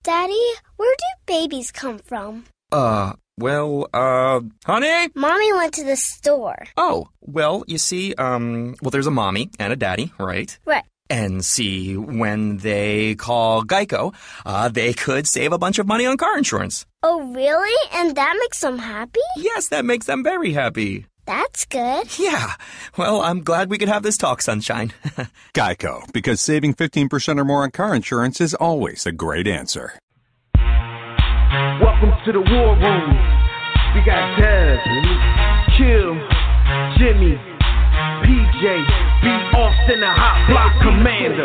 Daddy, where do babies come from? Honey? Mommy went to the store. Oh, well, you see, there's a mommy and a daddy, right? Right. And see, when they call Geico, they could save a bunch of money on car insurance. Oh, really? And that makes them happy? Yes, that makes them very happy. That's good. Yeah. Well, I'm glad we could have this talk, Sunshine. Geico, because saving 15% or more on car insurance is always a great answer. Welcome to the War Room. We got Dez, Kill, Jimmy, PJ, B. Austin, the Hot Block Commander.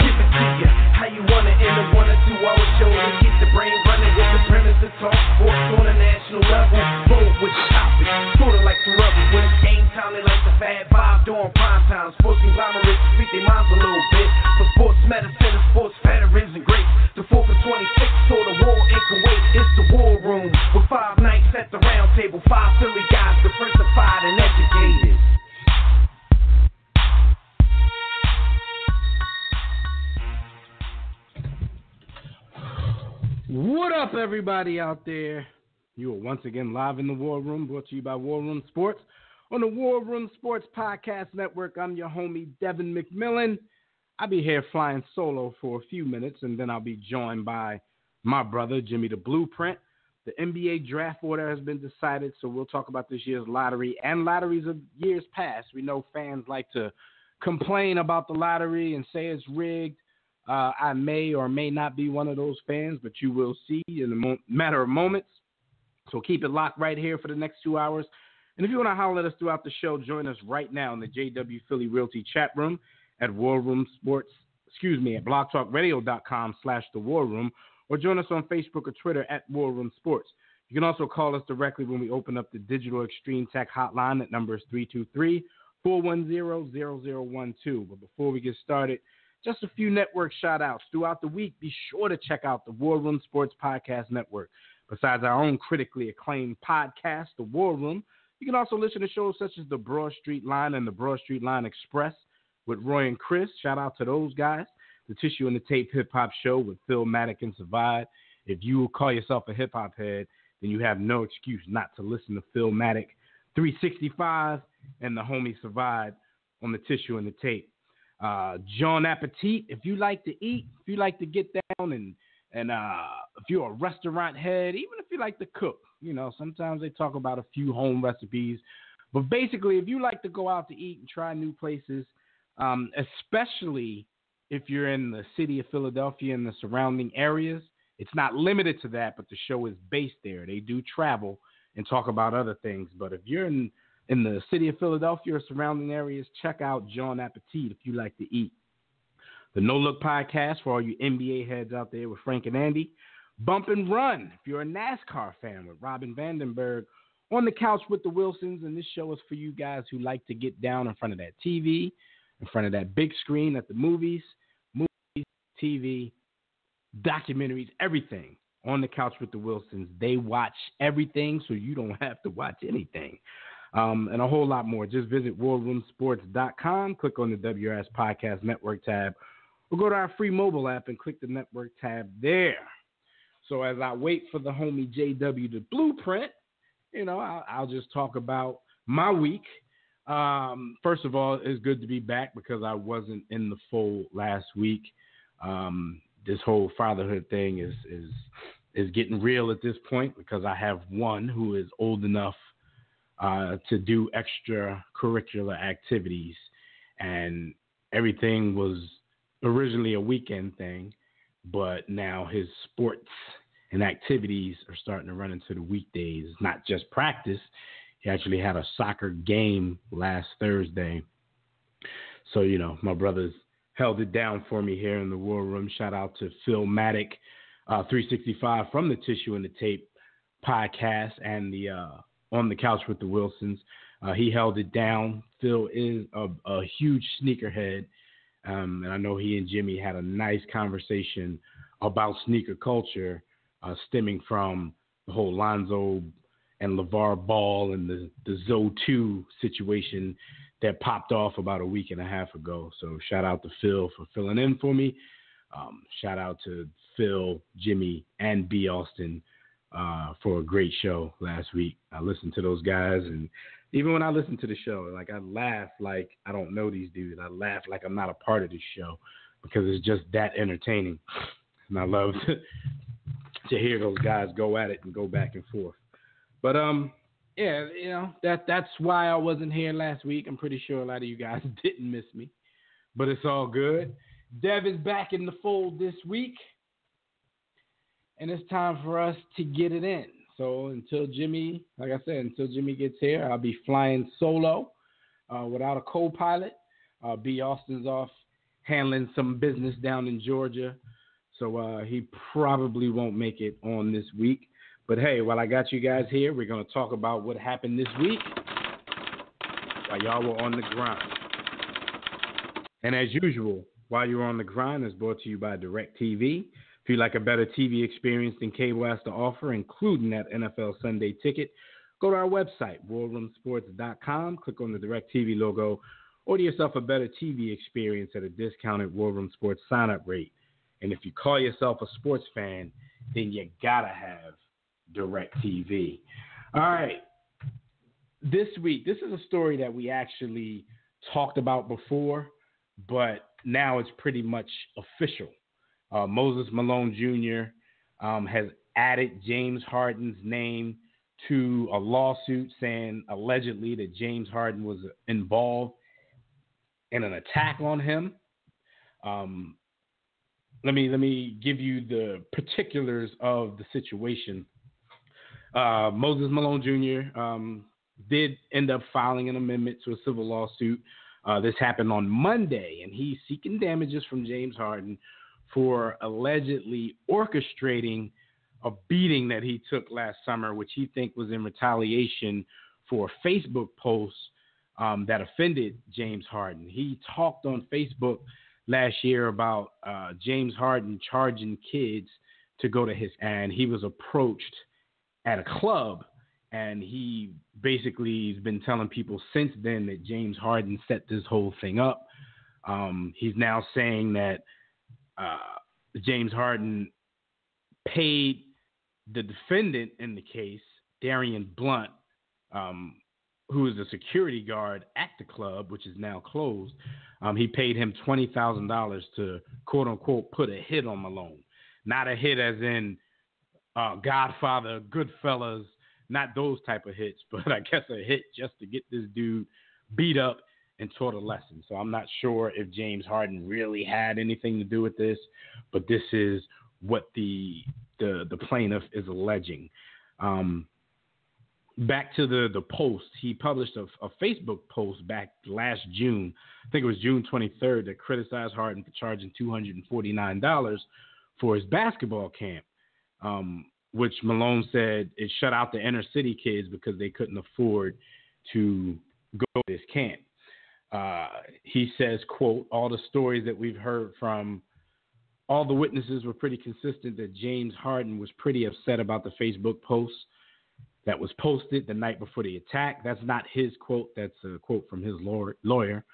How you want it in a 1 or 2 hour show to keep the brain running with the premise to talk sports on a national level. Bold with the topics, sort of like the rebels. When it's game time, they like the Fab Five during prime time. Sports conglomerates speak their minds a little bit. For sports medicine and sports veterans and greats. The 4th and 26th, so the war in Kuwait. It's the War Room with 5 nights at the round table. 5 Philly guys, diversified and educated. What up, everybody out there? You are once again live in the War Room, brought to you by War Room Sports. On the War Room Sports Podcast Network, I'm your homie, Devin McMillan. I'll be here flying solo for a few minutes, and then I'll be joined by my brother, Jimmy the Blueprint. The NBA draft order has been decided, so we'll talk about this year's lottery and lotteries of years past. We know fans like to complain about the lottery and say it's rigged. I may or may not be one of those fans, but you will see in a matter of moments. So keep it locked right here for the next 2 hours. And if you want to holler at us throughout the show, join us right now in the JW Philly Realty chat room at War Room Sports, at blogtalkradio.com/The War Room, or join us on Facebook or Twitter at War Room Sports. You can also call us directly when we open up the Digital Extreme Tech hotline. That number is 323-410-0012. But before we get started, just a few network shout-outs. Throughout the week, be sure to check out the War Room Sports Podcast Network. Besides our own critically acclaimed podcast, The War Room, you can also listen to shows such as The Broad Street Line and The Broad Street Line Express with Roy and Chris. Shout out to those guys. The Tissue and the Tape Hip-Hop Show with Phil Maddock and Savad. If you call yourself a hip-hop head, then you have no excuse not to listen to Phil Maddock, 365, and the homie Savad on the Tissue and the Tape. John Appetit, if you like to eat, if you like to get down, and if you're a restaurant head, even if you like to cook, you know, sometimes they talk about a few home recipes. But basically, if you like to go out to eat and try new places, especially if you're in the city of Philadelphia and the surrounding areas, it's not limited to that, but the show is based there. They do travel and talk about other things. But if you're in the city of Philadelphia or surrounding areas, check out John Appetit if you like to eat. The No Look Podcast for all you NBA heads out there with Frank and Andy. Bump and Run if you're a NASCAR fan with Robin Vandenberg. On the Couch with the Wilsons, and this show is for you guys who like to get down in front of that TV, in front of that big screen at the movies, TV, documentaries, everything. On the Couch with the Wilsons, they watch everything so you don't have to watch anything. And a whole lot more. Just visit warroomsports.com, click on the WRS Podcast Network tab, or go to our free mobile app and click the network tab there. So as I wait for the homie JW the Blueprint, you know, I'll just talk about my week. First of all, it's good to be back because I wasn't in the fold last week. This whole fatherhood thing is getting real at this point because I have one who is old enough to do extracurricular activities, and everything was originally a weekend thing, but now his sports and activities are starting to run into the weekdays. It's not just practice. He actually had a soccer game last Thursday. So, you know, my brothers held it down for me here in the War Room. Shout out to Phil Maddock, 365 from the Tissue and the Tape podcast and the On the Couch with the Wilsons. He held it down. Phil is a huge sneakerhead, and I know he and Jimmy had a nice conversation about sneaker culture, stemming from the whole Lonzo and LeVar Ball and the Zoe 2 situation that popped off about a week and a half ago. So shout out to Phil for filling in for me. Shout out to Phil, Jimmy, and B. Austin for a great show last week. I listened to those guys, and even when I listen to the show, like I laugh like I don't know these dudes. I laugh like I'm not a part of this show because it's just that entertaining. And I love to hear those guys go at it and go back and forth. But yeah, you know, that's why I wasn't here last week. I'm pretty sure a lot of you guys didn't miss me, but it's all good. Dev is back in the fold this week, and it's time for us to get it in. So until Jimmy, like I said, until Jimmy gets here, I'll be flying solo without a co-pilot. B. Austin's off handling some business down in Georgia, so he probably won't make it on this week. But hey, while I got you guys here, we're going to talk about what happened this week while y'all were on the grind. And as usual, while you're on the grind, is brought to you by DirecTV. If you like a better TV experience than cable has to offer, including that NFL Sunday ticket, go to our website, WarRoomSports.com, click on the DirecTV logo, order yourself a better TV experience at a discounted War Room Sports sign-up rate. And if you call yourself a sports fan, then you got to have DirecTV. All right. This week, this is a story that we actually talked about before, but now it's pretty much official. Moses Malone Jr. Has added James Harden's name to a lawsuit saying allegedly that James Harden was involved in an attack on him. Let me give you the particulars of the situation. Moses Malone Jr. Did end up filing an amendment to a civil lawsuit. This happened on Monday, and he's seeking damages from James Harden for allegedly orchestrating a beating that he took last summer, which he thinks was in retaliation for a Facebook post that offended James Harden. He talked on Facebook last year about James Harden charging kids to go to his, and he was approached at a club, and he basically has been telling people since then that James Harden set this whole thing up. He's now saying that James Harden paid the defendant in the case, Darian Blunt, who is a security guard at the club, which is now closed. He paid him $20,000 to, quote unquote, put a hit on Malone. Not a hit as in Godfather, Goodfellas, not those type of hits, but I guess a hit just to get this dude beat up and taught a lesson. So I'm not sure if James Harden really had anything to do with this, but this is what the plaintiff is alleging. Back to the post, he published a Facebook post back last June. I think it was June 23rd, that criticized Harden for charging $249 for his basketball camp, which Malone said it shut out the inner city kids because they couldn't afford to go to this camp. He says, quote, all the stories that we've heard from all the witnesses were pretty consistent that James Harden was pretty upset about the Facebook post that was posted the night before the attack. That's not his quote. That's a quote from his lawyer.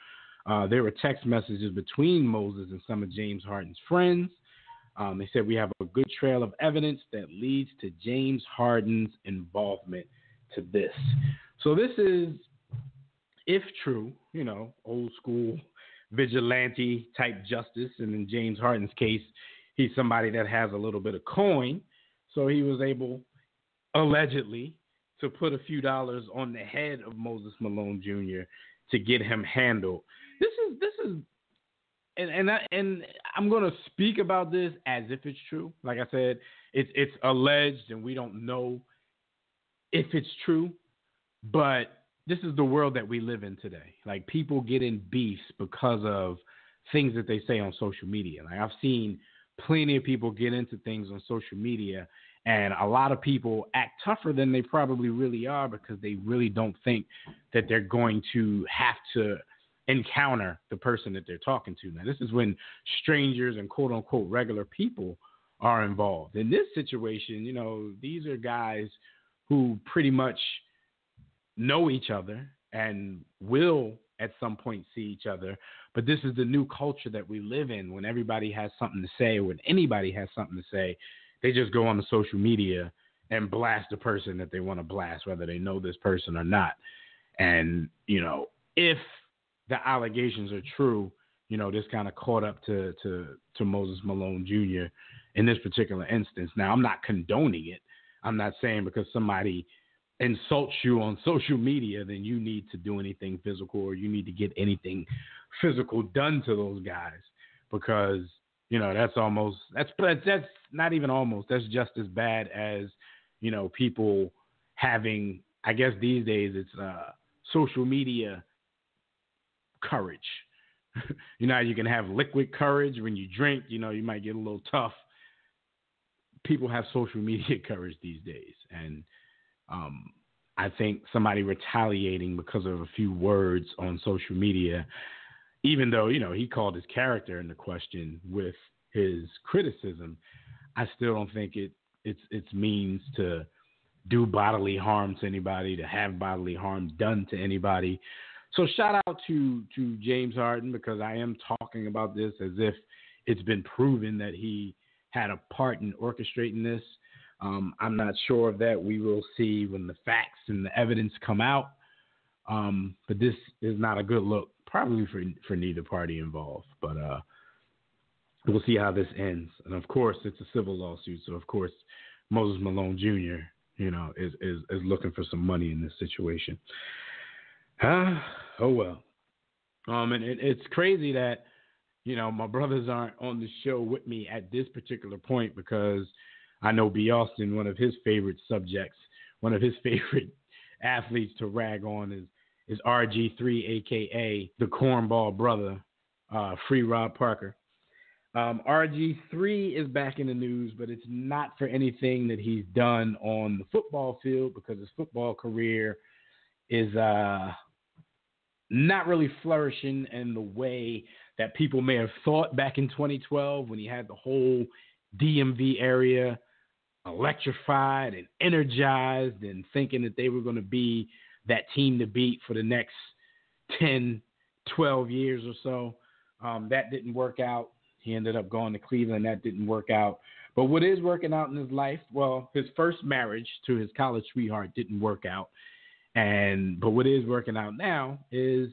There were text messages between Moses and some of James Harden's friends. They said we have a good trail of evidence that leads to James Harden's involvement to this. So this is, if true, you know, old school vigilante type justice. And in James Harden's case, he's somebody that has a little bit of coin. So he was able, allegedly, to put a few dollars on the head of Moses Malone Jr. to get him handled. This is, and I'm going to speak about this as if it's true. Like I said, it's alleged, and we don't know if it's true, but this is the world that we live in today. Like, people get in beefs because of things that they say on social media. Like, I've seen plenty of people get into things on social media, and a lot of people act tougher than they probably really are because they really don't think that they're going to have to encounter the person that they're talking to. Now, this is when strangers and quote unquote regular people are involved. In this situation, you know, these are guys who pretty much know each other and will at some point see each other. But this is the new culture that we live in. When everybody has something to say, or when anybody has something to say, they just go on the social media and blast the person that they want to blast, whether they know this person or not. And, you know, if the allegations are true, you know, this kind of caught up to Moses Malone Jr. in this particular instance. Now, I'm not condoning it. I'm not saying because somebody insults you on social media, then you need to do anything physical or you need to get anything physical done to those guys, because, you know, that's not even almost, that's just as bad as, you know, people having, I guess these days it's social media courage. You know, you can have liquid courage when you drink, you know, you might get a little tough. People have social media courage these days. And I think somebody retaliating because of a few words on social media, even though, you know, he called his character into question with his criticism, I still don't think it's means to do bodily harm to anybody, to have bodily harm done to anybody. So shout out to James Harden, because I am talking about this as if it's been proven that he had a part in orchestrating this. I'm not sure of that. We will see when the facts and the evidence come out. But this is not a good look, probably for neither party involved. But we'll see how this ends. And of course, it's a civil lawsuit. So of course, Moses Malone Jr., you know, is looking for some money in this situation. Oh well. And it's crazy that, you know, my brothers aren't on the show with me at this particular point, because I know B. Austin, one of his favorite subjects, one of his favorite athletes to rag on is RG3, a.k.a. the cornball brother, Free Rob Parker. RG3 is back in the news, but it's not for anything that he's done on the football field, because his football career is not really flourishing in the way that people may have thought back in 2012, when he had the whole DMV area electrified and energized and thinking that they were going to be that team to beat for the next 10, 12 years or so. That didn't work out. He ended up going to Cleveland. That didn't work out. But what is working out in his life, well, his first marriage to his college sweetheart didn't work out. But what is working out now is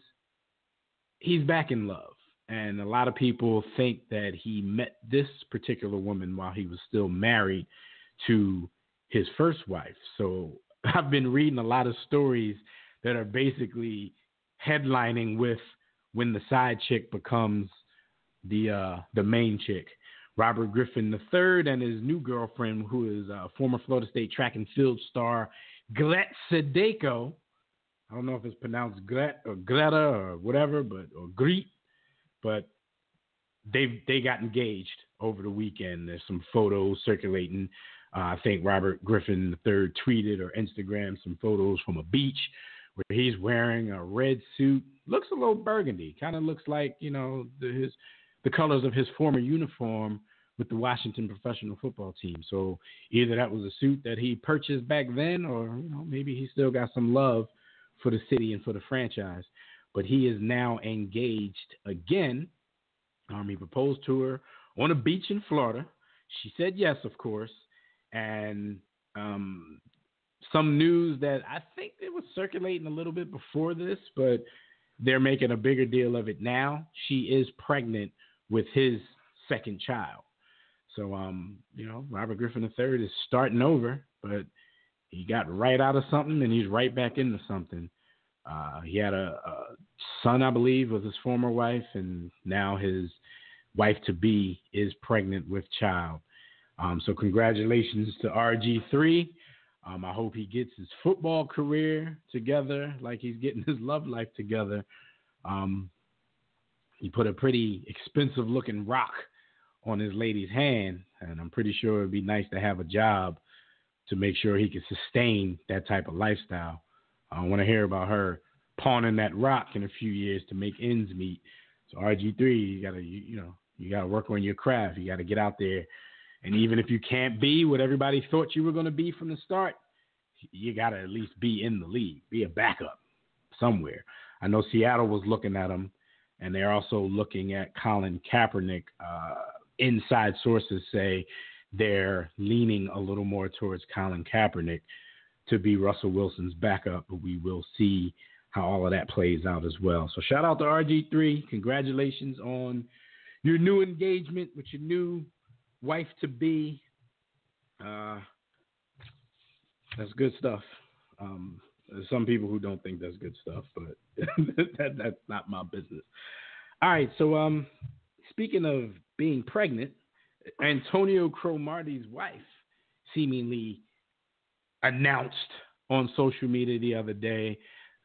he's back in love. And a lot of people think that he met this particular woman while he was still married to his first wife. So I've been reading a lot of stories that are basically headlining with when the side chick becomes the main chick. Robert Griffin III and his new girlfriend, who is former Florida State track and field star Glet Sadeko. I don't know if it's pronounced Glet or Greta or whatever, or Greet, but they got engaged over the weekend. There's some photos circulating. I think Robert Griffin III tweeted or Instagrammed some photos from a beach where he's wearing a red suit. Looks a little burgundy. Kind of looks like, you know, the colors of his former uniform with the Washington professional football team. So either that was a suit that he purchased back then, or, you know, maybe he still got some love for the city and for the franchise. But he is now engaged again. He proposed to her on a beach in Florida. She said yes, of course. And some news that I think it was circulating a little bit before this, but they're making a bigger deal of it now. She is pregnant with his second child. So, you know, Robert Griffin III is starting over, but he got right out of something and he's right back into something. He had a son, I believe, with his former wife, and now his wife-to-be is pregnant with child. So congratulations to RG3. I hope he gets his football career together like he's getting his love life together. He put a pretty expensive-looking rock on his lady's hand, and I'm pretty sure it'd be nice to have a job to make sure he can sustain that type of lifestyle. I want to hear about her pawning that rock in a few years to make ends meet. So RG3, you gotta work on your craft. You got to get out there. And even if you can't be what everybody thought you were going to be from the start, you got to at least be in the league, be a backup. somewhere. I know Seattle was looking at him, and they're also looking at Colin Kaepernick. Inside sources say they're leaning a little more towards Colin Kaepernick to be Russell Wilson's backup, but we will see how all of that plays out as well. So shout out to RG3. Congratulations on your new engagement with your new wife-to-be. That's good stuff. There's some people who don't think that's good stuff, but that's not my business. All right, so speaking of being pregnant, Antonio Cromartie's wife seemingly announced on social media the other day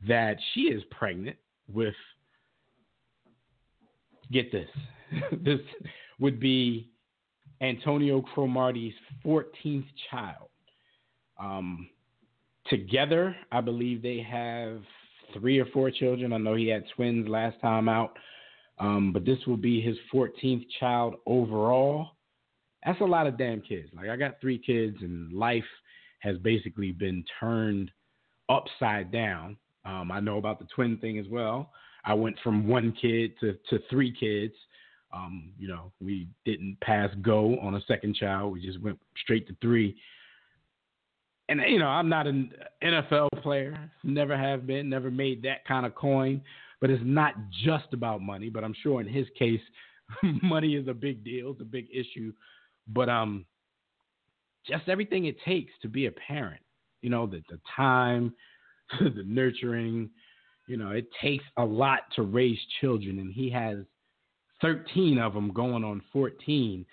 that she is pregnant with, get this, this would be Antonio Cromartie's 14th child. Together, I believe they have 3 or 4 children. I know he had twins last time out, but this will be his 14th child overall. That's a lot of damn kids. Like, I got 3 kids, and life has basically been turned upside down. I know about the twin thing as well. I went from 1 kid to 3 kids. We didn't pass go on a second child. We just went straight to 3. And, I'm not an NFL player, never have been, never made that kind of coin. But it's not just about money. But I'm sure in his case, money is a big deal. It's a big issue. But just everything it takes to be a parent, the time, the nurturing, it takes a lot to raise children. And he has 13 of them going on 14.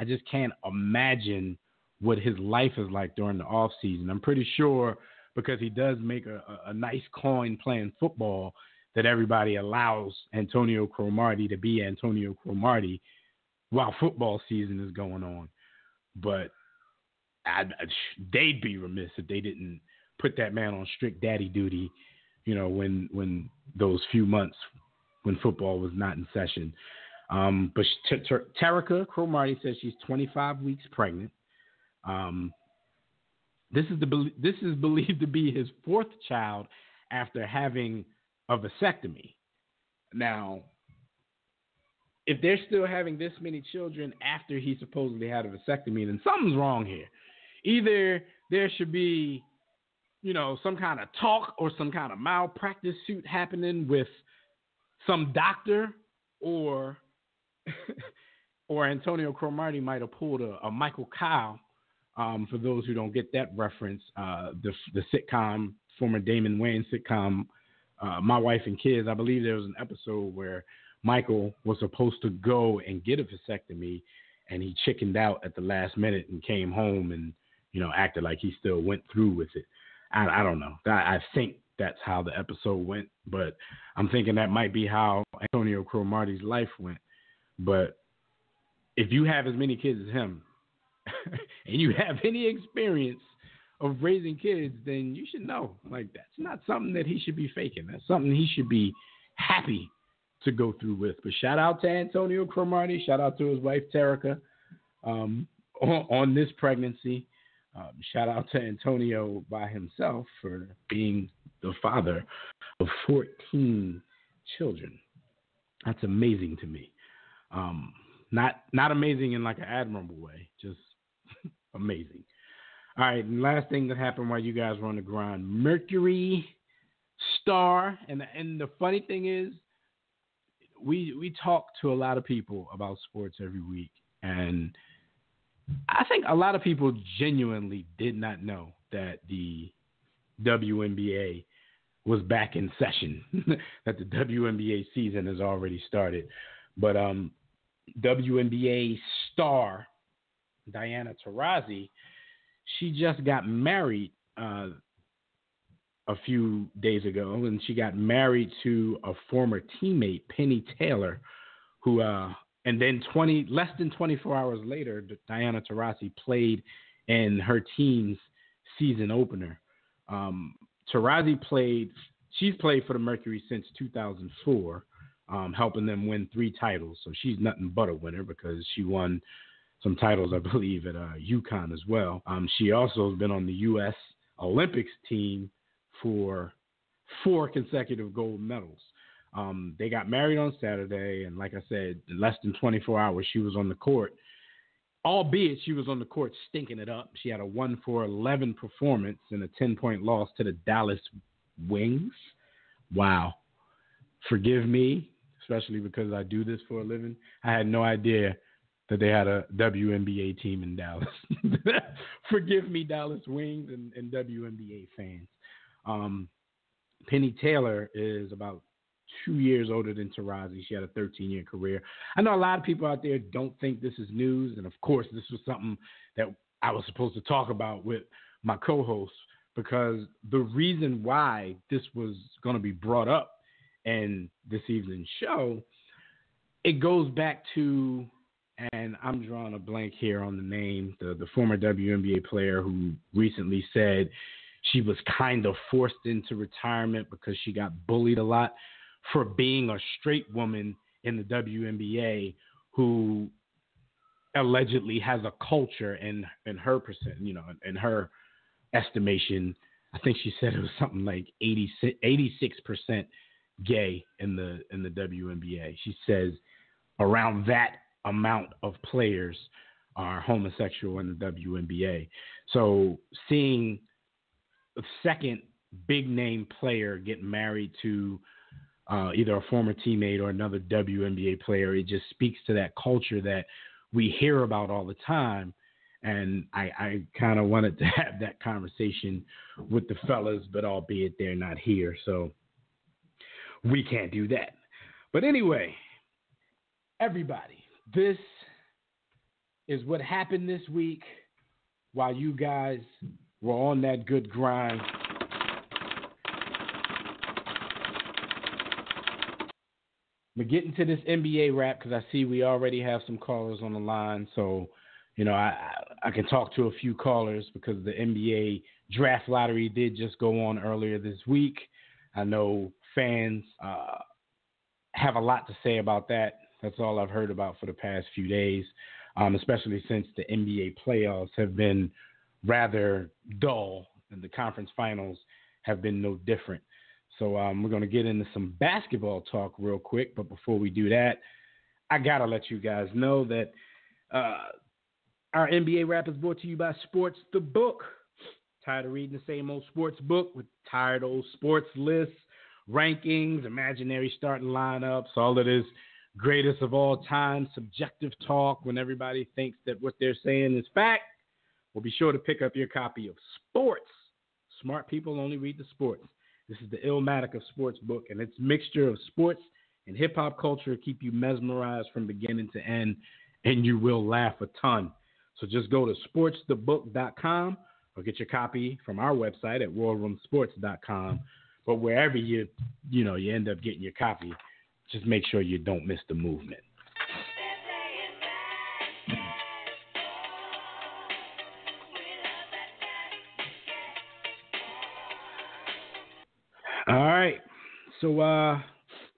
I just can't imagine what his life is like during the off season. I'm pretty sure because he does make a nice coin playing football that everybody allows Antonio Cromartie to be Antonio Cromartie while football season is going on. But they'd be remiss if they didn't put that man on strict daddy duty, when those few months when football was not in session. But Terica Cromartie says she's 25 weeks pregnant. This is believed to be his 4th child after having a vasectomy. Now, if they're still having this many children after he supposedly had a vasectomy, then something's wrong here. Either there should be, some kind of talk or some kind of malpractice suit happening with some doctor, or Antonio Cromartie might have pulled a Michael Kyle. For those who don't get that reference, the sitcom, former Damon Wayans sitcom, My Wife and Kids, I believe there was an episode where Michael was supposed to go and get a vasectomy, and he chickened out at the last minute and came home and, acted like he still went through with it. I don't know. I think that's how the episode went, but I'm thinking that might be how Antonio Cromartie's life went. But if you have as many kids as him, and you have any experience of raising kids, then you should know, like, that's not something that he should be faking. That's something he should be happy to go through with. But shout out to Antonio Cromartie. Shout out to his wife, Terica, on this pregnancy. Shout out to Antonio by himself for being the father of 14 children. That's amazing to me. Not amazing in like an admirable way, just amazing. All right, and last thing that happened while you guys were on the grind, Mercury Star, and the funny thing is, we talk to a lot of people about sports every week, and I think a lot of people genuinely did not know that the WNBA was back in session, that the WNBA season has already started. But WNBA star Diana Taurasi, she just got married a few days ago, and she got married to a former teammate, Penny Taylor, who and then less than 24 hours later, Diana Taurasi played in her team's season opener. She's played for the Mercury since 2004, helping them win 3 titles. So she's nothing but a winner because she won some titles, I believe, at UConn as well. She also has been on the U.S. Olympics team for 4 consecutive gold medals. They got married on Saturday, and like I said, in less than 24 hours, she was on the court. Albeit she was on the court stinking it up. She had a 1-for-11 performance and a 10-point loss to the Dallas Wings. Wow. Forgive me, especially because I do this for a living. I had no idea that they had a WNBA team in Dallas. Forgive me, Dallas Wings and WNBA fans. Penny Taylor is about 2 years older than Taurasi. She had a 13-year career. I know a lot of people out there don't think this is news, and of course this was something that I was supposed to talk about with my co-host, because the reason why this was going to be brought up in this evening's show, it goes back to, and I'm drawing a blank here on the name, the former WNBA player who recently said she was kind of forced into retirement because she got bullied a lot for being a straight woman in the WNBA who allegedly has a culture in her in her estimation. I think she said it was something like 86% gay in the WNBA. She says around that amount of players are homosexual in the WNBA. So seeing a second big name player get married to either a former teammate or another WNBA player, it just speaks to that culture that we hear about all the time. And I kind of wanted to have that conversation with the fellas, but albeit they're not here, so we can't do that. But anyway, everybody, this is what happened this week while you guys were on that good grind. We're getting to this NBA wrap because I see we already have some callers on the line. So, I can talk to a few callers because the NBA draft lottery did just go on earlier this week. I know fans have a lot to say about that. That's all I've heard about for the past few days, especially since the NBA playoffs have been rather dull and the conference finals have been no different. So we're going to get into some basketball talk real quick. But before we do that, I got to let you guys know that our NBA wrap is brought to you by Sports the Book. Tired of reading the same old sports book with tired old sports lists, rankings, imaginary starting lineups, all of this greatest of all time subjective talk when everybody thinks that what they're saying is fact? Well, be sure to pick up your copy of Sports. Smart people only read the sports. This is the Illmatic of sports book, and its mixture of sports and hip-hop culture keep you mesmerized from beginning to end, and you will laugh a ton. So just go to sportsthebook.com or get your copy from our website at worldroomsports.com. But wherever you end up getting your copy, just make sure you don't miss the movement. All right. So,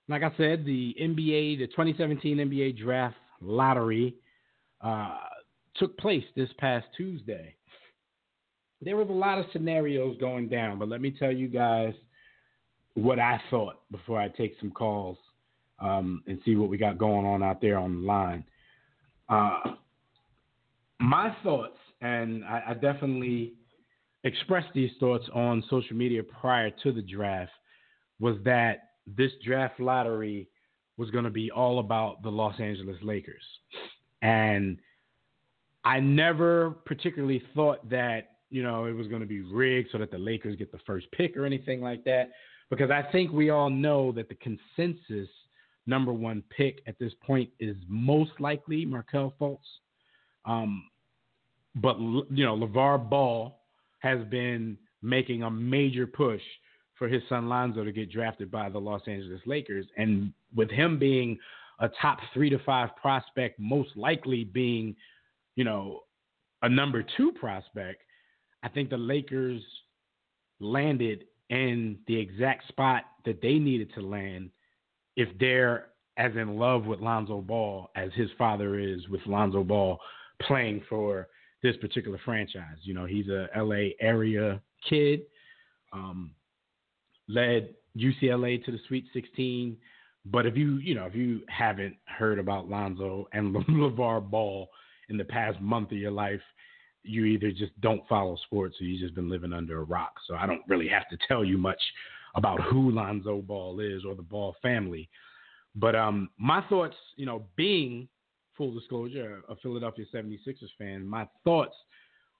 like I said, the 2017 NBA draft lottery took place this past Tuesday. There was a lot of scenarios going down, but let me tell you guys what I thought before I take some calls and see what we got going on out there on the line. My thoughts, and I definitely expressed these thoughts on social media prior to the draft, was that this draft lottery was going to be all about the Los Angeles Lakers. And I never particularly thought that, it was going to be rigged so that the Lakers get the first pick or anything like that, because I think we all know that the consensus number one pick at this point is most likely Markelle Fultz. But, LeVar Ball has been making a major push for his son Lonzo to get drafted by the Los Angeles Lakers. And with him being a top 3 to 5 prospect, most likely being, a number 2 prospect, I think the Lakers landed in the exact spot that they needed to land if they're as in love with Lonzo Ball as his father is with Lonzo Ball playing for this particular franchise. He's a LA area kid. led UCLA to the Sweet 16. But if you haven't heard about Lonzo and LeVar Ball in the past month of your life, you either just don't follow sports or you've just been living under a rock. So I don't really have to tell you much about who Lonzo Ball is or the Ball family. But my thoughts, being, full disclosure, a Philadelphia 76ers fan, my thoughts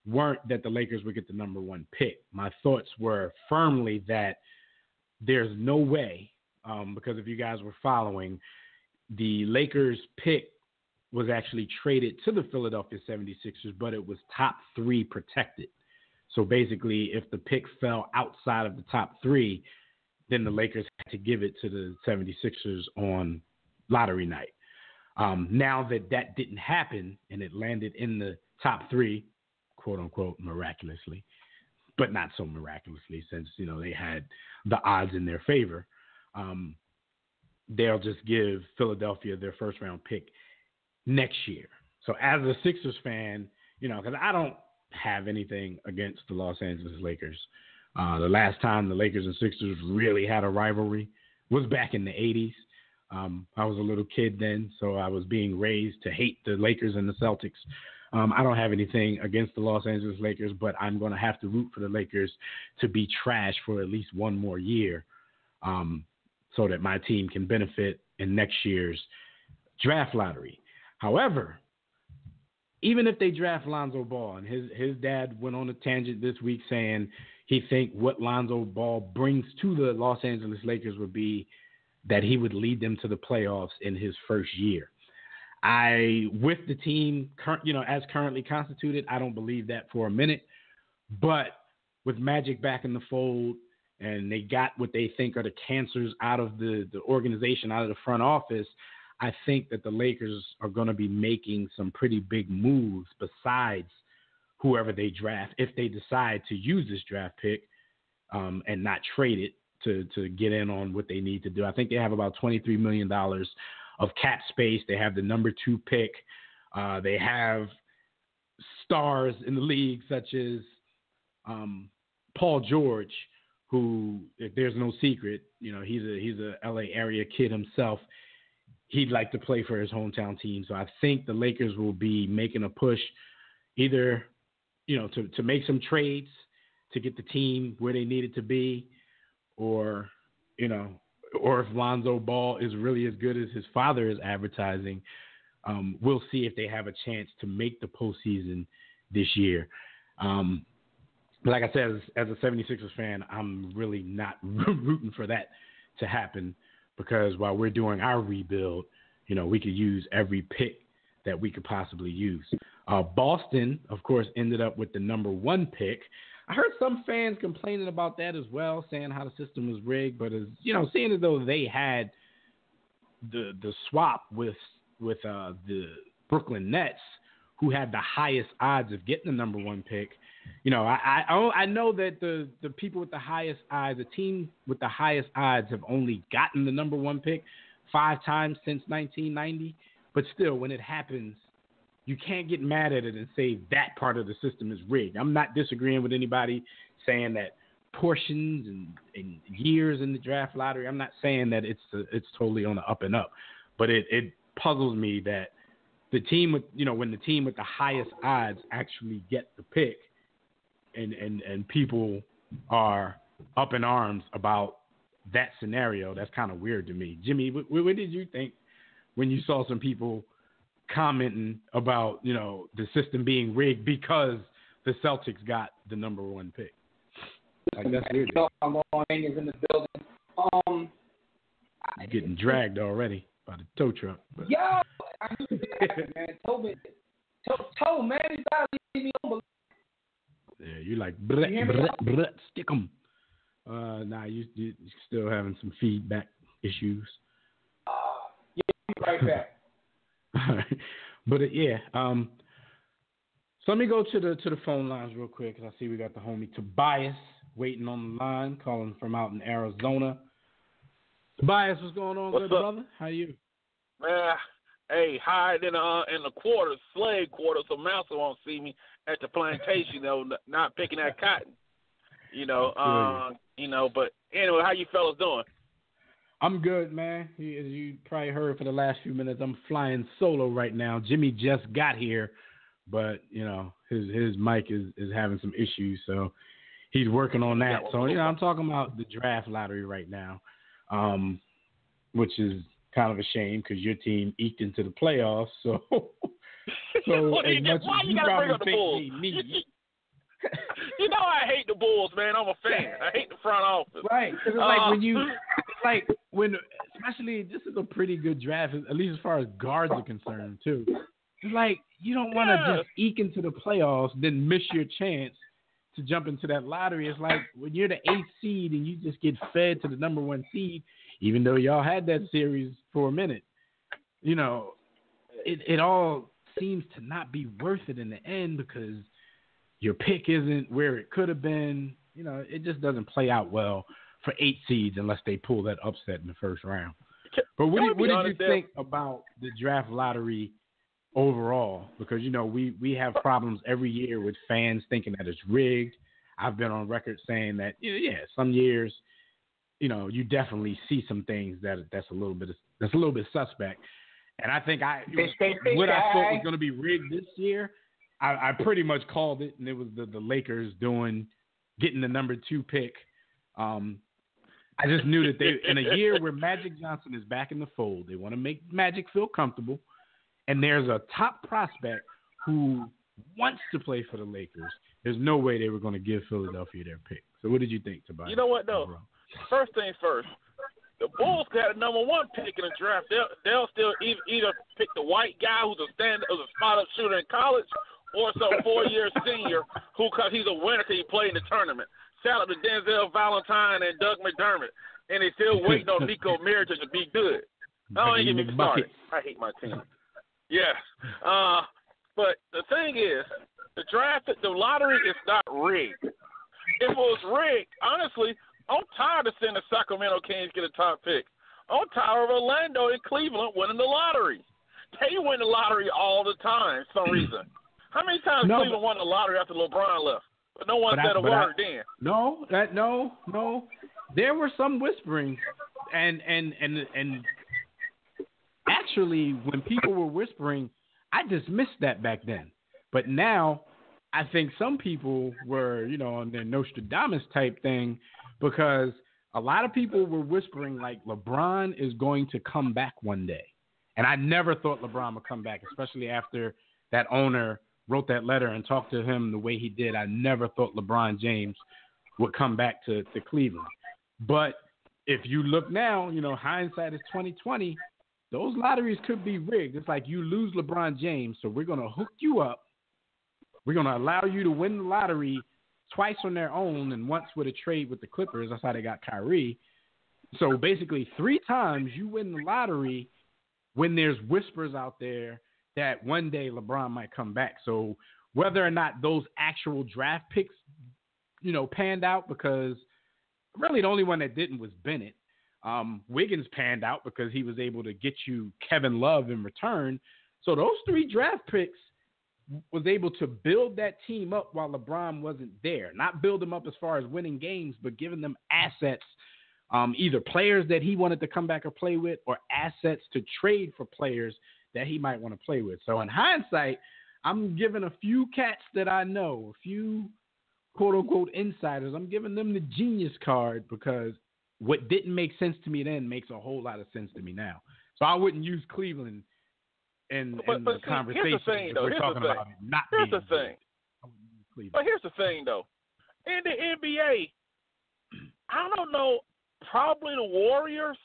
weren't that the Lakers would get the number 1 pick. My thoughts were firmly that there's no way, because if you guys were following, the Lakers pick was actually traded to the Philadelphia 76ers, but it was top 3 protected. So basically, if the pick fell outside of the top 3, then the Lakers had to give it to the 76ers on lottery night. Now that didn't happen and it landed in the top 3, quote unquote, miraculously, but not so miraculously since, they had the odds in their favor, they'll just give Philadelphia their first round pick next year. So as a Sixers fan, because I don't have anything against the Los Angeles Lakers. The last time the Lakers and Sixers really had a rivalry was back in the 80s. I was a little kid then, so I was being raised to hate the Lakers and the Celtics. I don't have anything against the Los Angeles Lakers, but I'm going to have to root for the Lakers to be trash for at least one more year so that my team can benefit in next year's draft lottery. However, even if they draft Lonzo Ball, and his dad went on a tangent this week saying he think what Lonzo Ball brings to the Los Angeles Lakers would be that he would lead them to the playoffs in his first year. With the team, as currently constituted, I don't believe that for a minute. But with Magic back in the fold, and they got what they think are the cancers out of the organization, out of the front office, I think that the Lakers are going to be making some pretty big moves besides whoever they draft, if they decide to use this draft pick and not trade it to get in on what they need to do. I think they have about $23 million of cap space. They have the number 2 pick. They have stars in the league such as Paul George, who, if there's no secret, he's a LA area kid himself. He'd like to play for his hometown team. So I think the Lakers will be making a push either, to make some trades to get the team where they need it to be, or if Lonzo Ball is really as good as his father is advertising, we'll see if they have a chance to make the postseason this year. Like I said, as a 76ers fan, I'm really not rooting for that to happen, because while we're doing our rebuild, we could use every pick that we could possibly use. Boston, of course, ended up with the number 1 pick. I heard some fans complaining about that as well, saying how the system was rigged. But seeing as though they had the swap with the Brooklyn Nets, who had the highest odds of getting the number 1 pick, I know that the people with the highest odds, the team with the highest odds, have only gotten the number 1 pick 5 times since 1990. But still, when it happens, you can't get mad at it and say that part of the system is rigged. I'm not disagreeing with anybody saying that portions and years in the draft lottery. I'm not saying that it's totally on the up and up, but it puzzles me that the team with when the team with the highest odds actually get the pick, and people are up in arms about that scenario. That's kind of weird to me. Jimmy, what did you think when you saw some people commenting about, the system being rigged because the Celtics got the number 1 pick? Like, that's weird. Is in the building. You're getting dragged already by the tow truck. But. Yo, I knew that, man. Tow, man, he's about to leave me on. Yeah, you like brut, stick 'em. Nah, you still having some feedback issues. Yeah, be right back. All right. But so let me go to the phone lines real quick, because I see we got the homie Tobias waiting on the line, calling from out in Arizona. Tobias, what's going on, good brother? How you? Man, hey, hide in the quarters, slave quarters, so Master won't see me at the plantation, not picking that cotton. But Anyway, how you fellas doing? I'm good, man. As you probably heard for the last few minutes, I'm flying solo right now. Jimmy just got here, but his mic is having some issues, so he's working on that. So I'm talking about the draft lottery right now, which is kind of a shame because your team eked into the playoffs. So why you gotta bring up the Bulls? You know I hate the Bulls, man. I'm a fan. I hate the front office. Right. It's when especially this is a pretty good draft, at least as far as guards are concerned too. It's like you don't want to just eke into the playoffs, then miss your chance to jump into that lottery. It's like when you're the 8th seed and you just get fed to the number 1 seed, even though y'all had that series for a minute. It all seems to not be worth it in the end because your pick isn't where it could have been. It just doesn't play out well for 8 seeds unless they pull that upset in the first round. But what did you think about the draft lottery overall? Because, we have problems every year with fans thinking that it's rigged. I've been on record saying that, some years, you definitely see some things that's a little bit suspect. And I think what I thought was going to be rigged this year, I pretty much called it, and it was the Lakers getting the number 2 pick. I just knew that they, in a year where Magic Johnson is back in the fold, they want to make Magic feel comfortable, and there's a top prospect who wants to play for the Lakers. There's no way they were going to give Philadelphia their pick. So what did you think, Tobias? You know what, though? First things first. The Bulls got a number 1 pick in the draft. They'll still either pick the white guy who's a spot-up shooter in college, or some 4-year senior because he's a winner because he played in the tournament. Shout out to Denzel Valentine and Doug McDermott. And they still waiting on Nico Mirotic to be good. Don't even get me started. I hate my team. Yes. But the thing is, the lottery is not rigged. If it was rigged, honestly, I'm tired of seeing the Sacramento Kings get a top pick. I'm tired of Orlando and Cleveland winning the lottery. They win the lottery all the time for some reason. How many times Cleveland won the lottery after LeBron left? But no one said a word then. No. There were some whisperings, and actually, when people were whispering, I dismissed that back then. But now, I think some people were, on their Nostradamus type thing, because a lot of people were whispering like LeBron is going to come back one day, and I never thought LeBron would come back, especially after that owner wrote that letter and talked to him the way he did. I never thought LeBron James would come back to Cleveland. But if you look now, hindsight is 2020. Those lotteries could be rigged. It's like you lose LeBron James, so we're going to hook you up. We're going to allow you to win the lottery twice on their own and once with a trade with the Clippers. That's how they got Kyrie. So basically 3 times you win the lottery when there's whispers out there that one day LeBron might come back. So whether or not those actual draft picks, panned out, because really the only one that didn't was Bennett. Wiggins panned out because he was able to get you Kevin Love in return. So those 3 draft picks was able to build that team up while LeBron wasn't there. Not build them up as far as winning games, but giving them assets, either players that he wanted to come back or play with, or assets to trade for players that he might want to play with. So in hindsight, I'm giving a few cats that I know, a few quote-unquote insiders, I'm giving them the genius card, because what didn't make sense to me then makes a whole lot of sense to me now. So I wouldn't use Cleveland in the conversation. Here's the thing, though. Here's the thing. But here's the thing, though. In the NBA, I don't know, probably the Warriors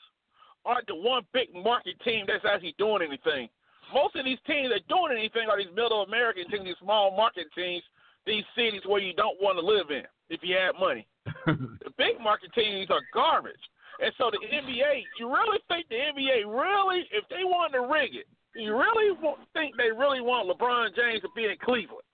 aren't the one big market team that's actually doing anything. Most of these teams that are doing anything are these middle American teams, these small market teams, these cities where you don't want to live in if you have money. The big market teams are garbage. And so the NBA, you really think the NBA really, if they wanted to rig it, you really think they really want LeBron James to be in Cleveland?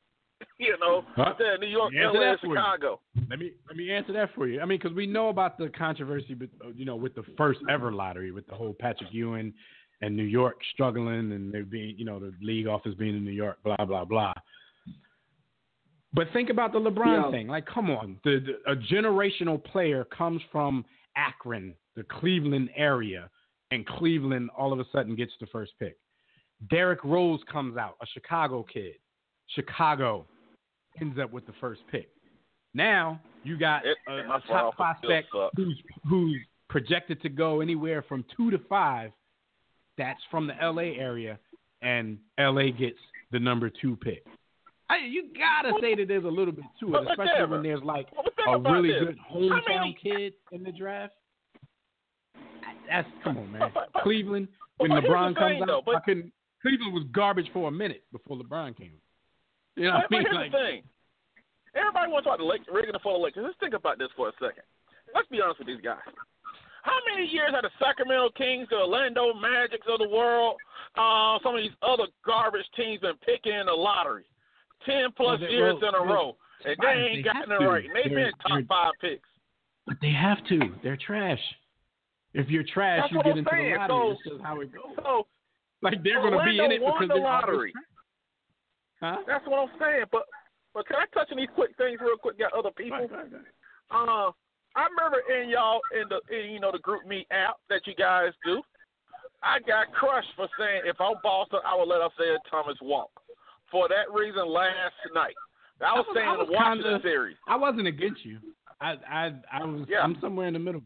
Instead of New York, LA, and Chicago. Let me answer that for you. I mean, because we know about the controversy, with the first ever lottery, with the whole Patrick Ewing and New York struggling, and there being, the league office being in New York, blah blah blah. But think about the LeBron thing. Like, come on, a generational player comes from Akron, the Cleveland area, and Cleveland all of a sudden gets the first pick. Derrick Rose comes out, a Chicago kid. Chicago ends up with the first pick. Now you got a top prospect who's projected to go anywhere from 2 to 5. That's from the L.A. area, and L.A. gets the number 2 pick. You gotta say that there's a little bit to it, especially when there's like a really good hometown kid in the draft. That's come on, man. Cleveland, when LeBron comes out, Cleveland was garbage for a minute before LeBron came. You know what I mean? Here's the thing. Everybody wants to talk the Lakers, rigging for the Lakers. Let's think about this for a second. Let's be honest with these guys. How many years have the Sacramento Kings, the Orlando Magics of the world, some of these other garbage teams been picking in the lottery? 10-plus years in a row. And they ain't gotten it right. And they've been top 5 picks. But they have to. They're trash. If you're trash, you get into the lottery. That's just how it goes. So, like they're going to be in it because they're lottery. Huh? That's what I'm saying. But can I touch on these quick things real quick? Got other people. Go ahead. I remember in the Group Me app that you guys do, I got crushed for saying if I'm Boston, I would let Isaiah Thomas walk. For that reason, last night, I was saying the Washington series. I wasn't against you. I was. Yeah. I'm somewhere in the middle.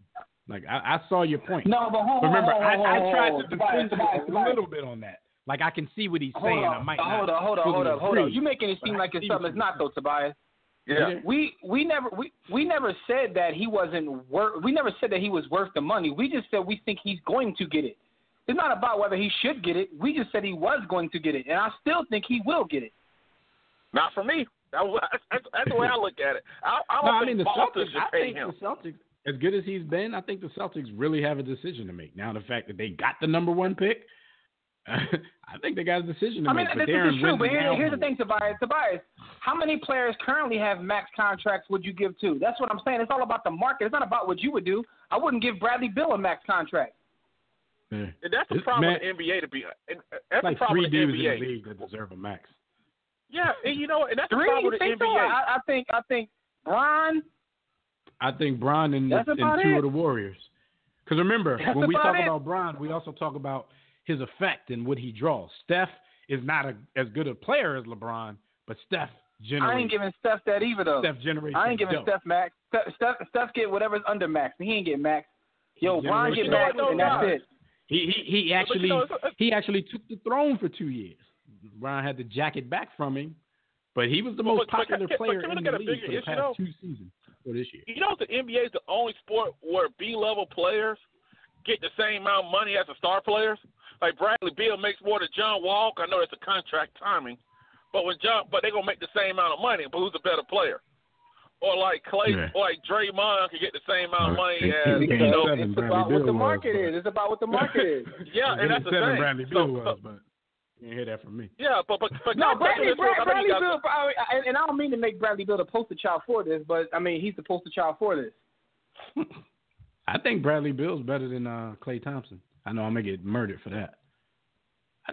Like I saw your point. No, but remember, I tried to defend you a little bit on that. Like I can see what he's saying. I might not. Hold on. You making it seem like it's something it's not though, Tobias. Yeah. We never said that he wasn't worth. We never said that he was worth the money. We just said we think he's going to get it. It's not about whether he should get it. We just said he was going to get it, and I still think he will get it. Not for me. That's the way I look at it. I think Boston should pay him. The Celtics, as good as he's been, I think the Celtics really have a decision to make. Now, the fact that they got the number 1 pick, I think they got a decision to make. This is true, but here's the thing, Tobias. How many players currently have max contracts would you give to? That's what I'm saying. It's all about the market. It's not about what you would do. I wouldn't give Bradley Beal a max contract. Yeah. And that's the problem with the NBA to be. That's like the problem 3 with the dudes NBA. in the league that deserve a max. Yeah, and and that's the 3? problem with the NBA. So? I think Bron. I think Bron and 2 of the Warriors. Because remember, when we talk about Bron, we also talk about his effect and what he draws. Steph is not as good a player as LeBron, but Steph generates. I ain't giving Steph that either, though. Steph generates. I ain't giving Steph max. Steph get whatever's under max. He ain't get max. Yo, Bron get max, and that's it. He actually took the throne for 2 years. Bron had to jack it back from him, but he was the most popular player in the league for the past 2 seasons for this year. You know, the NBA is the only sport where B-level players get the same amount of money as the star players. Like Bradley Beal makes more than John Wall. I know it's a contract timing, but they're gonna make the same amount of money. But who's a better player? Or like Clay, or like Draymond can get the same amount of money as It's about what the market is. It's about what the market is. Yeah, and that's the thing. Bradley Beal was, but you didn't hear that from me. Yeah, but no, Bradley Beal. And I don't mean to make Bradley Beal the poster child for this, but I mean he's the poster child for this. I think Bradley Beal's better than Klay Thompson. I know I'm gonna get murdered for that.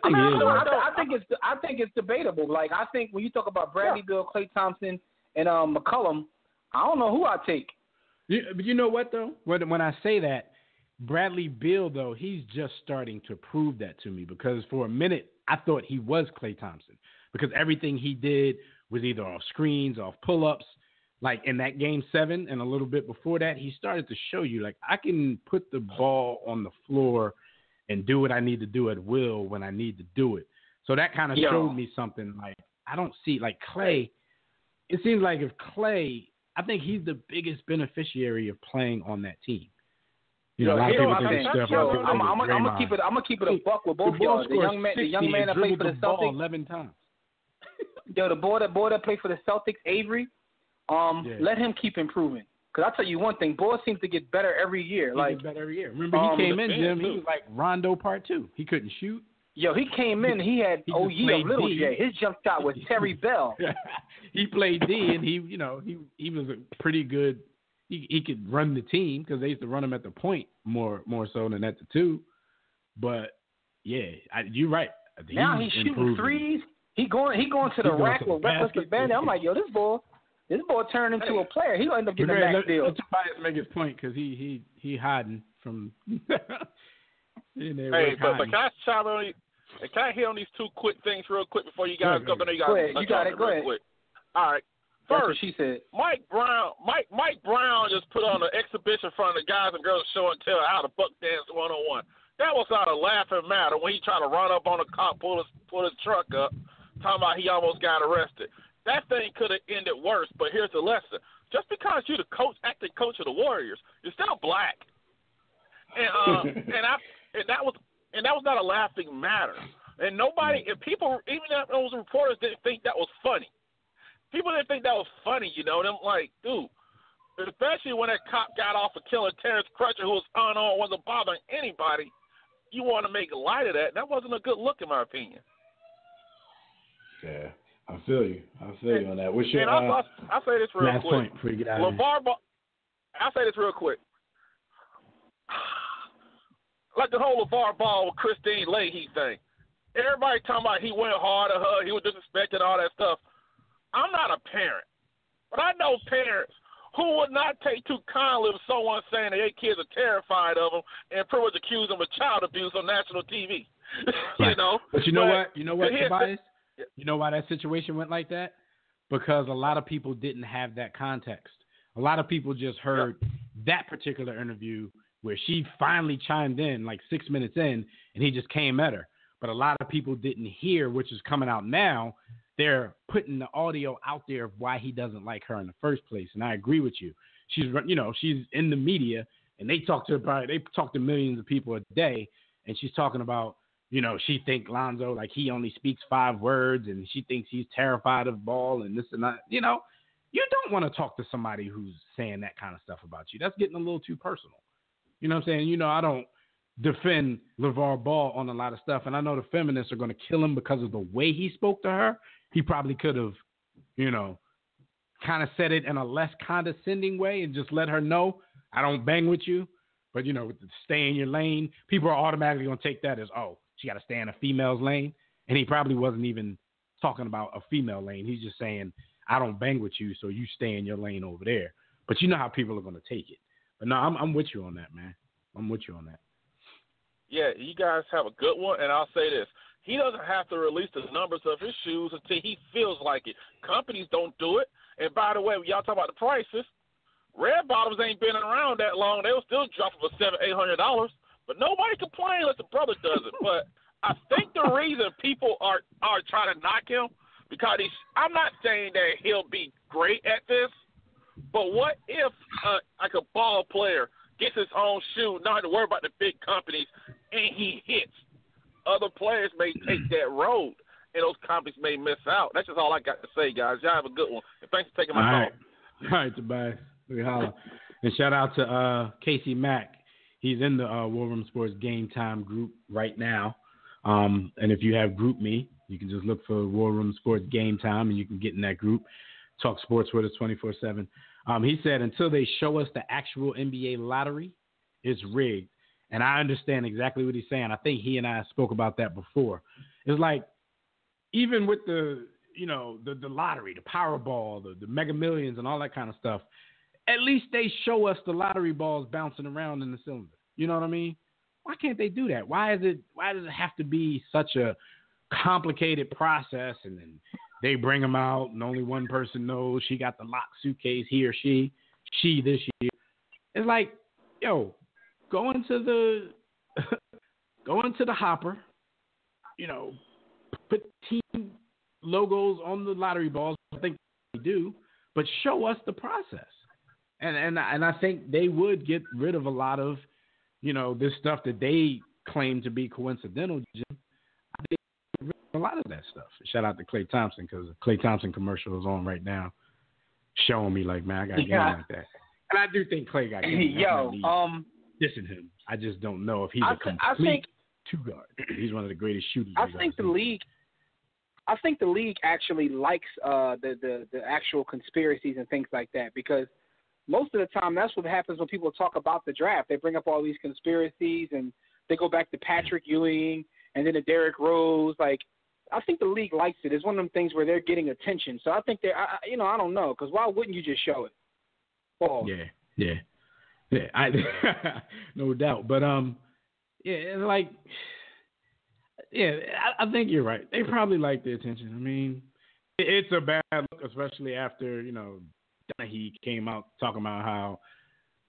I think it's debatable. Like I think when you talk about Bradley Beal, Klay Thompson, and McCollum, I don't know who I take. But you know what though? When I say that, Bradley Beal though, he's just starting to prove that to me because for a minute I thought he was Klay Thompson because everything he did was either off screens, off pull-ups. Like in that Game 7 and a little bit before that, he started to show you, like, I can put the ball on the floor and do what I need to do at will when I need to do it. So that kind of showed me something. Like, I don't see, like, Klay, it seems like if Klay, I think he's the biggest beneficiary of playing on that team. You know, a lot of people think Steph. I'm gonna keep it a buck with both y'all. The young man that played for the Celtics 11 times. Yo, the boy that played for the Celtics, Avery. Let him keep improving. Because I'll tell you one thing, boy seems to get better every year. He gets better every year. Remember, he came in, Jim, he was like Rondo Part 2. He couldn't shoot. Yo, he came in, he had of Little J. His jump shot was Terry Bell. He played D, and he was a pretty good. He could run the team because they used to run him at the point more so than at the 2. But yeah, you're right. Now he's shooting threes. He going to the rack with Reckless Bandit. I'm like, yo, this boy. This boy turned into a player. He'll end up getting a max deal. Let Tobias make his point because he hiding from. Hey, but can I chime on? Can I hit on these two quick things real quick before you guys go? I know you guys. Go ahead. You got it. Go ahead. Quick. All right. That's First, what she said. Mike Brown just put on an exhibition in front of the guys and girls show and tell how to buck dance 101. That was not a laughing matter when he tried to run up on a cop, pull his truck up, talking about he almost got arrested. That thing could have ended worse, but here's the lesson. Just because you're the acting coach of the Warriors, you're still black. And that was not a laughing matter. And nobody, and people, even those reporters didn't think that was funny. People didn't think that was funny, you know. Them like, dude, especially when that cop got off of killing Terrence Crutcher, who was wasn't bothering anybody. You want to make light of that. That wasn't a good look, in my opinion. Yeah, I feel you. on that. What's your I'll say this real last quick. point before you get out of here? I'll say this real quick. Like the whole LeVar Ball with Christine Leahy thing. Everybody talking about he went hard at her, he was disrespected, all that stuff. I'm not a parent, but I know parents who would not take too kindly of someone saying that their kids are terrified of them and pretty much accuse them of child abuse on national TV. Right. You know? But you know what, Tobias? You know why that situation went like that? Because a lot of people didn't have that context. A lot of people just heard that particular interview where she finally chimed in like 6 minutes in and he just came at her. But a lot of people didn't hear, which is coming out now. They're putting the audio out there of why he doesn't like her in the first place. And I agree with you. She's in the media and they talk to millions of people a day. And she's talking about, she think Lonzo, like he only speaks 5 words and she thinks he's terrified of ball and this and that. You don't want to talk to somebody who's saying that kind of stuff about you. That's getting a little too personal. You know what I'm saying? I don't defend LeVar Ball on a lot of stuff. And I know the feminists are going to kill him because of the way he spoke to her. He probably could have, kind of said it in a less condescending way and just let her know, I don't bang with you. But, stay in your lane. People are automatically going to take that as, oh, she got to stay in a female's lane. And he probably wasn't even talking about a female lane. He's just saying, I don't bang with you, so you stay in your lane over there. But you know how people are going to take it. But no, I'm with you on that, man. I'm with you on that. Yeah, you guys have a good one, and I'll say this. He doesn't have to release the numbers of his shoes until he feels like it. Companies don't do it. And by the way, when y'all talk about the prices, Red Bottoms ain't been around that long. They will still drop for $700-800. But nobody complains unless the brother does it. But I think the reason people are trying to knock him, because I'm not saying that he'll be great at this, but what if like a ball player gets his own shoe, not to worry about the big companies, and he hits? Other players may take that road, and those companies may miss out. That's just all I got to say, guys. Y'all have a good one. And thanks for taking my call. All right, Tobias. We holla. And shout out to Casey Mack. He's in the War Room Sports Game Time group right now. And if you have GroupMe, you can just look for War Room Sports Game Time, and you can get in that group. Talk sports with us 24/7. He said until they show us the actual NBA lottery, it's rigged. And I understand exactly what he's saying. I think he and I spoke about that before. It's like, even with the lottery, the Powerball, the Mega Millions and all that kind of stuff, at least they show us the lottery balls bouncing around in the cylinder. You know what I mean? Why can't they do that? Why does it have to be such a complicated process, and then they bring them out and only one person knows she got the locked suitcase, he or she this year? It's like, go into the hopper, put team logos on the lottery balls. I think they do, but show us the process. And I think they would get rid of a lot of, this stuff that they claim to be coincidental. I think they get rid of a lot of that stuff. Shout out to Klay Thompson, because the Klay Thompson commercial is on right now, showing me like, man, I got game like that. And I do think Klay got game. Dissing him. I just don't know if he's a complete two-guard. He's one of the greatest shooters. I think the league actually likes the actual conspiracies and things like that, because most of the time that's what happens when people talk about the draft. They bring up all these conspiracies and they go back to Patrick Ewing and then to Derrick Rose. Like, I think the league likes it. It's one of them things where they're getting attention. So I think I don't know, because why wouldn't you just show it? Paul. Yeah. I no doubt, but it's like, I think you're right. They probably like the attention. I mean, it's a bad look, especially after Donaghy came out talking about how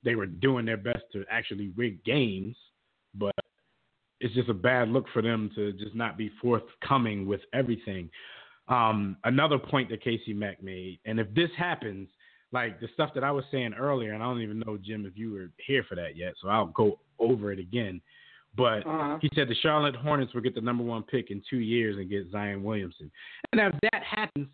they were doing their best to actually rig games, but it's just a bad look for them to just not be forthcoming with everything. Another point that Casey Mack made, and if this happens, like the stuff that I was saying earlier, and I don't even know, Jim, if you were here for that yet, so I'll go over it again. But he said the Charlotte Hornets will get the number 1 pick in 2 years and get Zion Williamson. And if that happens,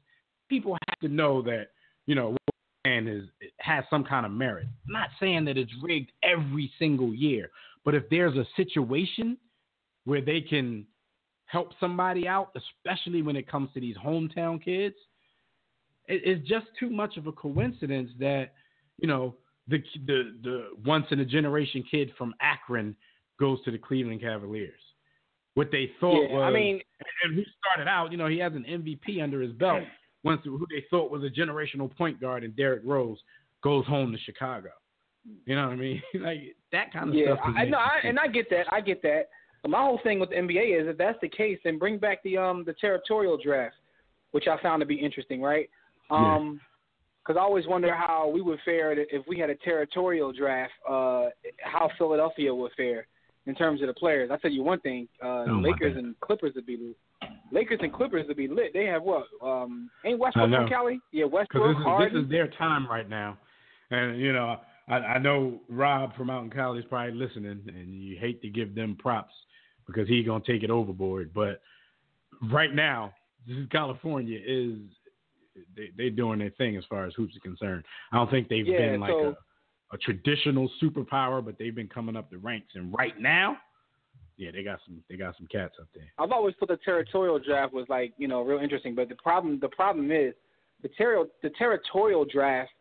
people have to know that, what we're saying has some kind of merit. I'm not saying that it's rigged every single year, but if there's a situation where they can help somebody out, especially when it comes to these hometown kids, it's just too much of a coincidence that, the once in a generation kid from Akron goes to the Cleveland Cavaliers. What they thought was, and he started out, he has an MVP under his belt. Who they thought was a generational point guard, and Derrick Rose goes home to Chicago. You know what I mean? Like that kind of stuff. I get that. I get that. But my whole thing with the NBA is, if that's the case, then bring back the territorial draft, which I found to be interesting, right? Because I always wonder how we would fare if we had a territorial draft, how Philadelphia would fare in terms of the players. I'll tell you one thing, Lakers and Clippers would be lit. They have what? Ain't Westbrook from Cali? Yeah, Westbrook, Harden. This is their time right now. And, I know Rob from out in Cali is probably listening, and you hate to give them props because he's going to take it overboard. But right now, this is California they're doing their thing as far as hoops are concerned. I don't think they've been like a traditional superpower, but they've been coming up the ranks. And right now, they got some cats up there. I've always thought the territorial draft was real interesting, but the problem is the territorial draft,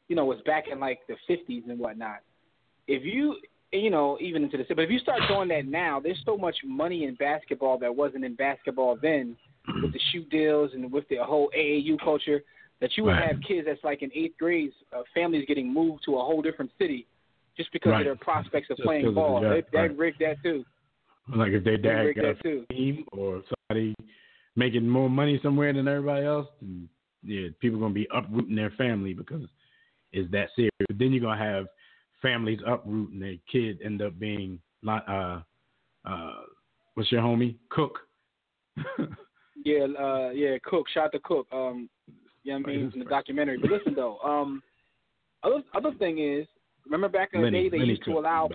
was back in like the 50s and whatnot. If you even into the, but if you start doing that now, there's so much money in basketball that wasn't in basketball then, with the shoe deals and with the whole AAU culture, that you would have kids that's like in 8th grade, families getting moved to a whole different city just because of their prospects of playing ball. They rigged that too. Like if their dad got a team or somebody making more money somewhere than everybody else, and people are going to be uprooting their family because it's that serious. But then you're going to have families uprooting their kid end up being, what's your homie? Cook. Cook. Shout out to Cook. From the documentary. But listen though, other thing is, remember back in the day they used to allow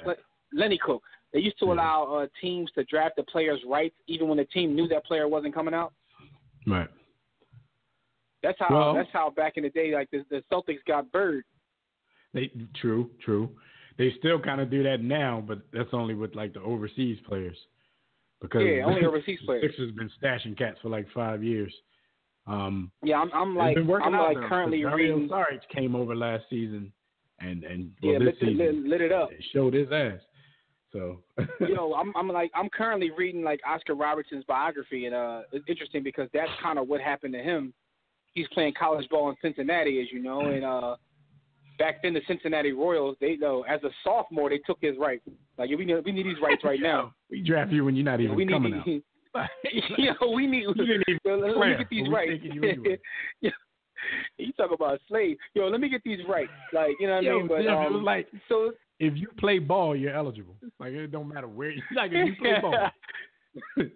Lenny Cook. They used to allow teams to draft the player's rights even when the team knew that player wasn't coming out. Right. That's how back in the day, like the Celtics got Bird. True. They still kind of do that now, but that's only with like the overseas players. Because only overseas players. Sixers been stashing cats for like 5 years. I'm currently reading. Saric came over last season and this season lit it up. It showed his ass. So I'm currently reading like Oscar Robertson's biography, and it's interesting because that's kind of what happened to him. He's playing college ball in Cincinnati, as you know, and back then the Cincinnati Royals, as a sophomore, they took his right. Like we need these rights right now. We draft you when you're not even coming out. We need. Let me get these rights. You talk about a slave. Let me get these rights. Like, you know what I mean? But it was like, so if you play ball, you're eligible. Like it don't matter where. Like if you play ball,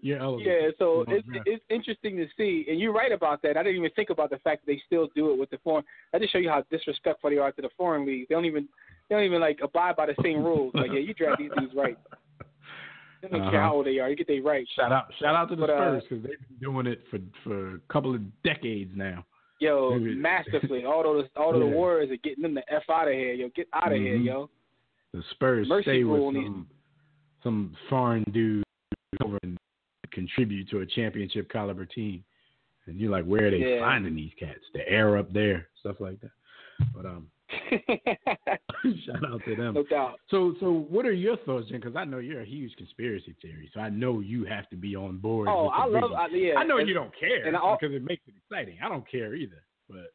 you're eligible. Yeah, so it's interesting to see, and you're right about that. I didn't even think about the fact that they still do it with the foreign. That just show you how disrespectful they are to the foreign league. They don't even like abide by the same rules. Like, you draft these rights. They don't care how old they are. You get their rights. Shout out to the Spurs because they've been doing it for a couple of decades now. Masterfully. All the Warriors are getting them the F out of here. Get out of here, yo. The Spurs stay with some foreign dude over and contribute to a championship caliber team. And you're like, where are they finding these cats? The air up there, stuff like that. But Shout out to them. No doubt. So what are your thoughts, Jen? Because I know you're a huge conspiracy theory, so I know you have to be on board. Oh, with the I love. vision. Yeah. I know you don't care and because it makes it exciting. I don't care either, but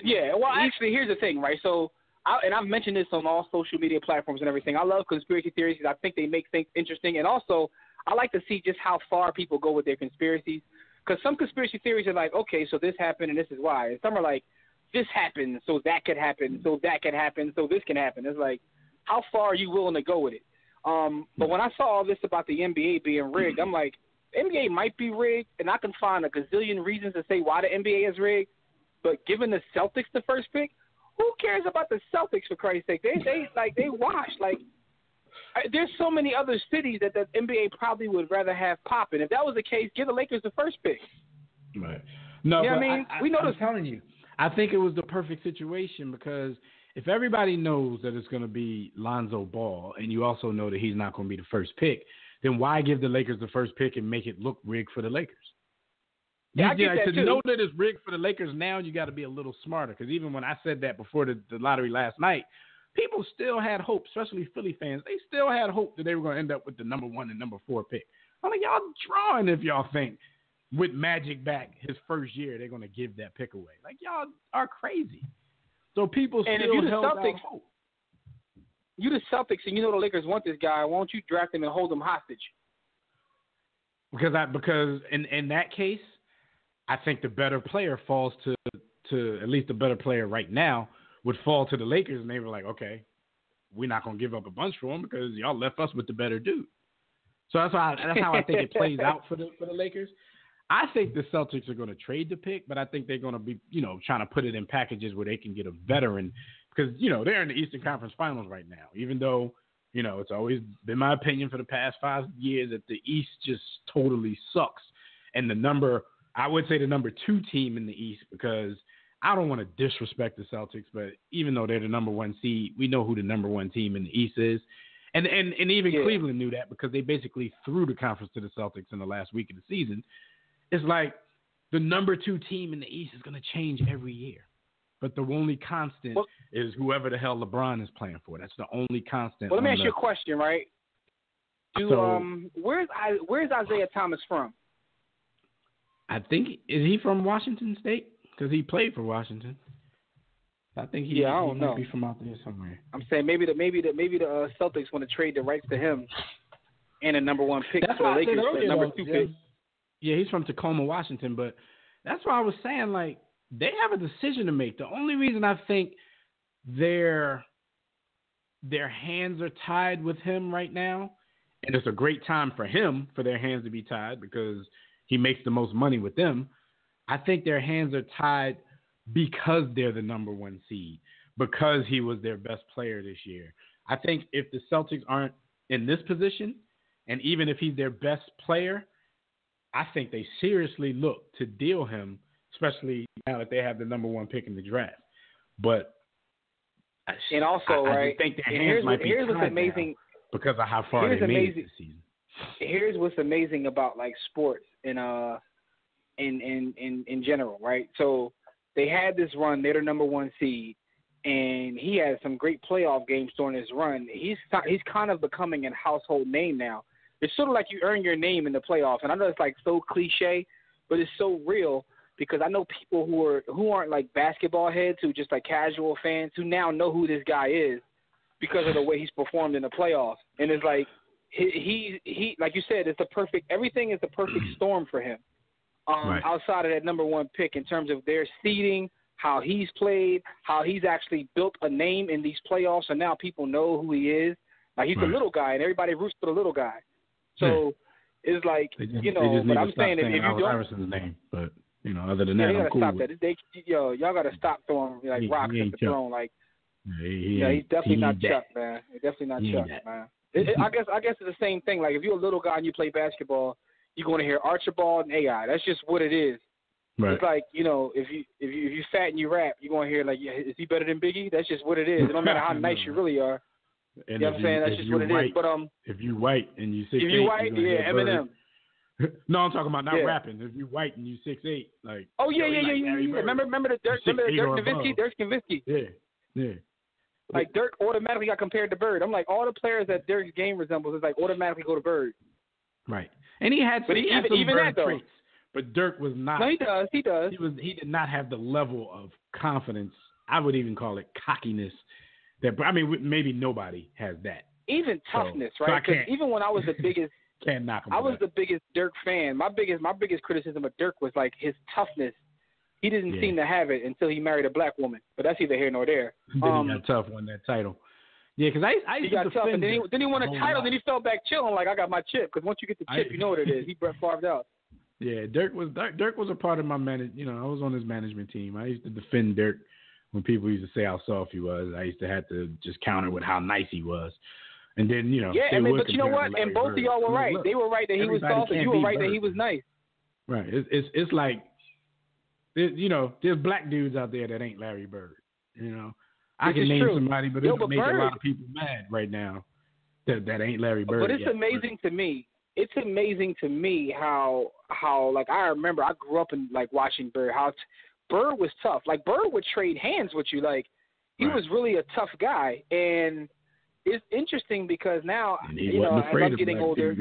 yeah. Well, actually, here's the thing, right? So, I've mentioned this on all social media platforms and everything. I love conspiracy theories because I think they make things interesting, and also I like to see just how far people go with their conspiracies. Because some conspiracy theories are like, okay, so this happened and this is why, and some are like, this happened, so that could happen, so that could happen, so this can happen. It's like, how far are you willing to go with it? But when I saw all this about the NBA being rigged, I'm like, NBA might be rigged, and I can find a gazillion reasons to say why the NBA is rigged. But giving the Celtics the first pick, who cares about the Celtics, for Christ's sake? They washed. Like, there's so many other cities that the NBA probably would rather have popping. If that was the case, give the Lakers the first pick. Right. No, you know but what I mean? We know I'm this. telling you. I think it was the perfect situation because if everybody knows that it's going to be Lonzo Ball and you also know that he's not going to be the first pick, then why give the Lakers the first pick and make it look rigged for the Lakers? Yeah, I get that to too. know that it's rigged for the Lakers now, you got to be a little smarter because even when I said that before the lottery last night, people still had hope, especially Philly fans. They still had hope that they were going to end up with the number 1 and number 4 pick. I'm like, y'all drawing if y'all think with Magic back his first year, they're going to give that pick away. Like, y'all are crazy. So people And if still you the held out Celtics, hope. You the Celtics, and you know the Lakers want this guy. Why don't you draft him and hold him hostage? Because in that case, I think the better player falls to at least the better player right now would fall to the Lakers, and they were like, okay, we're not going to give up a bunch for him because y'all left us with the better dude. So that's how I think it plays out for the Lakers. I think the Celtics are going to trade the pick, but I think they're going to be, trying to put it in packages where they can get a veteran because, they're in the Eastern Conference Finals right now, even though, it's always been my opinion for the past 5 years that the East just totally sucks. And I would say the number 2 team in the East because I don't want to disrespect the Celtics, but even though they're the number 1 seed, we know who the number 1 team in the East is. And even Cleveland knew that because they basically threw the conference to the Celtics in the last week of the season. It's like the number 2 team in the East is going to change every year. But the only constant is whoever the hell LeBron is playing for. That's the only constant. Well, let me ask you a question, right? Where's Isaiah Thomas from? I think, is he from Washington State? Because he played for Washington. I think he might be from out there somewhere. I'm saying maybe the Celtics want to trade the rights to him and a number 1 pick That's for the why Lakers I said for the number 2 pick. Yeah, he's from Tacoma, Washington, but that's why I was saying, like, they have a decision to make. The only reason I think their hands are tied with him right now, and it's a great time for him for their hands to be tied because he makes the most money with them. I think their hands are tied because they're the number 1 seed, because he was their best player this year. I think if the Celtics aren't in this position, and even if he's their best player, I think they seriously look to deal him, especially now that they have the number 1 pick in the draft. But and also, I think their hands might be tied now because of how far they made it this season. Here's what's amazing about like sports in general, right? So they had this run; they're the number 1 seed, and he had some great playoff games during his run. He's kind of becoming a household name now. It's sort of like you earn your name in the playoffs, and I know it's like so cliche, but it's so real because I know people who aren't like basketball heads, who just like casual fans, who now know who this guy is because of the way he's performed in the playoffs. And it's like he like you said, everything is the perfect storm for him. Outside of that number 1 pick in terms of their seeding, how he's played, how he's actually built a name in these playoffs, and now people know who he is. Like he's a little guy, and everybody roots for the little guy. So it's like, but I'm saying if you don't, Iverson's name, but other than that, I'm cool stop with that. Y'all got to stop throwing like rocks at the throne. Like, he's definitely not Chuck, man. He's definitely not Chuck, man. I guess it's the same thing. Like if you're a little guy and you play basketball, you're going to hear Archibald and AI. That's just what it is. Right. It's like if you fat and you rap, you're going to hear like, is he better than Biggie? That's just what it is. It don't matter how nice you really are. And you know what I'm saying? That's just what it is. But if you white and you 6'8", if you white, Eminem. No, I'm talking about not rapping. If you white and you 6'8", like remember the Dirk Nowitzki? Yeah. Yeah. Like Dirk automatically got compared to Bird. I'm like, all the players that Dirk's game resembles is like automatically go to Bird. Right. And he had some, even Bird that, though. traits, but Dirk was not. No, he does. He does. He did not have the level of confidence. I would even call it cockiness. That maybe nobody has that. Even toughness, so right? Because even when I was the biggest, can't knock him. I was the biggest Dirk fan. My biggest criticism of Dirk was like his toughness. He didn't seem to have it until he married a black woman. But that's either here nor there. Then he got tough, won that title. Yeah, because I used he got to tough, and then he won a title. Lot. Then he fell back chilling like I got my chip. Because once you get the chip, you know what it is. He Brett Favre'd out. Yeah, Dirk was a part of my I was on his management team. I used to defend Dirk when people used to say how soft he was. I used to have to just counter with how nice he was. And then, but you know what? And both of y'all were right. They were right that he was soft, and you were right that he was nice. Right. It's like, there's black dudes out there that ain't Larry Bird. I can name somebody, but it would make a lot of people mad right now that ain't Larry Bird. But it's amazing to me. It's amazing to me how like I remember I grew up in like watching Bird. How Bird was tough. Like Bird would trade hands with you. Like he was really a tough guy. And it's interesting because now as I'm getting older,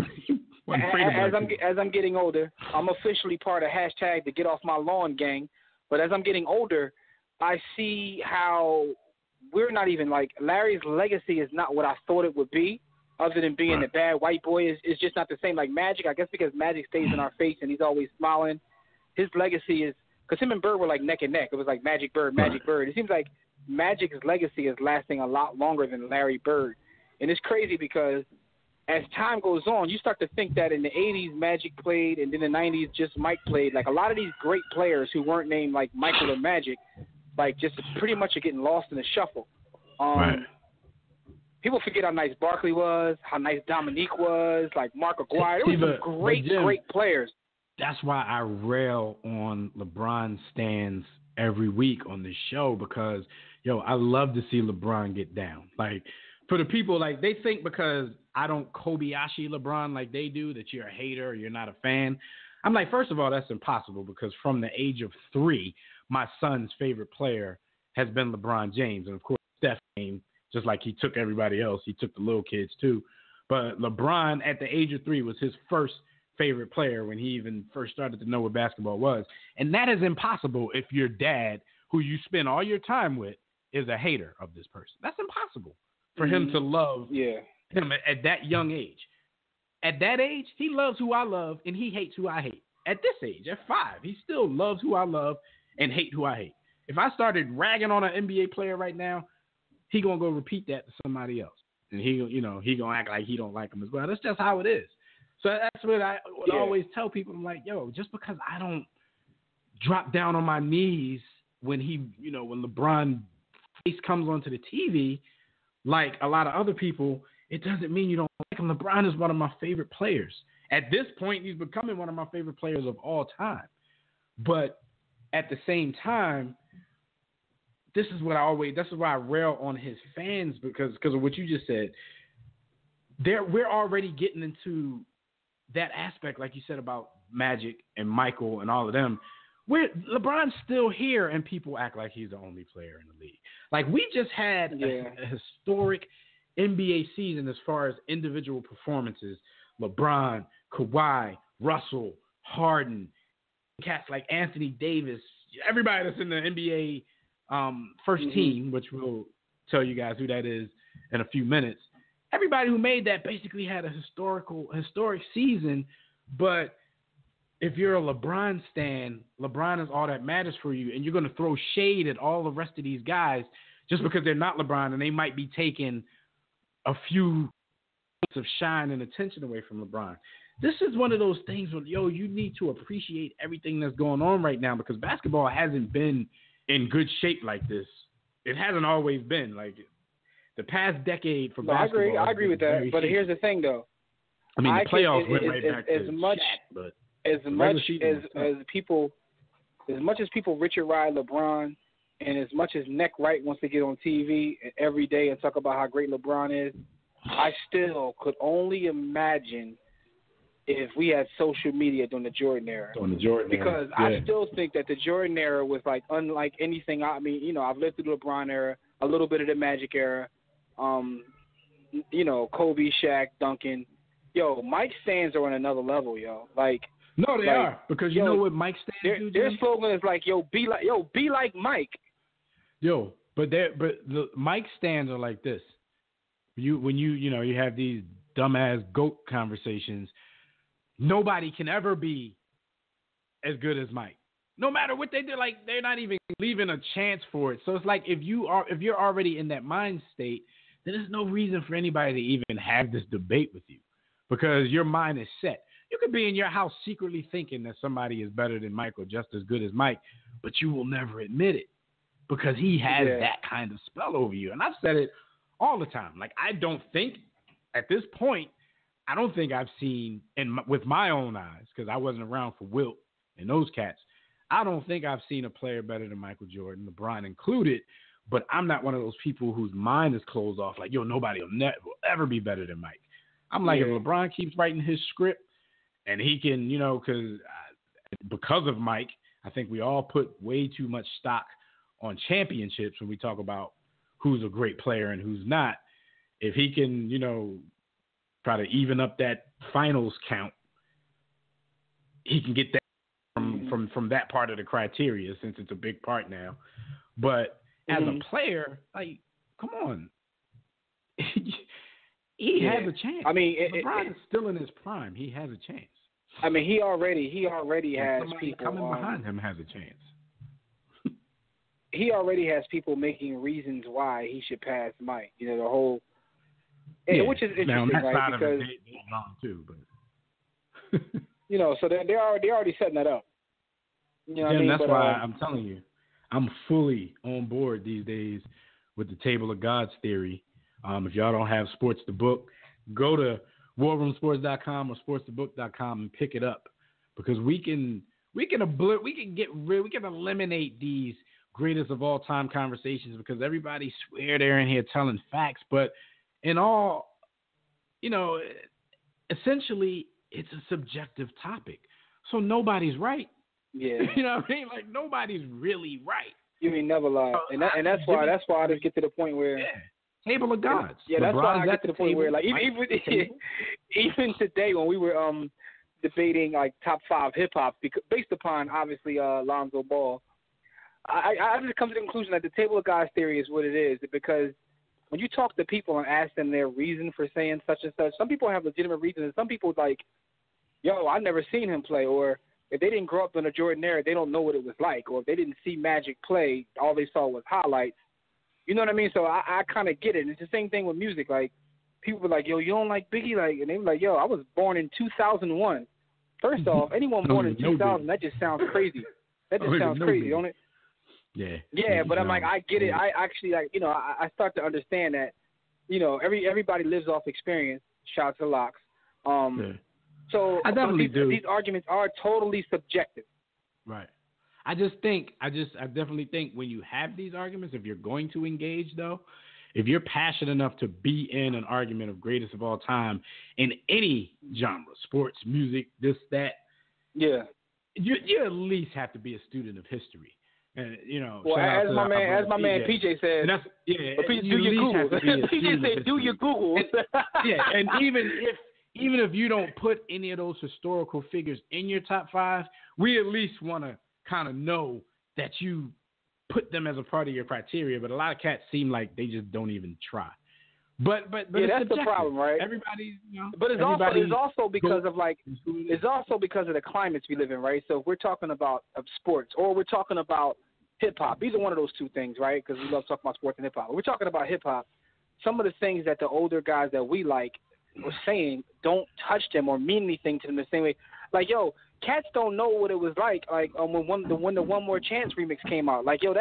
as I'm getting older, I'm officially part of hashtag the Get Off My Lawn gang. But as I'm getting older, I see how we're not even like Larry's legacy is not what I thought it would be. Other than being a bad white boy, is just not the same like Magic. I guess because Magic stays in our face and he's always smiling. His legacy is because him and Bird were like neck and neck. It was like Magic Bird, Magic Bird. It seems like Magic's legacy is lasting a lot longer than Larry Bird. And it's crazy because as time goes on, you start to think that in the 80s Magic played and then in the 90s just Mike played. Like a lot of these great players who weren't named like Michael or Magic, like just pretty much are getting lost in the shuffle. People forget how nice Barkley was, how nice Dominique was, like Mark Aguirre. There were some great players. That's why I rail on LeBron stands every week on this show because, I love to see LeBron get down. Like, for the people, like, they think because I don't Kobayashi LeBron like they do that you're a hater or you're not a fan. I'm like, first of all, that's impossible because from the age of 3, my son's favorite player has been LeBron James. And, of course, Steph came. Just like he took everybody else, he took the little kids too. But LeBron, at the age of 3, was his first favorite player when he even first started to know what basketball was. And that is impossible if your dad, who you spend all your time with, is a hater of this person. That's impossible for him to love him at that young age. At that age, he loves who I love and he hates who I hate. At this age, at 5, he still loves who I love and hate who I hate. If I started ragging on an NBA player right now, he gonna go repeat that to somebody else, and he gonna act like he don't like him as well. That's just how it is. So that's what I would always tell people. I'm like, just because I don't drop down on my knees when when LeBron face comes onto the TV, like a lot of other people, it doesn't mean you don't like him. LeBron is one of my favorite players. At this point, he's becoming one of my favorite players of all time. But at the same time, this is why I rail on his fans because of what you just said. We're already getting into that aspect, like you said about Magic and Michael and all of them. LeBron's still here, and people act like he's the only player in the league. Like we just had a historic NBA season as far as individual performances. LeBron, Kawhi, Russell, Harden, cats like Anthony Davis, everybody that's in the NBA first team, which we'll tell you guys who that is in a few minutes. Everybody who made that basically had a historic season. But if you're a LeBron stan, LeBron is all that matters for you, and you're going to throw shade at all the rest of these guys just because they're not LeBron and they might be taking a few of shine and attention away from LeBron. This is one of those things where, you need to appreciate everything that's going on right now because basketball hasn't been in good shape like this. It hasn't always been like the past decade for basketball. I agree with that. But here's the thing, though. I mean, the playoffs went right back to Shaq, but as much as people Richard ride LeBron, and as much as Neck Wright wants to get on TV every day and talk about how great LeBron is, I still could only imagine if we had social media during the Jordan era. Because I still think that the Jordan era was like unlike anything. I mean, I've lived through the LeBron era. a little bit of the Magic era. You know, Kobe, Shaq, Duncan. Yo, Mike stands are on another level, yo. Like, no, they are, because you know what Mike stands do. Their slogan is like, be like Mike. Yo, but the Mike stands are like this. When you have these dumbass GOAT conversations, nobody can ever be as good as Mike. No matter what they do, like they're not even leaving a chance for it. So it's like if you're already in that mind state, then there's no reason for anybody to even have this debate with you, because your mind is set. You could be in your house secretly thinking that somebody is better than Mike or just as good as Mike, but you will never admit it because he has that kind of spell over you. And I've said it all the time. Like, I don't think at this point, I don't think I've seen, with my own eyes, because I wasn't around for Wilt and those cats, I don't think I've seen a player better than Michael Jordan, LeBron included. But I'm not one of those people whose mind is closed off. Like, yo, nobody will ever be better than Mike. I'm like, if LeBron keeps writing his script and he can, because of Mike, I think we all put way too much stock on championships when we talk about who's a great player and who's not. If he can, try to even up that finals count, he can get that from that part of the criteria, since it's a big part now. But as a player, like, come on. He has a chance. I mean, LeBron is still in his prime. He has a chance. I mean, he already has people coming behind him has a chance. He already has people making reasons why he should pass Mike. The whole, which is interesting, now, on that right? Side because of it, they're wrong too, but so they're already setting that up. That's why I'm telling you, I'm fully on board these days with the Table of Gods theory. If y'all don't have Sports the Book, go to warroomsports.com or sportsthebook.com and pick it up, because we can eliminate these greatest of all time conversations, because everybody swear they're in here telling facts, but in all, essentially it's a subjective topic, so nobody's right. Yeah, you know what I mean? Like, nobody's really right. You ain't never lie, and that's why I just get to the point where Table of Gods. Yeah, that's why I get to the point where, like, even today when we were debating like top 5 hip hop, based upon obviously Lonzo Ball, I just come to the conclusion that the Table of Gods theory is what it is, because when you talk to people and ask them their reason for saying such and such, some people have legitimate reasons, and some people like, yo, I never seen him play, or if they didn't grow up in a Jordan era, they don't know what it was like, or if they didn't see Magic play, all they saw was highlights. You know what I mean? So I kind of get it. And it's the same thing with music. Like, people were like, yo, you don't like Biggie? Like, and they were like, yo, I was born in 2001. First off, anyone born in 2000, that just sounds crazy. That just sounds crazy, don't it? Yeah. Yeah, but I'm like, I get it. I actually, like, I start to understand that, everybody lives off experience. Shout out to Locks. So I definitely do. These arguments are totally subjective. Right. I definitely think when you have these arguments, if you're going to engage, though, if you're passionate enough to be in an argument of greatest of all time in any genre, sports, music, this, that, you at least have to be a student of history. And well, as my man PJ said, do your Google. PJ said, do your Google. And even if you don't put any of those historical figures in your top 5, we at least want to kind of know that you put them as a part of your criteria. But a lot of cats seem like they just don't even try. But that's subjective. The problem, right? Everybody, but it's also because of the climates we live in, right? So if we're talking about sports, or we're talking about hip hop, either one of those two things, right? Because we love talking about sports and hip hop. We're talking about hip hop. Some of the things that the older guys that we like were saying don't touch them or mean anything to them the same way. Like, yo, cats don't know what it was like when the One More Chance remix came out. Like, yo,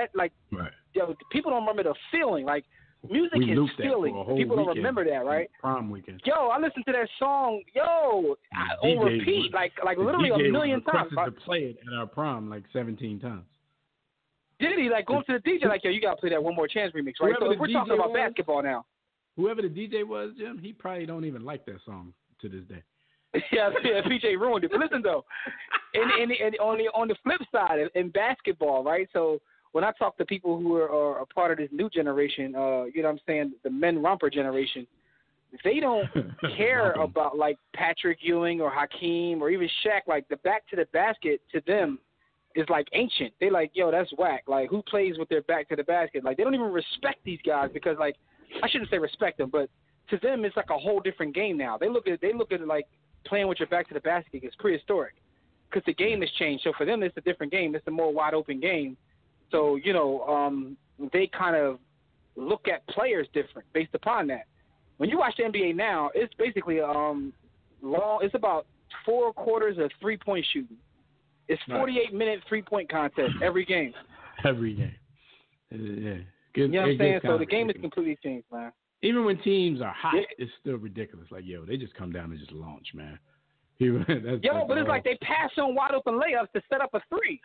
yo, people don't remember the feeling. Like, music is feeling. People don't remember that, right? Prom weekend. Yo, I listened to that song, on repeat, like literally a million times. To play it at our prom like 17 times. Did he? Like, going to the DJ, like, yo, you got to play that One More Chance remix, right? So we're talking about basketball now. Whoever the DJ was, Jim, he probably don't even like that song to this day. yeah, PJ ruined it. But listen, though, and on the flip side, in basketball, right? So when I talk to people who are a part of this new generation, you know what I'm saying, the men romper generation, they don't care about like Patrick Ewing or Hakeem or even Shaq. Like the back to the basket to them is like ancient. They like, yo, that's whack. Like who plays with their back to the basket? Like they don't even respect these guys because like I shouldn't say respect them, but to them it's like a whole different game now. They look at it like playing with your back to the basket is prehistoric because the game has changed. So for them it's a different game. It's a more wide open game. So you know they kind of look at players different based upon that. When you watch the NBA now, it's basically long. It's about 4 quarters of 3-point shooting. It's 48-minute 3-point contest every game. Every game. Yeah. You know what I'm saying? So the game is completely changed, man. Even when teams are hot, it's still ridiculous. Like, yo, they just come down and just launch, man. But it's like they pass on wide open layups to set up a three.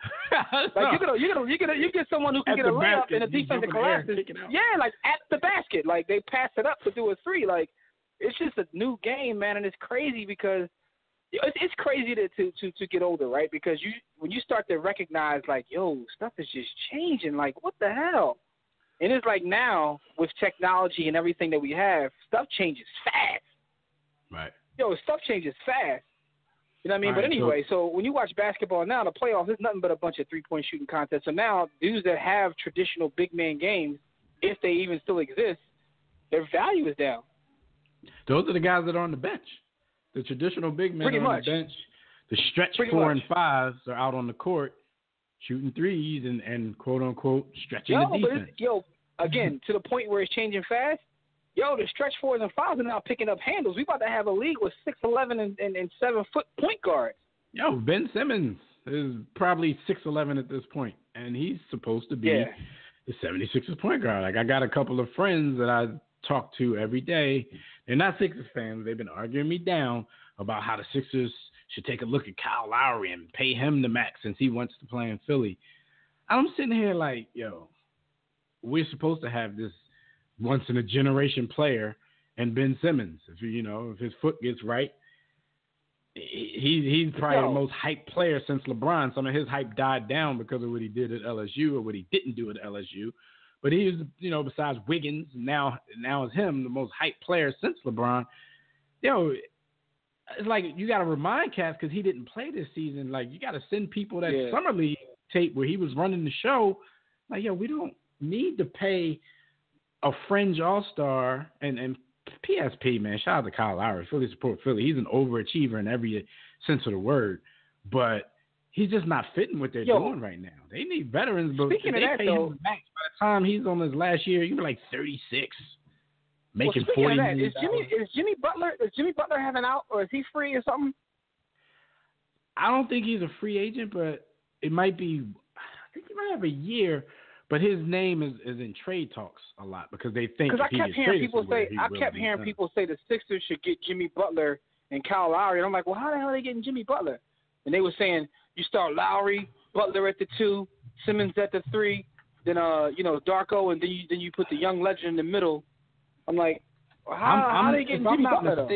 Like you get someone who can get a layup in a defensive collapses. Yeah, like at the basket. Like they pass it up to do a three. Like it's just a new game, man, and it's crazy because it's crazy to get older, right? Because when you start to recognize like, yo, stuff is just changing. Like what the hell? And it's like now with technology and everything that we have, stuff changes fast. Right. Yo, stuff changes fast. You know what I mean? But anyway, so when you watch basketball now, the playoffs, it's nothing but a bunch of 3-point shooting contests. So now dudes that have traditional big man games, if they even still exist, their value is down. Those are the guys that are on the bench. The traditional big men are on the bench. The stretch 4 and 5s are out on the court shooting threes and quote-unquote stretching the defense. Again, to the point where it's changing fast, the stretch 4s and 5s are now picking up handles. We about to have a league with 6'11" and 7-foot point guards. Ben Simmons is probably 6'11" at this point, and he's supposed to be the 76ers point guard. Like, I got a couple of friends that I talk to every day. They're not Sixers fans. They've been arguing me down about how the Sixers should take a look at Kyle Lowry and pay him the max since he wants to play in Philly. I'm sitting here like, we're supposed to have this once-in-a-generation player and Ben Simmons. If his foot gets right, he's probably the most hyped player since LeBron. Some of his hype died down because of what he did at LSU or what he didn't do at LSU. But he was, besides Wiggins, now is him, the most hyped player since LeBron. It's like you got to remind cats because he didn't play this season. Like, you got to send people that summer league tape where he was running the show. Like, we don't need to pay a fringe all-star and PSP, man. Shout out to Kyle Lowry. Philly support Philly. He's an overachiever in every sense of the word. But he's just not fitting what they're doing right now. They need veterans. But speaking of that, pay him the max, by the time he's on his last year, he'll be like 36. Making $40 million. Is Jimmy Butler having out, or is he free or something? I don't think he's a free agent, but it might be. I think he might have a year, but his name is in trade talks a lot because they think. Because I kept hearing people say the Sixers should get Jimmy Butler and Kyle Lowry, and I'm like, well, how the hell are they getting Jimmy Butler? And they were saying you start Lowry, Butler at the 2, Simmons at the 3, then Darko, and then you put the young legend in the middle. I'm like, how are they getting Jimmy Butler?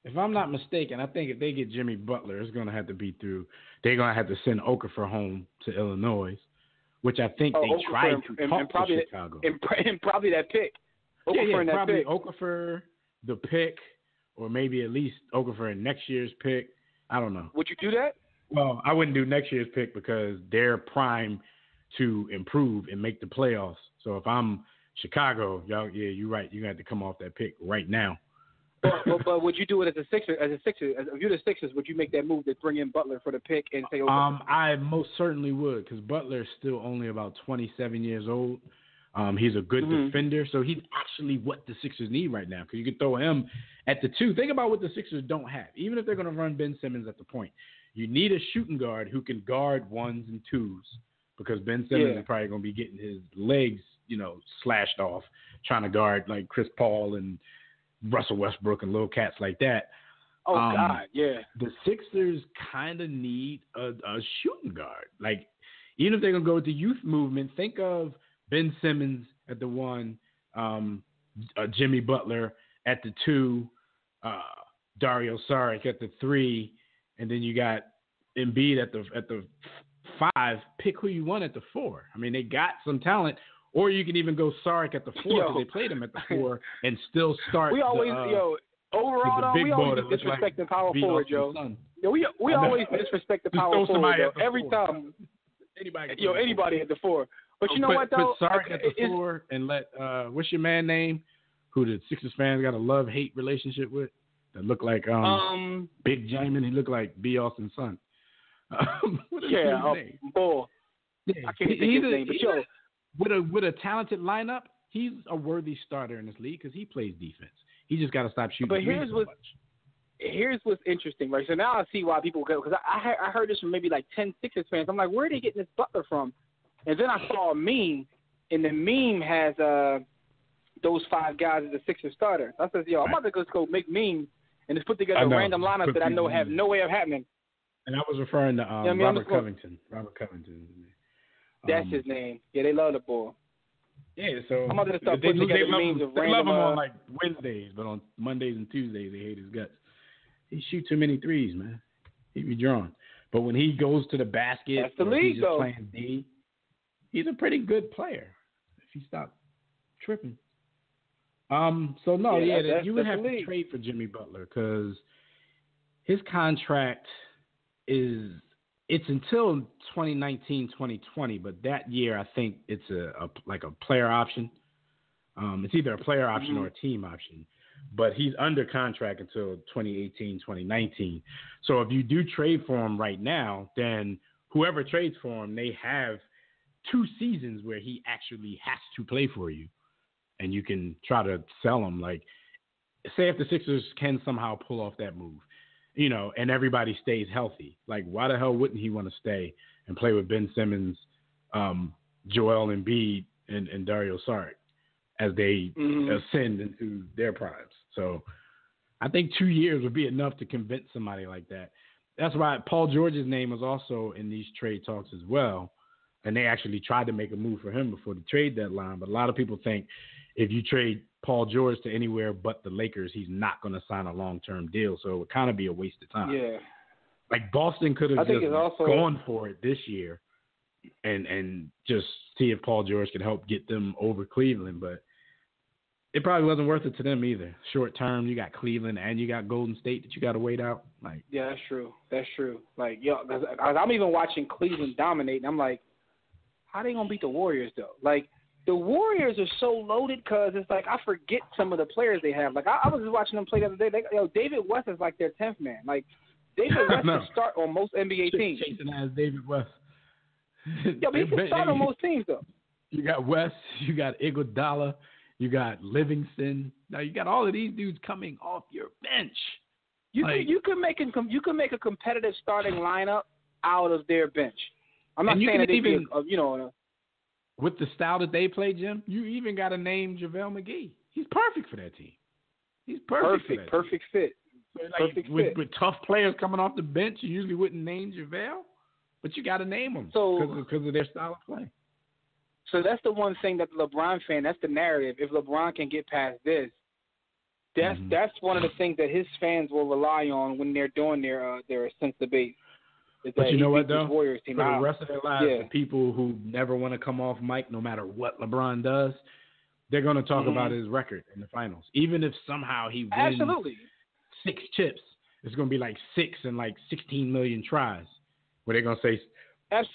If I'm not mistaken, I think if they get Jimmy Butler, it's going to have to be through. They're going to have to send Okafor home to Illinois, which I think they tried to talk to Chicago. And probably that pick. Probably Okafor, the pick, or maybe at least Okafor in next year's pick. I don't know. Would you do that? Well, I wouldn't do next year's pick because they're primed to improve and make the playoffs. So if I'm Chicago, you're right. You got to come off that pick right now. But would you do it as a Sixer? If you're the Sixers, would you make that move to bring in Butler for the pick and say? I most certainly would because Butler is still only about 27 years old. He's a good defender, so he's actually what the Sixers need right now because you could throw him at the 2. Think about what the Sixers don't have. Even if they're going to run Ben Simmons at the point, you need a shooting guard who can guard 1s and 2s because Ben Simmons is probably going to be getting his legs, slashed off trying to guard like Chris Paul and Russell Westbrook and little cats like that. Oh, God, yeah. The Sixers kind of need a shooting guard. Like, even if they're going to go with the youth movement, think of Ben Simmons at the 1, Jimmy Butler at the 2, Dario Saric at the 3, and then you got Embiid at the 5, pick who you want at the 4. I mean, they got some talent. Or you can even go Sark at the 4 because they played him at the 4 and still start. We always, overall, though, we always disrespect the power forward, Joe. Yo, we always disrespect the power forward, though. Every time. Anybody at the 4. But you know what, though? Put Sark at the 4 and let, what's your man name? Who the Sixers fans got a love-hate relationship with? That look like Big Jamin. He looked like B. Austin's son. What is his name? Bull. Yeah. I can't think of his name, but yo. With a talented lineup, he's a worthy starter in this league because he plays defense. He just got to stop shooting. But here's what's interesting, right? So now I see why people go, because I heard this from maybe like 10 Sixers fans. I'm like, where are they getting this Butler from? And then I saw a meme, and the meme has those 5 guys as the Sixers starters. I said, I'm about to just go make memes and just put together random lineups that I know have no way of happening. And I was referring to Robert Covington. Robert Covington. That's his name. Yeah, they love the ball. Yeah, so I'm about to start putting together memes of random. They love him on like Wednesdays, but on Mondays and Tuesdays they hate his guts. He shoots too many threes, man. He be drawn. But when he goes to the basket, that's the league, he's just playing D, he's a pretty good player if he stopped tripping. You would have to trade for Jimmy Butler because his contract it's until 2019-2020, but that year I think it's a player option. It's either a player option or a team option, but he's under contract until 2018-2019. So if you do trade for him right now, then whoever trades for him, they have 2 seasons where he actually has to play for you, and you can try to sell him. Like, say if the Sixers can somehow pull off that move, and everybody stays healthy. Like, why the hell wouldn't he want to stay and play with Ben Simmons, Joel Embiid, and Dario Saric as they ascend into their primes? So I think 2 years would be enough to convince somebody like that. That's why Paul George's name was also in these trade talks as well, and they actually tried to make a move for him before the trade deadline. But a lot of people think if you trade Paul George to anywhere but the Lakers, he's not going to sign a long-term deal. So it would kind of be a waste of time. Yeah. Like Boston could have just gone for it this year and just see if Paul George could help get them over Cleveland. But it probably wasn't worth it to them either. Short term, you got Cleveland and you got Golden State that you got to wait out. Like, yeah, that's true. Like, cause I'm even watching Cleveland dominate, and I'm like, how they going to beat the Warriors, though? Like, the Warriors are so loaded because it's like I forget some of the players they have. Like, I was just watching them play the other day. David West is like their 10th man. Like, David West can start on most NBA teams. Chasing as David West. But he can start on most teams, though. You got West, you got Iguodala, you got Livingston. Now you got all of these dudes coming off your bench. You can make a competitive starting lineup out of their bench. I'm not saying that even with the style that they play, Jim, you even got to name JaVale McGee. He's perfect for that team. He's perfect. Perfect fit. So with tough players coming off the bench, you usually wouldn't name JaVale, but you got to name them because of their style of play. So that's the one thing that the LeBron fan, that's the narrative. If LeBron can get past this, that's one of the things that his fans will rely on when they're doing their ascent debate. But you know what, though? For the rest of their lives, the people who never want to come off mic, no matter what LeBron does, they're going to talk about his record in the finals. Even if somehow he wins 6 chips, it's going to be like 6 and like 16 million tries. Where they're going to say,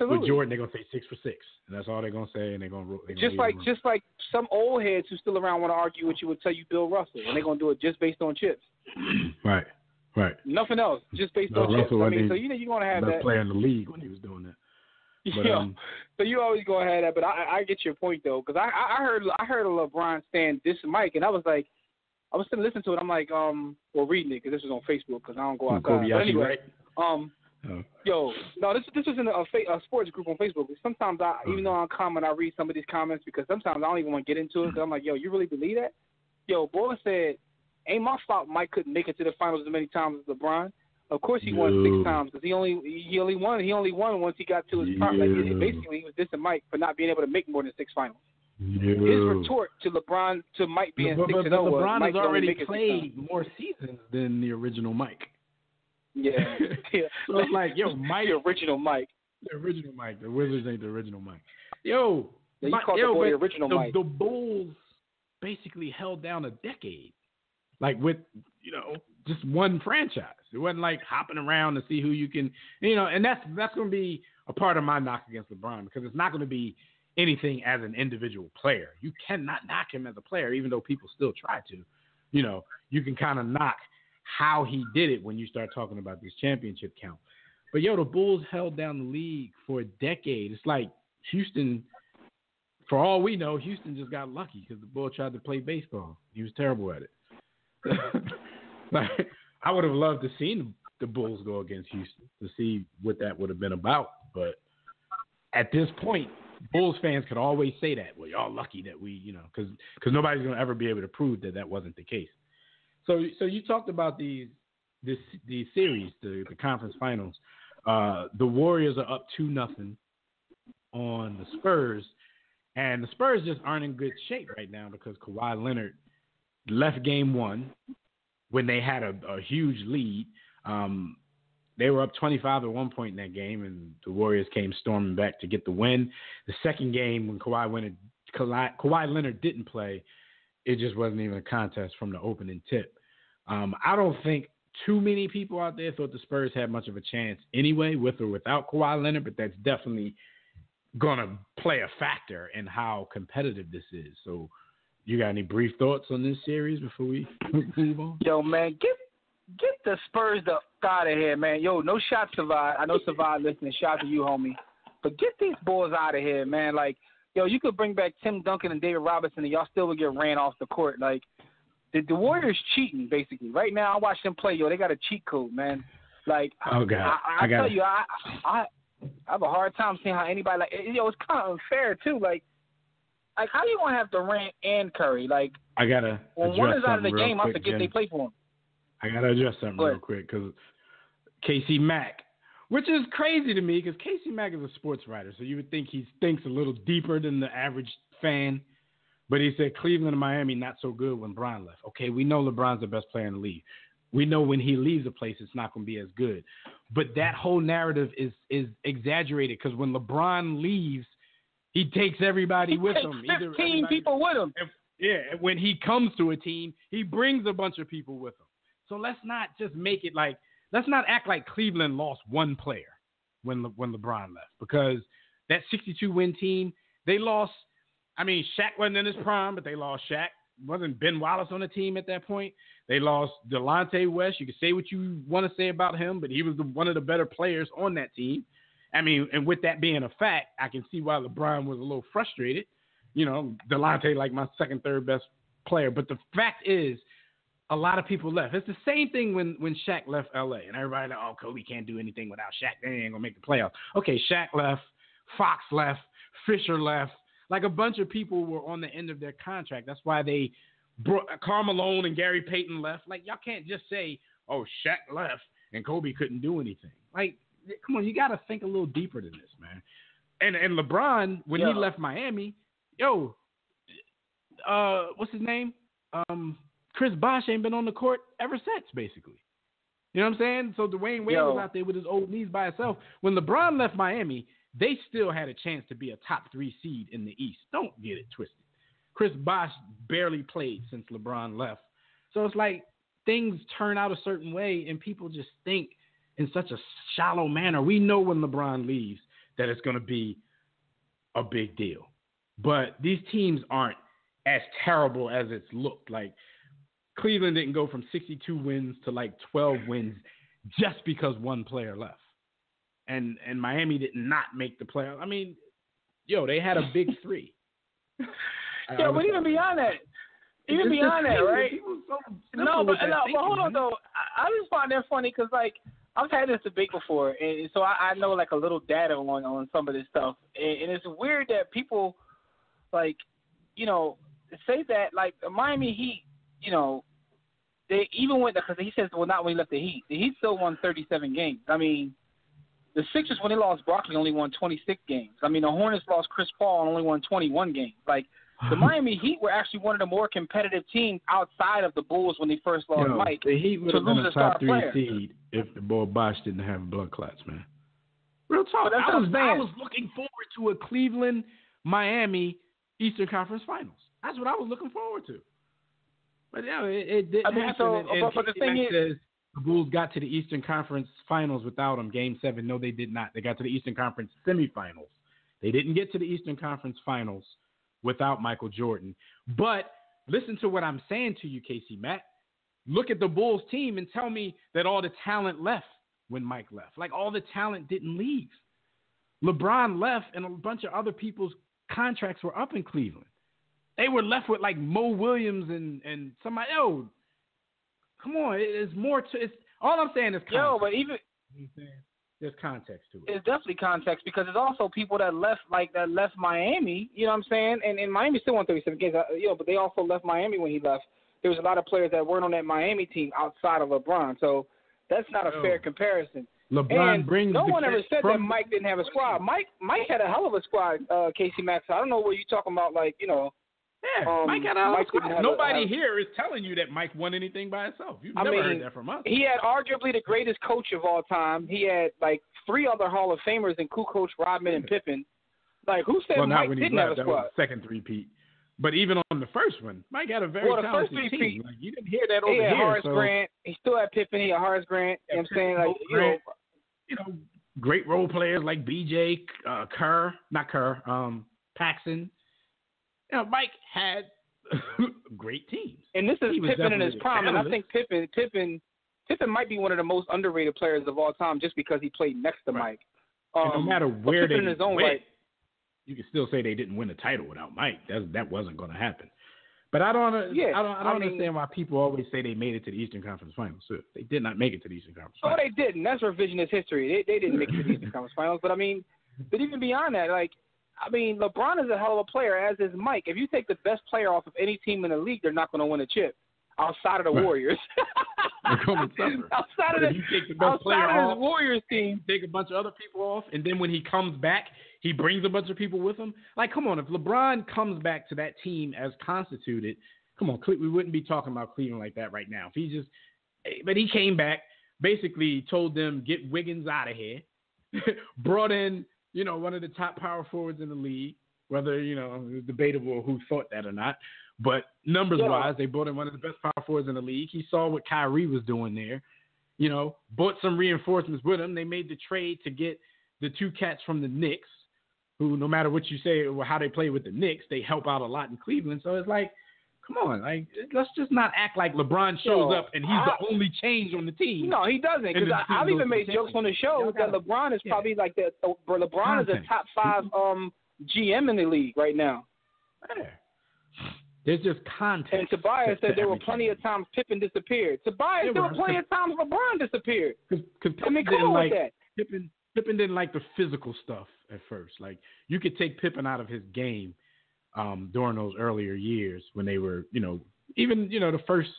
with Jordan, they're going to say 6 for 6. And that's all they're going to say, and they're going to just like some old heads who still around want to argue with you would tell you Bill Russell, and they're going to do it just based on chips. Right. Nothing else, just based on chips. I mean, so you're going to have that. Player in the league when he was doing that. But, so you always going to have that. But I get your point though, because I heard a LeBron stand this Mike, and I was like, I was sitting listening to it. I'm like, reading it because this was on Facebook because I don't go outside. But anyway, this was in a sports group on Facebook. Sometimes even though I'm comment, I read some of these comments because sometimes I don't even want to get into it because I'm like, you really believe that? Boy said, ain't my fault Mike couldn't make it to the finals as many times as LeBron. Of course he won 6 times because he only won once he got to his prime. Like, basically, he was dissing Mike for not being able to make more than 6 finals. His retort to LeBron, to Mike being 6-0 was LeBron Mike has already played more seasons than the original Mike. Yeah. So it's like, Mike, the original Mike. The original Mike. The Wizards ain't the original Mike. Yo, Yeah, you called the boy original Mike. The Bulls basically held down a decade, like with just one franchise. It wasn't like hopping around to see who you can, and that's going to be a part of my knock against LeBron, because it's not going to be anything as an individual player. You cannot knock him as a player, even though people still try to. You can kind of knock how he did it when you start talking about this championship count. But, the Bulls held down the league for a decade. It's like Houston, for all we know, Houston just got lucky because the Bulls tried to play baseball. He was terrible at it. Like, I would have loved to seen the Bulls go against Houston to see what that would have been about. But at this point, Bulls fans could always say that. Well, y'all lucky that we, because nobody's going to ever be able to prove that wasn't the case. So you talked about these series, the conference finals. The Warriors are up 2-0 on the Spurs, and the Spurs just aren't in good shape right now because Kawhi Leonard left game one when they had a huge lead. They were up 25 at one point in that game, and the Warriors came storming back to get the win. The second game, when Kawhi Leonard didn't play, it just wasn't even a contest from the opening tip. I don't think too many people out there thought the Spurs had much of a chance anyway, with or without Kawhi Leonard, but that's definitely going to play a factor in how competitive this is. So you got any brief thoughts on this series before we move on? Yo, man, get the Spurs out of here, man. Yo, no shot, Savard. I know Savard listening. Shout out to you, homie. But get these boys out of here, man. Like, yo, you could bring back Tim Duncan and David Robinson, and y'all still would get ran off the court. Like, the Warriors cheating, basically. Right now, I watch them play. Yo, they got a cheat code, man. Like, oh, God. I tell you, I have a hard time seeing how anybody, like, it's kind of unfair, too. Like how you going to have Durant and Curry? Like, I got to when one is out of the game, I forget they play for him. I got to address something real quick, because Casey Mack, which is crazy to me, because Casey Mack is a sports writer, so you would think he thinks a little deeper than the average fan. But he said Cleveland and Miami not so good when LeBron left. Okay, we know LeBron's the best player in the league. We know when he leaves a place, it's not going to be as good. But that whole narrative is exaggerated, because when LeBron leaves, he takes everybody with him. 15 people with him. And when he comes to a team, he brings a bunch of people with him. So let's not just make it like, let's not act like Cleveland lost one player when LeBron left, because that 62-win team, they lost. I mean, Shaq wasn't in his prime, but they lost Shaq. Wasn't Ben Wallace on the team at that point? They lost Delonte West. You can say what you want to say about him, but he was one of the better players on that team. I mean, and with that being a fact, I can see why LeBron was a little frustrated. Delonte, like my second, third best player. But the fact is, a lot of people left. It's the same thing when Shaq left L.A. and everybody like, oh, Kobe can't do anything without Shaq. They ain't going to make the playoffs. Okay, Shaq left. Fox left. Fisher left. Like, a bunch of people were on the end of their contract. That's why they brought Karl Malone and Gary Payton left. Like, y'all can't just say, oh, Shaq left and Kobe couldn't do anything. Like, come on, you got to think a little deeper than this, man. And LeBron, when he left Miami, what's his name? Chris Bosh ain't been on the court ever since, basically. You know what I'm saying? So Dwayne Wade was out there with his old knees by himself. When LeBron left Miami, they still had a chance to be a top 3 seed in the East. Don't get it twisted. Chris Bosh barely played since LeBron left. So it's like things turn out a certain way, and people just think in such a shallow manner. We know when LeBron leaves that it's going to be a big deal. But these teams aren't as terrible as it's looked. Like, Cleveland didn't go from 62 wins to like 12 wins just because one player left. And Miami did not make the playoffs. I mean, they had a big 3. But even beyond that, right? No, but hold on, though. I just find that funny because, like, I've had this debate before, and so I know, like, a little data on some of this stuff. And it's weird that people, like, say that, like, the Miami Heat, they even went, because he says, well, not when he left the Heat. The Heat still won 37 games. I mean, the Sixers, when they lost Barkley, only won 26 games. I mean, the Hornets lost Chris Paul and only won 21 games. Like, the Miami Heat were actually one of the more competitive teams outside of the Bulls when they first lost Mike. The Heat would have been a top 3 seed if the boy Bosh didn't have blood clots, man. Real talk. But that's I what I'm saying. was looking forward to a Cleveland, Miami Eastern Conference Finals. That's what I was looking forward to. But yeah, it didn't happen. But the thing is, says the Bulls got to the Eastern Conference Finals without him. Game 7. No, they did not. They got to the Eastern Conference semifinals. They didn't get to the Eastern Conference Finals without Michael Jordan. But listen to what I'm saying to you, Casey Mack. Look at the Bulls team and tell me that all the talent left when Mike left. Like, all the talent didn't leave. LeBron left, and a bunch of other people's contracts were up in Cleveland. They were left with like Mo Williams and somebody. Yo, come on, it's more to it's. All I'm saying is context. Yo, but even there's context to it. It's definitely context because there's also people that left Miami. You know what I'm saying? And Miami still won 37 games. But they also left Miami when he left. There was a lot of players that weren't on that Miami team outside of LeBron. So that's not a fair comparison. LeBron and brings no one ever said that from Mike didn't have a squad. Mike had a hell of a squad, Casey Max. I don't know what you're talking about, Yeah, Mike had a hell of a squad. Nobody here is telling you that Mike won anything by himself. You've never heard that from us. He had arguably the greatest coach of all time. He had like 3 other Hall of Famers in Kukoc, Rodman, and Pippen. Like, who said Mike didn't have a squad? That was the second three-peat. But even on the first one, Mike had a very talented team. Like, you didn't hear that over here. He had Horace Grant. He still had Pippen. He had Horace Grant. You know what I'm saying? Great role players like BJ, Paxson. Mike had great teams. And this is Pippen in his prime, and I think Pippen might be one of the most underrated players of all time just because he played next to Mike. And no matter where they went, right, you can still say they didn't win a title without Mike. That wasn't going to happen. But I don't understand why people always say they made it to the Eastern Conference Finals. So they did not make it to the Eastern Conference Finals. No, they didn't. That's revisionist history. They didn't make it to the Eastern Conference Finals. But even beyond that, LeBron is a hell of a player, as is Mike. If you take the best player off of any team in the league, they're not going to win a chip outside of the Warriors. They're going to suffer. outside of the Warriors team, take a bunch of other people off, and then when he comes back, he brings a bunch of people with him. Like, come on, if LeBron comes back to that team as constituted, come on, we wouldn't be talking about Cleveland like that right now. But he came back, basically told them, get Wiggins out of here, brought in, one of the top power forwards in the league, whether, it was debatable who thought that or not. But numbers-wise, they brought in one of the best power forwards in the league. He saw what Kyrie was doing there, bought some reinforcements with him. They made the trade to get the 2 cats from the Knicks, who, no matter what you say or how they play with the Knicks, they help out a lot in Cleveland. So it's like, come on, let's just not act like LeBron shows up and he's the only change on the team. No, he doesn't. Because I've even made jokes on the show that LeBron is probably like LeBron is a top 5 GM in the league right now. Yeah. There's just context. And Tobias said there were plenty of times Pippen disappeared. Tobias, there were plenty of times LeBron disappeared. Because Pippen didn't like that. Pippen didn't like the physical stuff at first. Like, you could take Pippen out of his game during those earlier years when they were, even, the first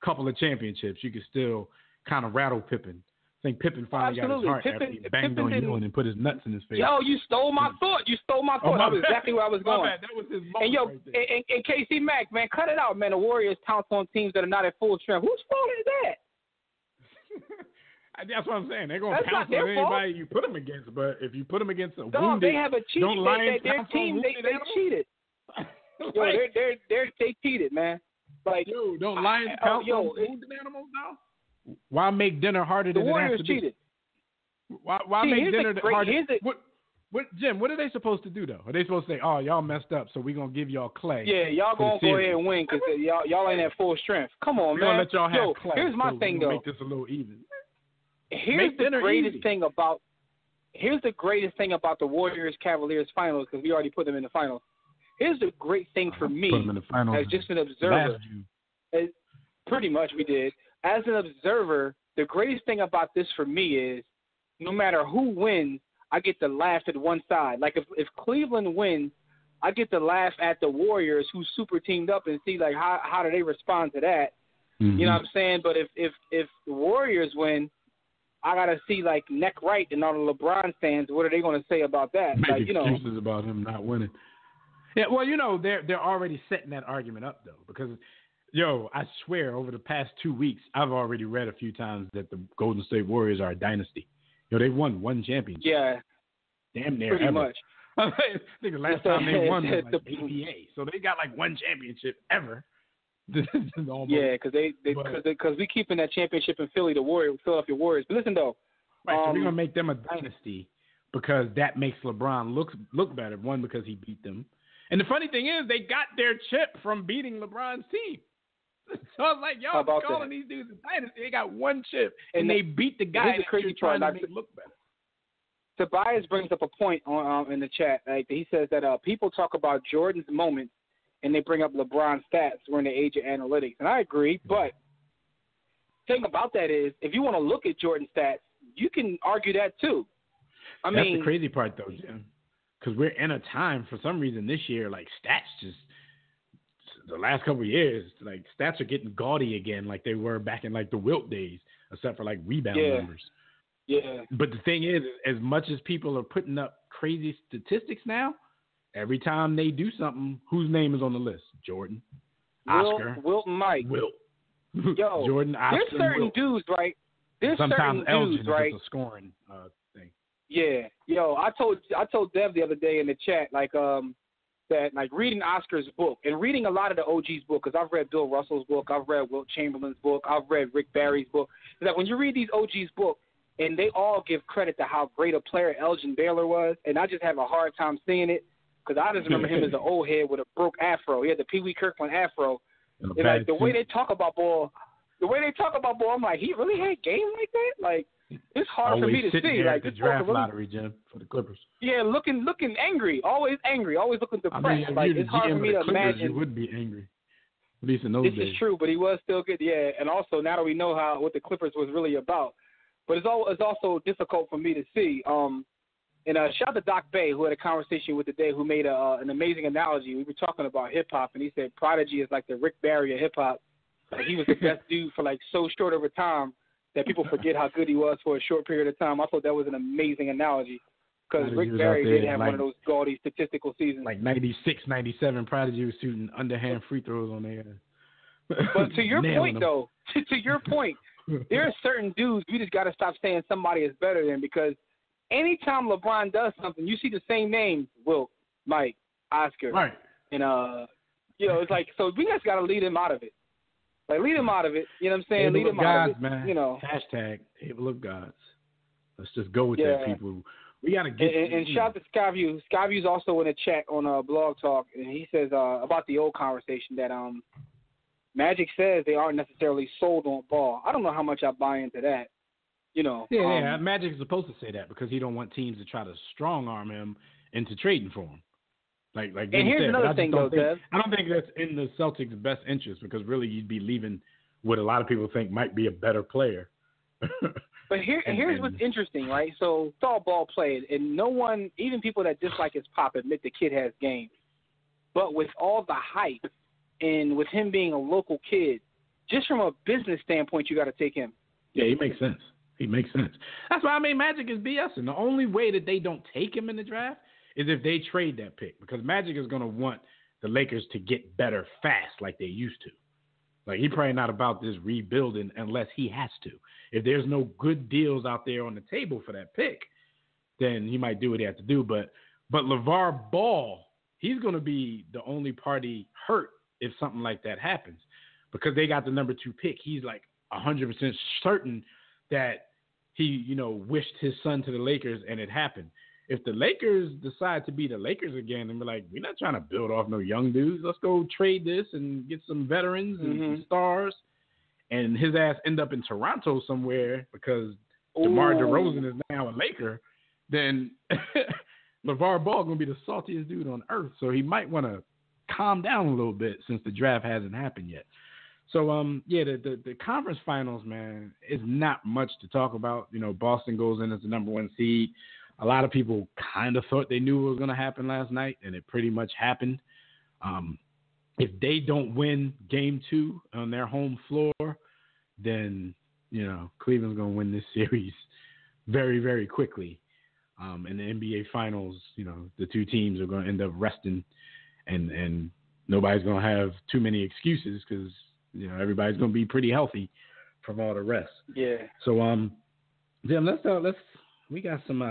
couple of championships, you could still kind of rattle Pippen. I think Pippen finally got his heart after he banged on Ewing and put his nuts in his face. Yo, you stole my thought. That was exactly where I was going. That was his moment and KC Mack, man, cut it out, man. The Warriors pounce on teams that are not at full strength. Whose fault is that? That's what I'm saying. They're going to pounce on anybody you put them against. But if you put them against a wounded, they have a cheat. Their team, they cheated. Yo, they cheated, man. Like, don't Lions pounce on wounded animals now? Why make dinner harder than the Warriors it has to cheated? Be? Why make dinner harder? Jim, what are they supposed to do, though? Are they supposed to say, oh, y'all messed up, so we're going to give y'all Clay? Yeah, y'all going to go ahead and win because y'all ain't at full strength. Come on, man. We're going to let y'all have Clay. Here's my thing, though. Make this a little even. Here's the greatest thing about the Warriors-Cavaliers finals, because we already put them in the finals. Here's the great thing for me as just an observer. Pretty much we did. As an observer, the greatest thing about this for me is no matter who wins, I get to laugh at one side. Like if Cleveland wins, I get to laugh at the Warriors who super teamed up and see like how do they respond to that. Mm-hmm. You know what I'm saying? But if the Warriors win, I gotta see like neck right and all the LeBron fans. What are they gonna say about that? Make excuses about him not winning. Yeah, well, they're already setting that argument up though, because I swear over the past 2 weeks I've already read a few times that the Golden State Warriors are a dynasty. They've won one championship. Yeah, damn near Pretty ever. much. I think the last time they won was like The- ABA. So they got like one championship ever. Almost. Yeah, because we keeping that championship in Philly, the Philadelphia Warriors. But listen though, Right, so we're gonna make them a dynasty because that makes LeBron look better. One, because he beat them, and the funny thing is they got their chip from beating LeBron's team. So I was like, y'all calling these dudes a dynasty? They got one chip and they beat the guy that you're trying to make look better. Tobias brings up a point on in the chat. Like he says that people talk about Jordan's moments and they bring up LeBron's stats. We're in the age of analytics, and I agree. But the thing about that is, if you want to look at Jordan's stats, you can argue that too. That's the crazy part, though, Jim, because we're in a time for some reason this year, like stats just the last couple of years, like stats are getting gaudy again, like they were back in like the Wilt days, except for like rebound numbers. Yeah. But the thing is, as much as people are putting up crazy statistics now, every time they do something, whose name is on the list? Jordan, Oscar, Wilt, and Mike. Wilt. Yo, Jordan, Oscar, there's certain Wilt. dudes, right? There's Sometimes certain Elgin dudes, right? is a scoring thing. Yeah. Yo, I told Dev the other day in the chat, like that like reading Oscar's book and reading a lot of the OG's book, because I've read Bill Russell's book, I've read Wilt Chamberlain's book, I've read Rick Barry's book. It's like when you read these OG's book, and they all give credit to how great a player Elgin Baylor was, and I just have a hard time seeing it because I just remember him as an old head with a broke afro. He had the Pee Wee Kirkland afro. And like the way they talk about ball, I'm like, he really had game like that? Like, it's hard for me to see. Like the draft lottery, Jim, for the Clippers. Yeah, looking angry, always looking depressed. I mean, like it's hard for me to imagine. You would be angry. At least in those days. This is true, but he was still good. Yeah, and also now that we know what the Clippers was really about, but it's also difficult for me to see. And shout out to Doc Bay, who had a conversation with today, who made an amazing analogy. We were talking about hip hop, and he said Prodigy is like the Rick Barry of hip hop. Like he was the best dude for like so short of a time that people forget how good he was for a short period of time. I thought that was an amazing analogy because Rick Barry did have one of those gaudy statistical seasons. Like 96, 97, Prodigy was shooting underhand free throws on there. But to your point, though, to your point, there are certain dudes we just got to stop saying somebody is better than, because anytime LeBron does something, you see the same names: Wilt, Mike, Oscar, right? And it's like, so we just got to lead him out of it. Like, lead him out of it. You know what I'm saying? Lead him out of it. Man. You know. Hashtag table of gods. Let's just go with that, people. We got to get. And shout out to Skyview. Skyview's also in a chat on Blog Talk, and he says about the old conversation that Magic says they aren't necessarily sold on Ball. I don't know how much I buy into that. You know. Yeah, Magic's supposed to say that because he don't want teams to try to strong arm him into trading for him. Like. And here's another thing, though, Dev. I don't think that's in the Celtics' best interest, because really you'd be leaving what a lot of people think might be a better player. But here's what's interesting, right? So it's all Ball played, and no one, even people that dislike his pop, admit the kid has game. But with all the hype and with him being a local kid, just from a business standpoint, you got to take him. Yeah, he makes sense. That's why Magic is BS. And the only way that they don't take him in the draft is if they trade that pick, because Magic is going to want the Lakers to get better fast like they used to. Like, he's probably not about this rebuilding unless he has to. If there's no good deals out there on the table for that pick, then he might do what he has to do. But LeVar Ball, he's going to be the only party hurt if something like that happens, because they got the number 2 pick. He's like 100% certain that he, wished his son to the Lakers and it happened. If the Lakers decide to be the Lakers again and be like, we're not trying to build off no young dudes, let's go trade this and get some veterans and some stars, and his ass end up in Toronto somewhere because DeMar DeRozan is now a Laker, then LeVar Ball going to be the saltiest dude on earth. So he might want to calm down a little bit since the draft hasn't happened yet. So, the conference finals, man, is not much to talk about. Boston goes in as the number 1 seed. A lot of people kind of thought they knew what was going to happen last night, and it pretty much happened. If they don't win Game 2 on their home floor, then, Cleveland's going to win this series very, very quickly. In the NBA Finals, the 2 teams are going to end up resting, and nobody's going to have too many excuses because, everybody's going to be pretty healthy from all the rest. Yeah. So, Jim, we got some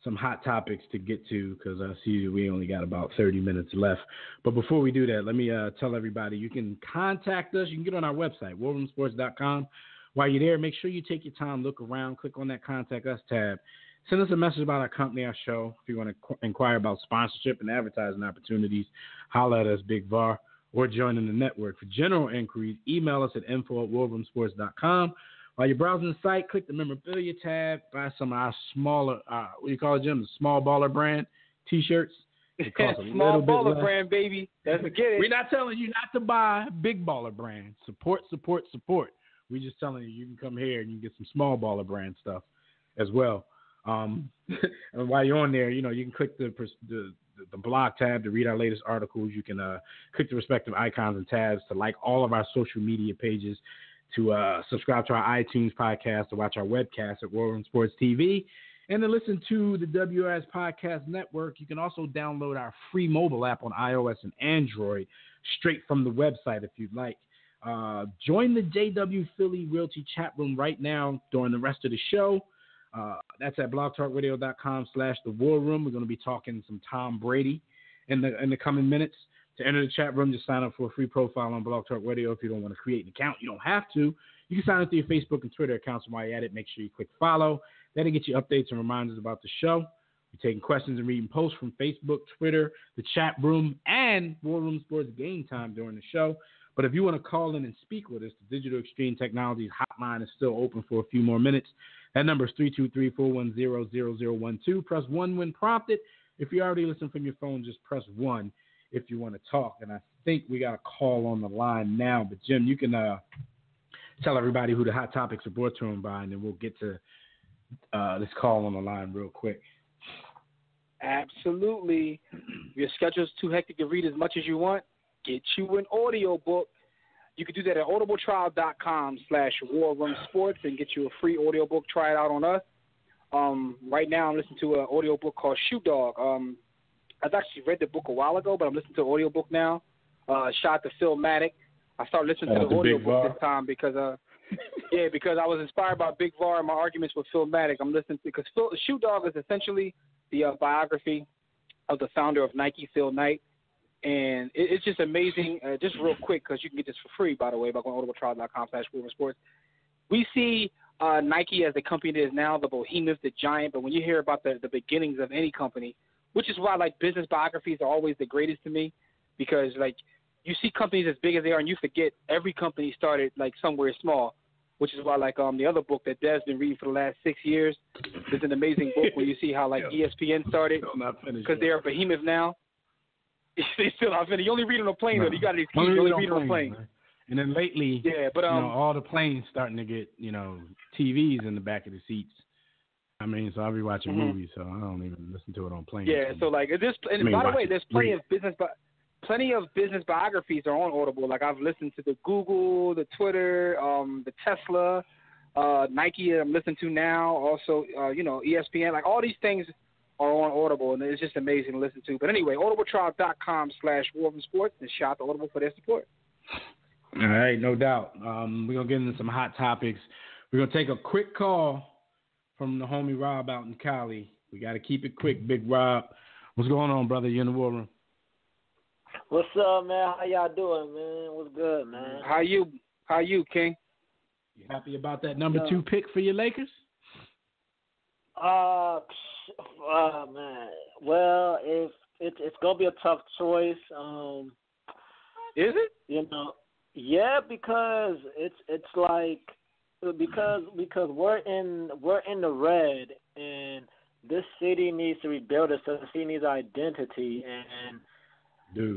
some hot topics to get to because I see we only got about 30 minutes left. But before we do that, let me tell everybody you can contact us. You can get on our website, warroomsports.com. While you're there, make sure you take your time, look around, click on that Contact Us tab. Send us a message about our company, our show. If you want to inquire about sponsorship and advertising opportunities, holler at us, Big VAR, or join in the network. For general inquiries, email us at info@warroomsports.com. While you're browsing the site, click the memorabilia tab, buy some of our smaller, what do you call it, Jim? The small baller brand T-shirts. Small baller brand, baby. Let's get it. We're not telling you not to buy big baller brand. Support. We're just telling you can come here and you can get some small baller brand stuff as well. And while you're on there, you can click the blog tab to read our latest articles. You can click the respective icons and tabs to like all of our social media pages, to subscribe to our iTunes podcast, to watch our webcast at War Room Sports TV, and to listen to the WRS Podcast Network. You can also download our free mobile app on iOS and Android straight from the website if you'd like. Join the JW Philly Realty chat room right now during the rest of the show. That's at blogtalkradio.com/The War Room. We're going to be talking some Tom Brady in the coming minutes. To enter the chat room, just sign up for a free profile on Blog Talk Radio. If you don't want to create an account, you don't have to. You can sign up to your Facebook and Twitter accounts. While you're at it, make sure you click follow. That'll get you updates and reminders about the show. We're taking questions and reading posts from Facebook, Twitter, the chat room, and War Room Sports Game Time during the show. But if you want to call in and speak with us, the Digital Extreme Technologies hotline is still open for a few more minutes. That number is 323-410-0012. Press 1 when prompted. If you already listen from your phone, just press 1 if you want to talk. And I think we got a call on the line now. But, Jim, you can tell everybody who the hot topics are brought to them by, and then we'll get to this call on the line real quick. Absolutely. If your schedule's too hectic to read as much as you want, get you an audio book. You can do that at audibletrial.com/warroomsports and get you a free audio book. Try it out on us. Right now I'm listening to an audio book called Shoe Dog. I've actually read the book a while ago, but I'm listening to an audio book now. Shout out to Philmatic. I started listening to the audio book this time because because I was inspired by Big VAR and my arguments with Philmatic. I'm listening to because Shoe Dog is essentially the biography of the founder of Nike, Phil Knight. And it's just amazing. Just real quick, because you can get this for free, by the way, by going to audibletrial.com/warroomsports. We see Nike as the company that is now, the behemoth, the giant. But when you hear about the beginnings of any company, which is why business biographies are always the greatest to me, because you see companies as big as they are, and you forget every company started somewhere small. Which is why the other book that Dev's been reading for the last 6 years is an amazing book where you see how ESPN started because they're a behemoth now. They still not finished. You only read on a plane, though. You got to only read on a plane. Man. And then lately, all the planes starting to get, TVs in the back of the seats. I mean, so I'll be watching movies, so I don't even listen to it on planes. Yeah, so by the way, there's plenty of business biographies are on Audible. I've listened to the Google, the Twitter, the Tesla, Nike I'm listening to now, also, ESPN. All these things are on Audible, and it's just amazing to listen to. But anyway, audibletrial.com/warroomsports, and shout out to Audible for their support. All right, no doubt. We're going to get into some hot topics. We're going to take a quick call from the homie Rob out in Cali. We got to keep it quick, Big Rob. What's going on, brother? You in the war room? What's up, man? How y'all doing, man? What's good, man? How you, King? You happy about that number 2 pick for your Lakers? Man. Well, it's gonna be a tough choice. Is it? Yeah, because it's because we're in the red, and this city needs to rebuild itself. The city needs identity, and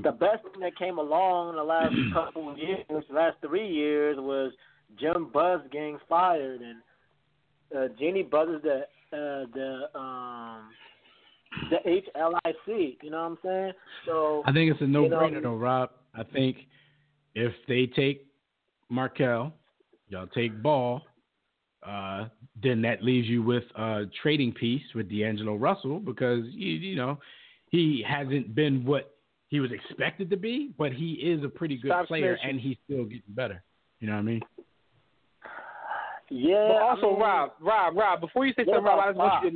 the best thing that came along in the last couple of years, the last 3 years, was Jim Buzz getting fired, and Jeannie Buzz is the HLIC, you know what I'm saying? So I think it's a no-brainer, though, Rob. I think if they take Markelle, y'all take Ball, then that leaves you with a trading piece with D'Angelo Russell because, he hasn't been what he was expected to be, but he is a pretty good player, and he's still getting better. You know what I mean? Yeah. But also, I mean, Rob, before you say something, Rob, I just want you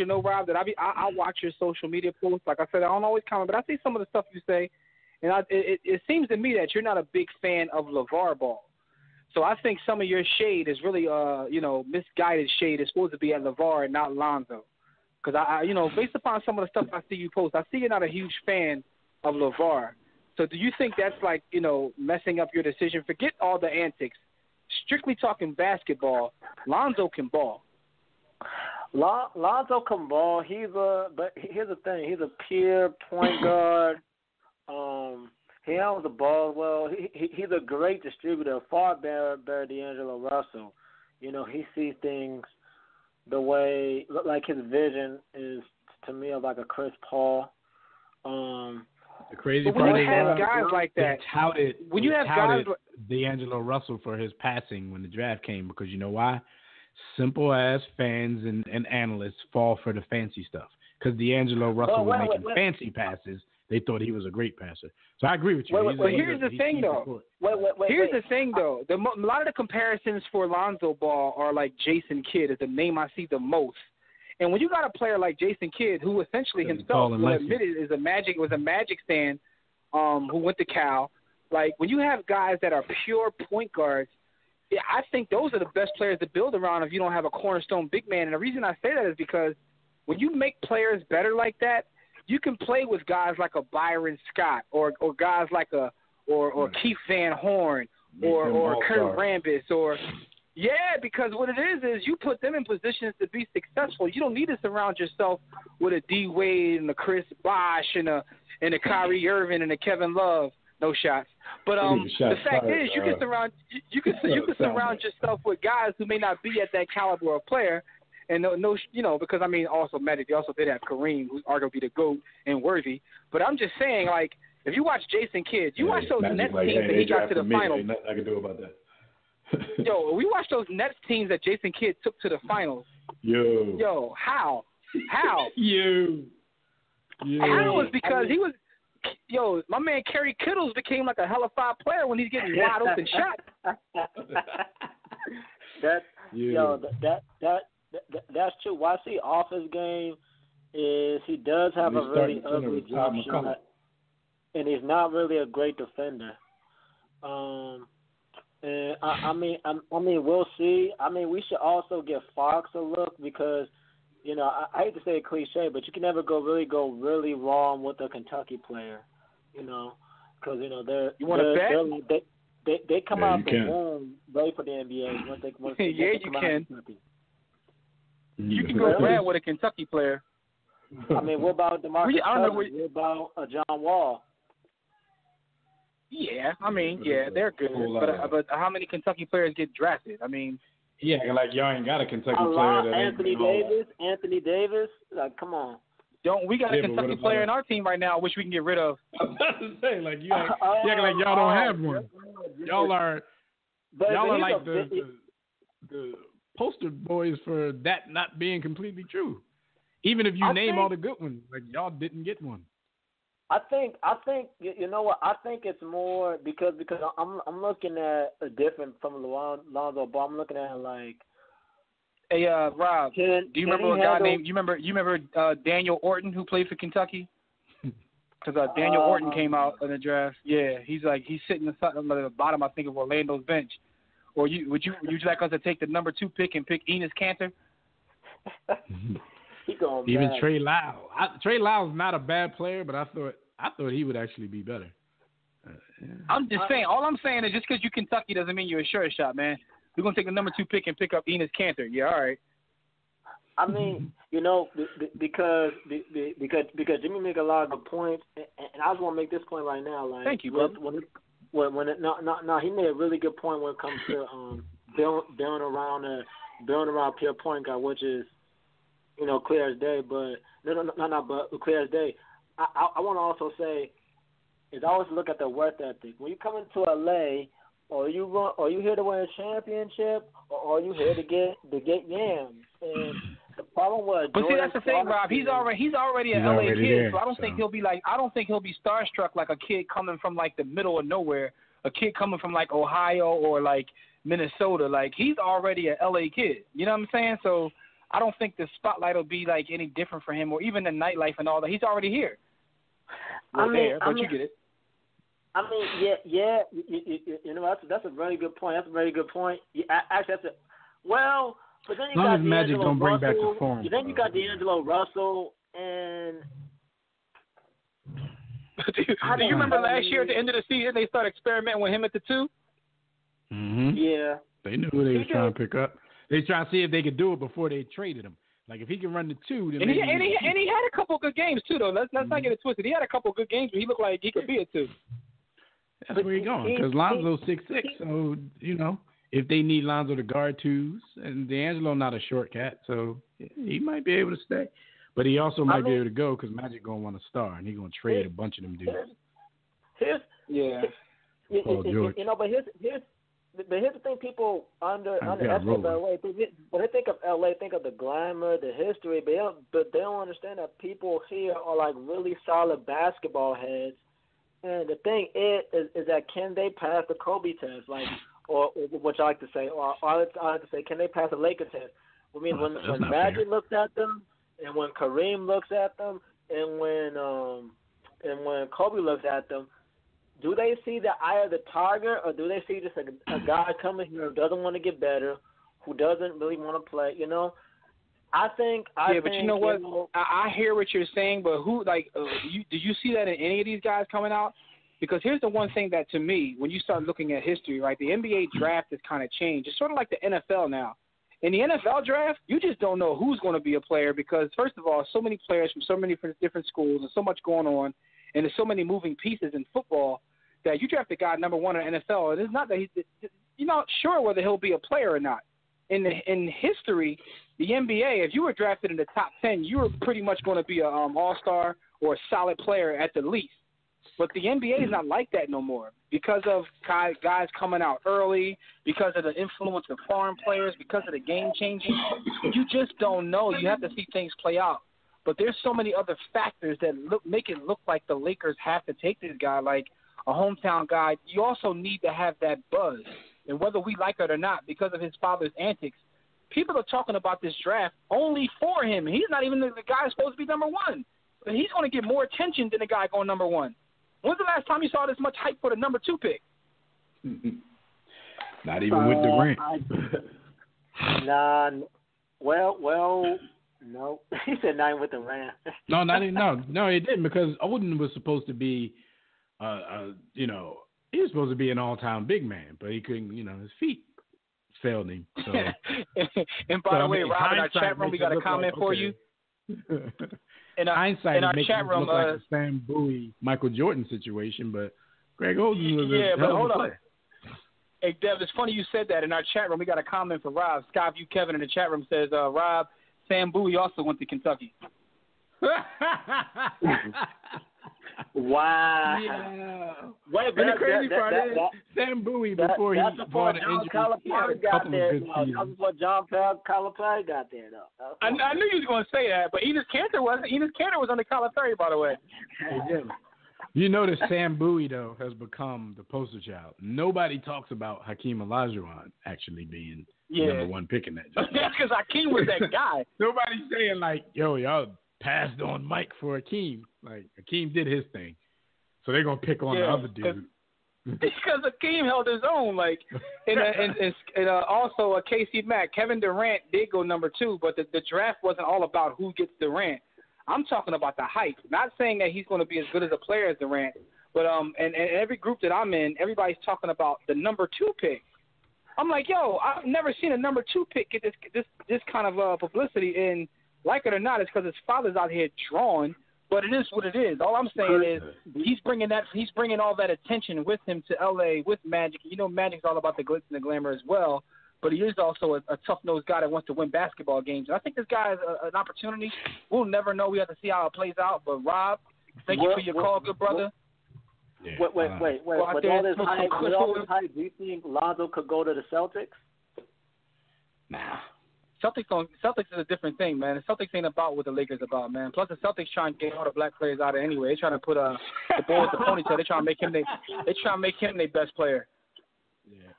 to know Rob, that I watch your social media posts. Like I said, I don't always comment, but I see some of the stuff you say, and it seems to me that you're not a big fan of LeVar Ball. So I think some of your shade is really, misguided shade. Is supposed to be at LeVar and not Lonzo. Because based upon some of the stuff I see you post, I see you're not a huge fan of LeVar. So do you think that's like, messing up your decision? Forget all the antics. Strictly talking basketball, Lonzo can ball. Lonzo can ball. But here's the thing. He's a pure point guard. He handles the ball well. He's a great distributor, far better D'Angelo Russell. He sees things the way, like his vision is to me of like a Chris Paul. The crazy but part when is you have guys like that, when you have guys D'Angelo Russell for his passing when the draft came, because you know why? Simple ass fans and analysts fall for the fancy stuff. Because D'Angelo Russell was making fancy passes, they thought he was a great passer. So I agree with you. But here's the thing, though. Here's the thing, though. A lot of the comparisons for Lonzo Ball are like Jason Kidd is the name I see the most. And when you got a player like Jason Kidd, who essentially himself admitted was a Magic fan, who went to Cal, like when you have guys that are pure point guards, I think those are the best players to build around if you don't have a cornerstone big man. And the reason I say that is because when you make players better like that, you can play with guys like a Byron Scott or guys like or Keith Van Horn or Kurt Rambis because what it is you put them in positions to be successful. You don't need to surround yourself with a D Wade and a Chris Bosh and a Kyrie Irving and a Kevin Love. No shots. But the fact is you can surround yourself with guys who may not be at that caliber of player. And because I mean, also Magic, they also did have Kareem, who's arguably the GOAT, and Worthy. But I'm just saying, like, if you watch Jason Kidd, you watch those Nets teams that he got to the finals. Nothing I can do about that. Yo, we watched those Nets teams that Jason Kidd took to the finals. Yo, how? How was because he was. Yo, my man Kerry Kittles became like a hella five player when he's getting wide open shots. That's true. What I see off his game is he does have a really ugly drop shot, and he's not really a great defender. And I mean, we'll see. I mean, we should also give Fox a look because, I hate to say a cliche, but you can never go really wrong with a Kentucky player, because they come out the womb ready for the NBA once they you can. You can go bad with a Kentucky player. I mean, what about DeMarcus Cousins? What about John Wall? Yeah, I mean, they're good. But how many Kentucky players get drafted? I mean, like y'all ain't got a Kentucky player that Anthony Davis. Like, come on. We got a Kentucky player in our team right now, which we can get rid of. I'm about to say, like you act like y'all don't have one. Y'all are like the poster boys for that not being completely true. Even if you name all the good ones, like y'all didn't get one. I think you know what? I think it's more because I'm looking at a different from Lonzo Ball. I'm looking at like. Hey, Rob, do you remember a guy named? You remember Daniel Orton who played for Kentucky? Because Daniel Orton came out in the draft. Yeah, he's sitting at the bottom, I think, of Orlando's bench. Or would you like us to take the number 2 pick and pick Enes Kanter? Even Trey Lyles. Trey Lyles is not a bad player, but I thought he would actually be better. I'm just saying. All I'm saying is just because you Kentucky doesn't mean you're a sure shot, man. We're gonna take the number 2 pick and pick up Enes Kanter. Yeah, all right. I mean, because Jimmy make a lot of good points, and I just want to make this point right now. Like, thank you, brother. He made a really good point when it comes to building around pure point guard, which is clear as day. But but clear as day. I want to also say is always look at the work ethic. When you come into LA, or you here to win a championship, or are you here to get yams? And the problem was, but see, that's the thing, Rob. He's already an LA kid, so I don't think he'll be starstruck like a kid coming from like the middle of nowhere a kid coming from like Ohio or like Minnesota. Like he's already a LA kid. You know what I'm saying? So I don't think the spotlight will be like any different for him, or even the nightlife and all that. He's already here. You get it. I mean, yeah. You know, that's a very good point. That's a very good point. Yeah, actually, well, but then you got Magic D'Angelo don't bring Russell. back the form. Then you got D'Angelo Russell, and do you remember last year at the end of the season they started experimenting with him at the 2? Mm-hmm. Yeah. They knew who they was trying to pick up. They trying to see if they could do it before they traded him. Like if he can run the 2, then and he had a couple good games too, though. Let's not get it twisted. He had a couple good games, but he looked like he could be a 2. That's where he's going because Lonzo's 6'6", so you know if they need Lonzo to guard 2s, and D'Angelo not a short cat, so he might be able to stay. But he also might be able to go because Magic gonna want a star, and he's gonna trade a bunch of them dudes. Paul George. You know, but here's the thing: people underestimate LA. When they think of LA, think of the glamour, the history, but they don't understand that people here are like really solid basketball heads. And the thing is that can they pass the Kobe test, like, or what I like to say, or I like to say, can they pass the Laker test? I mean, when Magic looks at them, and when Kareem looks at them, and when Kobe looks at them, do they see the eye of the tiger, or do they see just a guy coming here who doesn't want to get better, who doesn't really want to play? You know, I think. But you know what? I hear what you're saying, but who do you see that in any of these guys coming out? Because here's the one thing that to me, when you start looking at history, right, the NBA draft has kind of changed. It's sort of like the NFL now. In the NFL draft, you just don't know who's going to be a player because, first of all, so many players from so many different schools and so much going on, and there's so many moving pieces in football that you draft a guy number 1 in the NFL, and it's not that you're not sure whether he'll be a player or not. In history, the NBA, if you were drafted in the top 10, you were pretty much going to be an all-star or a solid player at the least. But the NBA is not like that no more because of guys coming out early, because of the influence of foreign players, because of the game changing. You just don't know. You have to see things play out. But there's so many other factors that make it look like the Lakers have to take this guy, like a hometown guy. You also need to have that buzz. And whether we like it or not, because of his father's antics, people are talking about this draft only for him. He's not even the guy supposed to be number 1. But he's going to get more attention than the guy going number 1. When's the last time you saw this much hype for the number 2 pick? Not even with Durant. Well, no. He said not even with Durant. No, he didn't because Odin was supposed to be, he was supposed to be an all-time big man, but he couldn't, his feet failed him. So. And by the way, Rob, in our chat room, we got a comment for you. In our chat room, look like a Sam Bowie, Michael Jordan situation, but Greg Oden was a hell of a player. Hey, Dev, it's funny you said that. In our chat room, we got a comment for Rob. Skyview Kevin in the chat room says, Rob, Sam Bowie also went to Kentucky. Wow. Yeah. Wait, but the crazy part is Sam Bowie, before he bought an injury, he had a couple of good seasons. That's what John Calipari got there, though. I knew you was going to say that, but Enes Kanter wasn't. Enes Kanter was under Calipari, by the way. You notice Sam Bowie, though, has become the poster child. Nobody talks about Hakeem Olajuwon actually being number 1 pick in that job. Yeah, because Hakeem was that guy. Nobody's saying, like, yo, y'all passed on Mike for Hakeem. Like, Hakeem did his thing. So they're going to pick on the other dude. Because Hakeem held his own. Like, and also Casey Mack. Kevin Durant did go number 2, but the draft wasn't all about who gets Durant. I'm talking about the hype. Not saying that he's going to be as good as a player as Durant, but and every group that I'm in, everybody's talking about the number 2 pick. I'm like, yo, I've never seen a number 2 pick get this kind of publicity, and like it or not, it's because his father's out here drawing. But it is what it is. All I'm saying is he's bringing all that attention with him to L.A. with Magic. You know, Magic's all about the glitz and the glamour as well. But he is also a tough-nosed guy that wants to win basketball games. And I think this guy has an opportunity. We'll never know. We have to see how it plays out. But, Rob, thank you for your call, good brother. Wait. With all this hype, do you think Lonzo could go to the Celtics? Nah. Celtics is a different thing, man. The Celtics ain't about what the Lakers about, man. Plus, the Celtics trying to get all the black players out of anyway. They trying to put the boy with the ponytail. They trying to make him their best player. Yeah.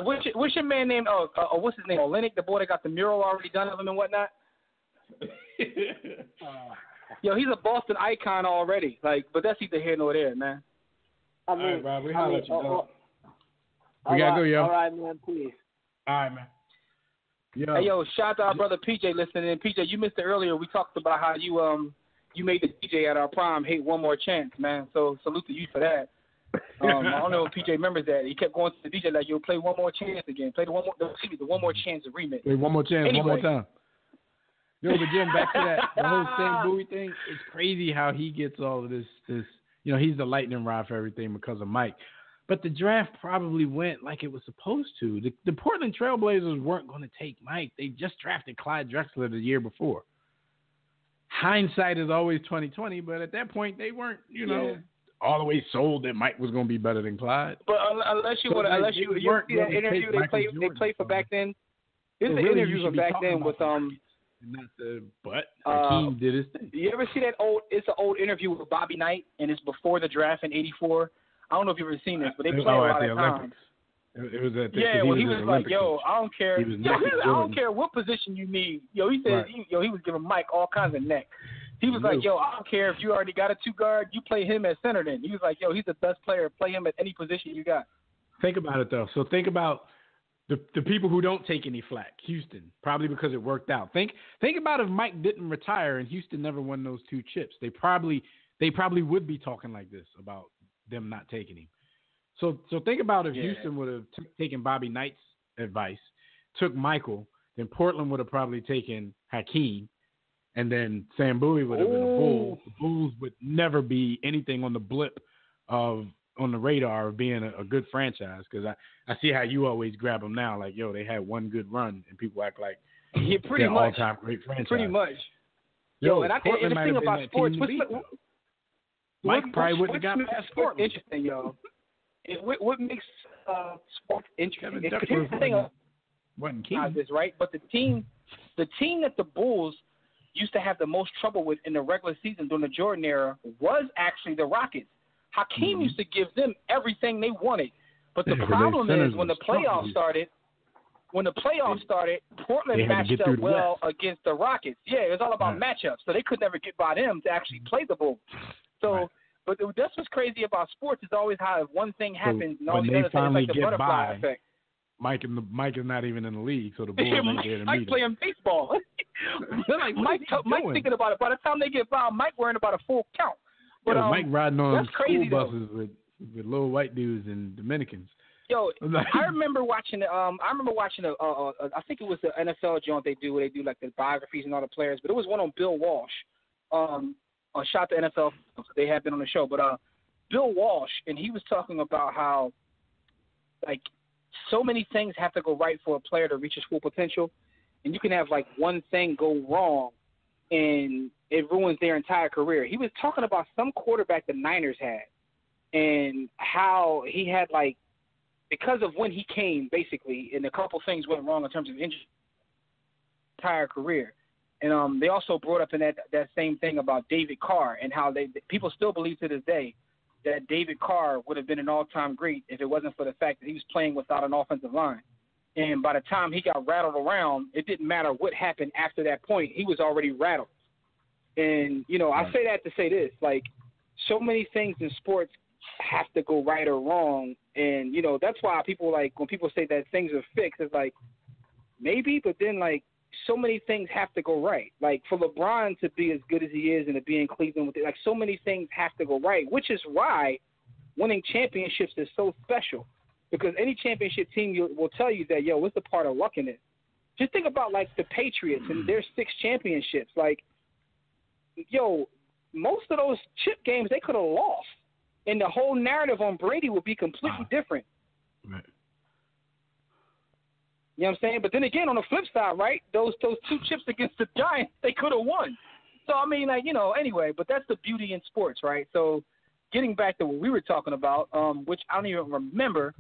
What's your man named? What's his name? Olenek, the boy that got the mural already done of him and whatnot. Yo, he's a Boston icon already. Like, but that's neither here nor there, man. All right, Rob, we holler at you, dog. We gotta go, yo. All right, man, please. All right, man. Yo. Hey, yo, shout out to our brother PJ listening in. PJ, you missed it earlier. We talked about how you made the DJ at our prom hate One More Chance, man. So salute to you for that. I don't know if PJ remembers that. He kept going to the DJ like, yo, play One More Chance again. Play the One More Chance remix. Play One More Chance, anyway. one more time. Yo, but Jim, back to that, the whole Sam Bowie thing. It's crazy how he gets all of this. He's the lightning rod for everything because of Mike. But the draft probably went like it was supposed to. The Portland Trailblazers weren't going to take Mike. They just drafted Clyde Drexler the year before. Hindsight is always 20/20, but at that point they weren't, all the way sold that Mike was going to be better than Clyde. But unless you see that interview they played for back then. This is an interview from back then with Not Hakeem did his thing. You ever see that it's an old interview with Bobby Knight, and it's before the draft in '84. I don't know if you've ever seen this, but they play a lot of times. It was at he was like, yo, I don't care. I don't care what position you need. Yo, he said, he was giving Mike all kinds of neck. He was like, yo, I don't care if you already got a 2-guard, you play him at center then. He was like, yo, he's the best player. Play him at any position you got. Think about it, though. So think about the people who don't take any flack. Houston, probably because it worked out. Think about if Mike didn't retire and Houston never won those 2 chips. They probably would be talking like this about them not taking him. So think about if Houston would have taken Bobby Knight's advice, took Michael, then Portland would have probably taken Hakeem, and then Sam Bowie would have been a Bull. The Bulls would never be anything on the blip on the radar of being a good franchise, because I see how you always grab them now. Like, yo, they had one good run, and people act like they're all-time great franchise. Pretty much. Yo, and the thing about sports, Mike probably wouldn't have got past Portland. Interesting, yo. What makes sports interesting? Wasn't King. This, right? But the team that the Bulls used to have the most trouble with in the regular season during the Jordan era was actually the Rockets. Hakeem used to give them everything they wanted. But the problem is when the playoffs started, Portland matched up well against the Rockets. Yeah, it was all about matchups. So they could never get by them to actually play the Bulls. So, but that's what's crazy about sports is always how if one thing happens, and all the other things, it's like the butterfly effect. Mike is not even in the league, so the Bulls ain't there to meet Mike playing baseball. like, Mike thinking about it. By the time they get by, Mike worrying about a full count. But, Mike riding on school buses with little white dudes and Dominicans. Yo, I remember watching. I think it was the NFL joint they do where they do like the biographies and all the players. But it was one on Bill Walsh. Shot the NFL. They had been on the show, but Bill Walsh, and he was talking about how like so many things have to go right for a player to reach his full potential, and you can have like one thing go wrong, and it ruins their entire career. He was talking about some quarterback the Niners had, and how he had like. Because of when he came, basically, and a couple things went wrong in terms of injury, entire career. And they also brought up in that same thing about David Carr and how people still believe to this day that David Carr would have been an all-time great if it wasn't for the fact that he was playing without an offensive line. And by the time he got rattled around, it didn't matter what happened after that point. He was already rattled. And, I say that to say this, like, so many things in sports have to go right or wrong, and that's why people like when people say that things are fixed, it's like maybe, but then like so many things have to go right. Like for LeBron to be as good as he is and to be in Cleveland with it, like so many things have to go right, which is why winning championships is so special, because any championship team will tell you that what's the part of luck in it? Just think about like the Patriots and their 6 championships. Like most of those chip games they could have lost. And the whole narrative on Brady would be completely different. Right. You know what I'm saying? But then again, on the flip side, right, those 2 chips against the Giants, they could have won. So, I mean, like, anyway, but that's the beauty in sports, right? So getting back to what we were talking about, which I don't even remember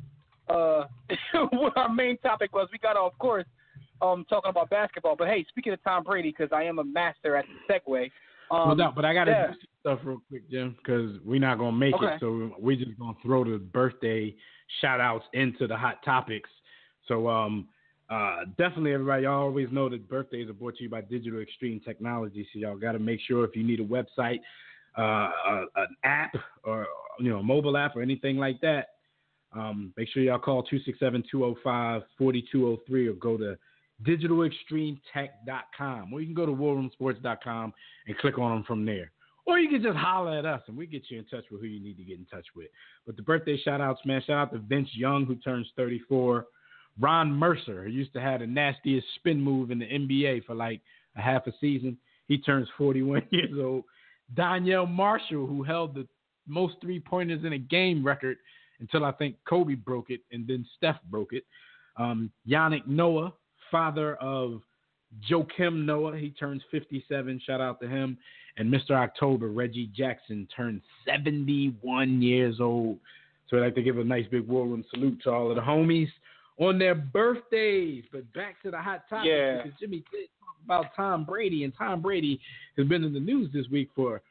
what our main topic was. We got off course. talking about basketball. But hey, speaking of Tom Brady, because I am a master at the segue. But I got to do some stuff real quick, Jim, because we're not going to make it. So we're just going to throw the birthday shout-outs into the hot topics. So definitely, everybody, y'all always know that birthdays are brought to you by Digital Extreme Technology. So y'all got to make sure if you need a website, an app, or a mobile app or anything like that, make sure y'all call 267-205-4203 or go to digitalextremetech.com, or you can go to warroomsports.com and click on them from there. Or you can just holler at us and we get you in touch with who you need to get in touch with. But the birthday shout-outs, man, shout out to Vince Young, who turns 34. Ron Mercer, who used to have the nastiest spin move in the NBA for like a half a season. He turns 41 years old. Donnell Marshall, who held the most three-pointers in a game record until I think Kobe broke it and then Steph broke it. Yannick Noah, father of Joakim Noah, he turns 57. Shout out to him. And Mr. October, Reggie Jackson, turned 71 years old. So I'd like to give a nice big war room salute to all of the homies on their birthdays. But back to the hot topic, because Jimmy did talk about Tom Brady, and Tom Brady has been in the news this week for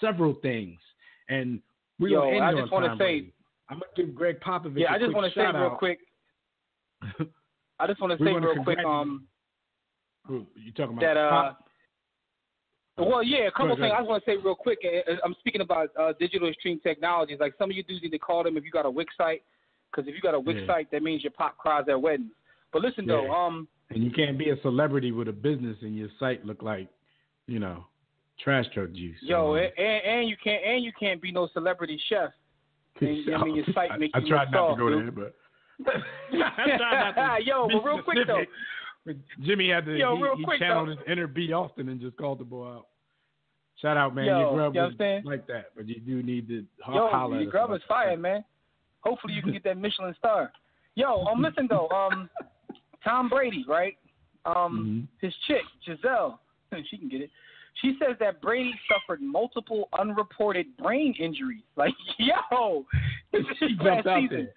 several things. And we're going to end on Tom Brady. I'm going to give Greg Popovich I just want to say real quick. I just want to say real quick. You talking about that? Well, yeah, a couple things. I just want to say real quick. I'm speaking about Digital Extreme Technologies. Like some of you dudes need to call them if you got a Wix site, because if you got a Wix site, that means your pop cries at weddings. But listen though, and you can't be a celebrity with a business and your site look like, trash truck juice. Yo, and you can't be no celebrity chef. And, your site make you I tried not to go dude. there, but. Yo, but real quick though. Jimmy had to. He channeled his inner B. Austin and just called the boy out. Shout out, man. Your grub was like that, but you do need to holler. Your grub is fire, man. Hopefully you can get that Michelin star. Yo, listen though. Tom Brady, right? His chick Giselle, she can get it. She says that Brady suffered multiple unreported brain injuries. Like, yo, she jumped out there.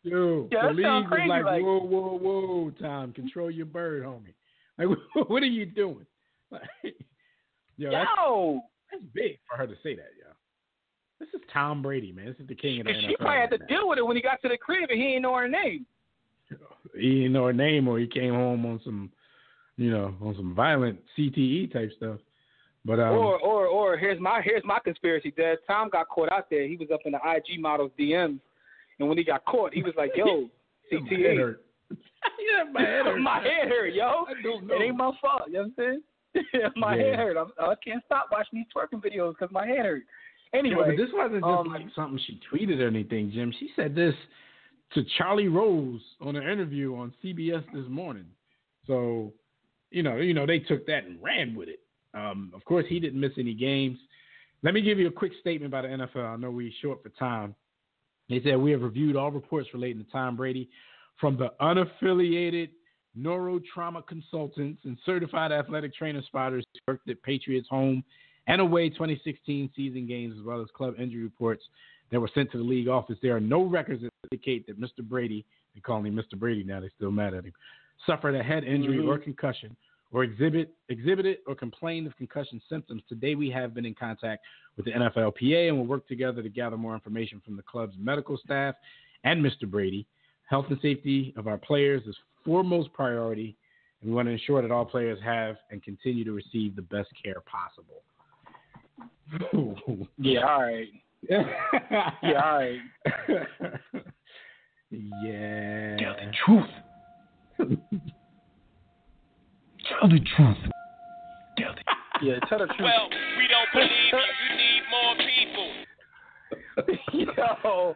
Dude, the league was crazy, like, whoa, Tom, control your bird, homie. Like, what are you doing? Like, that's big for her to say that, yo. This is Tom Brady, man. This is the king of the NFL. She probably had to deal with it when he got to the crib and he didn't know her name. He didn't know her name, or he came home on some, on some violent CTE type stuff. But or here's my conspiracy, Dad. Tom got caught out there. He was up in the IG model's DMs. And when he got caught, he was like, yo, CTA. My head hurt. My head hurt, yo. I don't know. It ain't my fault. You know what I'm saying? My head hurt. I can't stop watching these twerking videos because my head hurt. Anyway. But this wasn't just like something she tweeted or anything, Jim. She said this to Charlie Rose on an interview on CBS this morning. So, they took that and ran with it. Of course, he didn't miss any games. Let me give you a quick statement by the NFL. I know we're short for time. They said, we have reviewed all reports relating to Tom Brady from the unaffiliated neurotrauma consultants and certified athletic trainer spotters who worked at Patriots home and away 2016 season games, as well as club injury reports that were sent to the league office. There are no records that indicate that Mr. Brady, they call him Mr. Brady now, they're still mad at him, suffered a head injury or concussion, or exhibited or complained of concussion symptoms. Today we have been in contact with the NFLPA and will work together to gather more information from the club's medical staff and Mr. Brady. Health and safety of our players is foremost priority, and we want to ensure that all players have and continue to receive the best care possible. Yeah, all right. Yeah, all right. Yeah. Tell the truth. Tell the truth. Yeah, tell the truth. Well, we don't believe you. We need more people.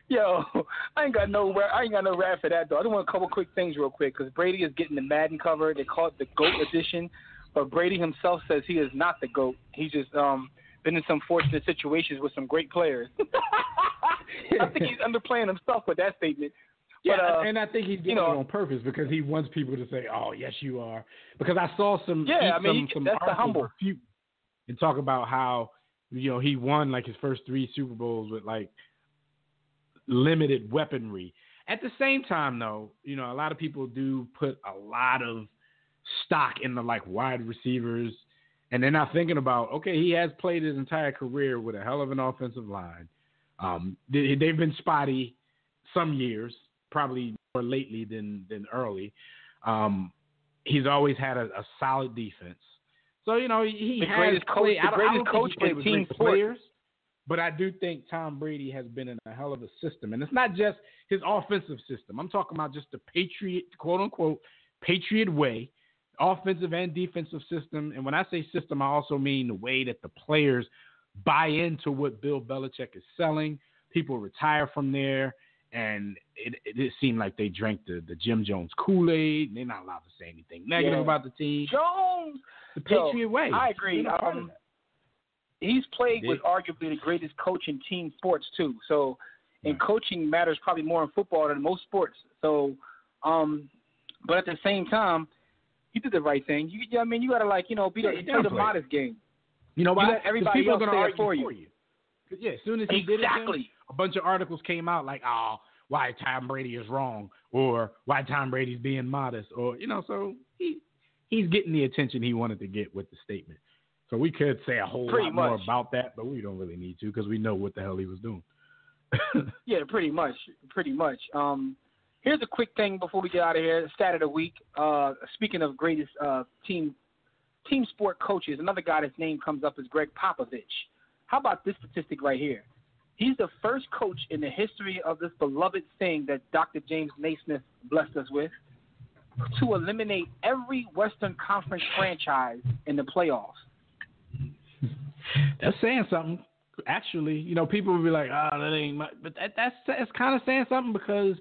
Yo, I ain't got no rap for that though. I just want a couple quick things real quick because Brady is getting the Madden cover. They call it the GOAT edition, but Brady himself says he is not the GOAT. He's just been in some fortunate situations with some great players. I think he's underplaying himself with that statement. Yeah, but, and I think he's doing it on purpose because he wants people to say, "Oh, yes, you are." Because I saw some some that's the humble refute and talk about how he won like his first 3 Super Bowls with like limited weaponry. At the same time, though, a lot of people do put a lot of stock in the wide receivers, and they're not thinking about, okay, he has played his entire career with a hell of an offensive line. They've been spotty some years, probably more lately than early. He's always had a solid defense. So, he has played. The greatest coach in team players. But I do think Tom Brady has been in a hell of a system. And it's not just his offensive system. I'm talking about just the Patriot, quote-unquote, Patriot way, offensive and defensive system. And when I say system, I also mean the way that the players buy into what Bill Belichick is selling. People retire from there, and it seemed like they drank the Jim Jones Kool-Aid. They're not allowed to say anything negative about the team. Jones! The Patriot way. I agree. He's played with arguably the greatest coach in team sports too. So, and coaching matters probably more in football than most sports. So, but at the same time, you did the right thing. You got to play the modest game. You know why? Everybody else say it for you. Yeah, as soon as he did it, a bunch of articles came out like, oh, why Tom Brady is wrong, or why Tom Brady's being modest, or so he's getting the attention he wanted to get with the statement. So we could say a whole lot more about that, but we don't really need to because we know what the hell he was doing. Yeah, pretty much. Here's a quick thing before we get out of here. Stat of the week. Speaking of greatest team sport coaches, another guy that's name comes up is Greg Popovich. How about this statistic right here? He's the first coach in the history of this beloved thing that Dr. James Naismith blessed us with to eliminate every Western Conference franchise in the playoffs. That's saying something. Actually, people will be like, "Oh, that ain't much," but that's kind of saying something because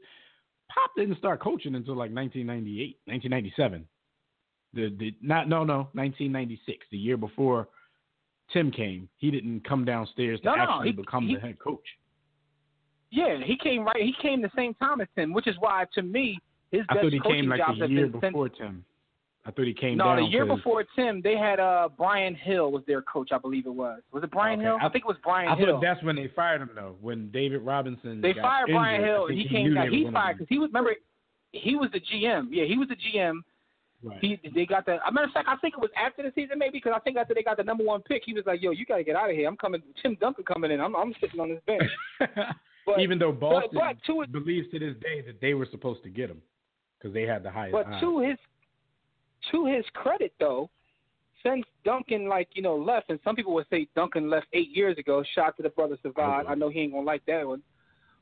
Pop didn't start coaching until 1998, 1997. 1996, the year before Tim came. He didn't come downstairs to become the head coach. Yeah, he came right. He came the same time as Tim, which is why, to me, his best coaching jobs have been. I thought he came the year before Tim. I thought he came down. No, the year before Tim, they had Brian Hill was their coach, I believe it was. Was it Brian Hill? I think it was Brian Hill. I thought that's when they fired him, though, when David Robinson They fired injured. Brian Hill, and he fired because he was the GM. Yeah, he was the GM. Right. They got the. As a matter of fact, I think it was after the season, maybe, because I think after they got the number one pick, he was like, "Yo, you got to get out of here. I'm coming. Tim Duncan coming in. I'm sitting on this bench." But, even though Boston believes to this day that they were supposed to get him because they had the highest. But to his credit, though, since Duncan left, and some people would say Duncan left 8 years ago. Shout out to the brother Savad. I know he ain't gonna like that one,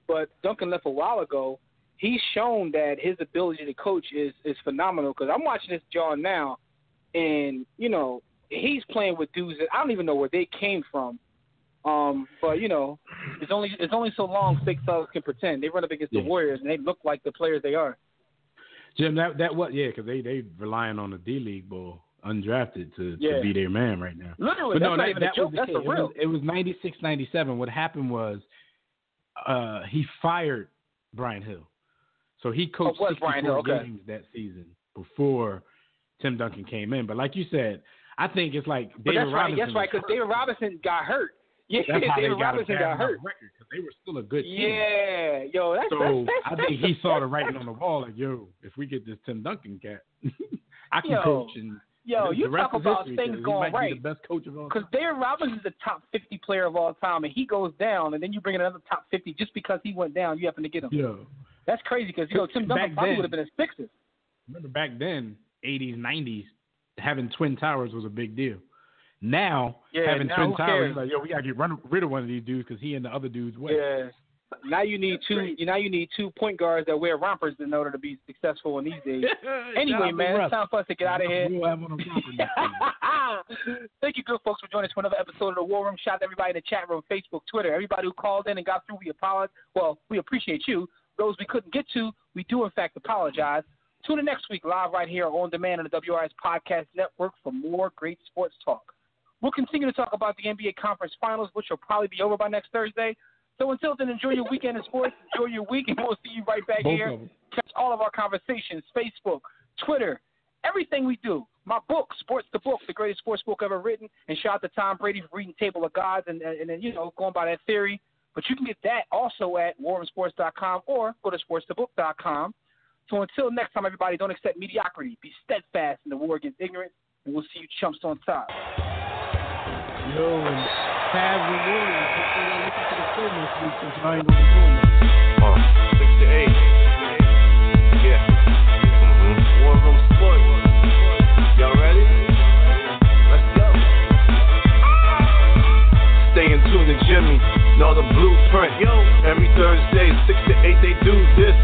but Duncan left a while ago. He's shown that his ability to coach is phenomenal. Because I'm watching this John now, and he's playing with dudes that I don't even know where they came from. But it's only so long fake fellas can pretend. They run up against the Warriors and they look like the players they are. Jim, because they relying on the D-League ball undrafted to be their man right now. Literally, but that's not even a joke. That's the real. It was 96-97. What happened was he fired Brian Hill. So he coached 64 games that season before Tim Duncan came in. But like you said, I think it's like David Robinson. That's right, because David Robinson got hurt. Yeah, David Robinson got hurt. Because they were still a good team. Yeah, yo, I think he saw the writing on the wall. Like, yo, if we get this Tim Duncan cat, I can coach. And you talk about things going right. Be the best coach of all time. Because David Robinson is the top 50 player of all time, and he goes down, and then you bring in another top 50 just because he went down. You happen to get him. Yeah. That's crazy because Tim Duncan probably would have been a Sixers. Remember back then, 80s, 90s, having Twin Towers was a big deal. Now, having Twin Towers, like, yo, we gotta get rid of one of these dudes because he and the other dudes went. Yeah. Now you need two. Now you need 2 point guards that wear rompers in order to be successful in these days. Anyway, man, it's time for us to get out of here. Thank you, good folks, for joining us for another episode of the War Room. Shout out to everybody in the chat room, Facebook, Twitter, everybody who called in and got through. We apologize. Well, we appreciate you. Those we couldn't get to, we do in fact apologize. Tune in next week live right here on demand on the WRS Podcast Network for more great sports talk. We'll continue to talk about the NBA Conference Finals, which will probably be over by next Thursday. So until then, enjoy your weekend in sports, enjoy your week, and we'll see you right back here. Catch all of our conversations, Facebook, Twitter, everything we do. My book, Sports the Book, the greatest sports book ever written. And shout out to Tom Brady for reading Table of Gods and going by that theory. But you can get that also at warroomsports.com or go to sportstobook.com. So until next time, everybody, don't accept mediocrity. Be steadfast in the war against ignorance, and we'll see you chumps on top. Yo, and Taz and Williams, listen to the show next week since I ain't gonna be doing that. 6 to 8. Yeah. War Room Sports. Y'all ready? Let's go. Stay in tune to Jimmy. Know the blueprint. Yo. Every Thursday, 6 to 8, they do this.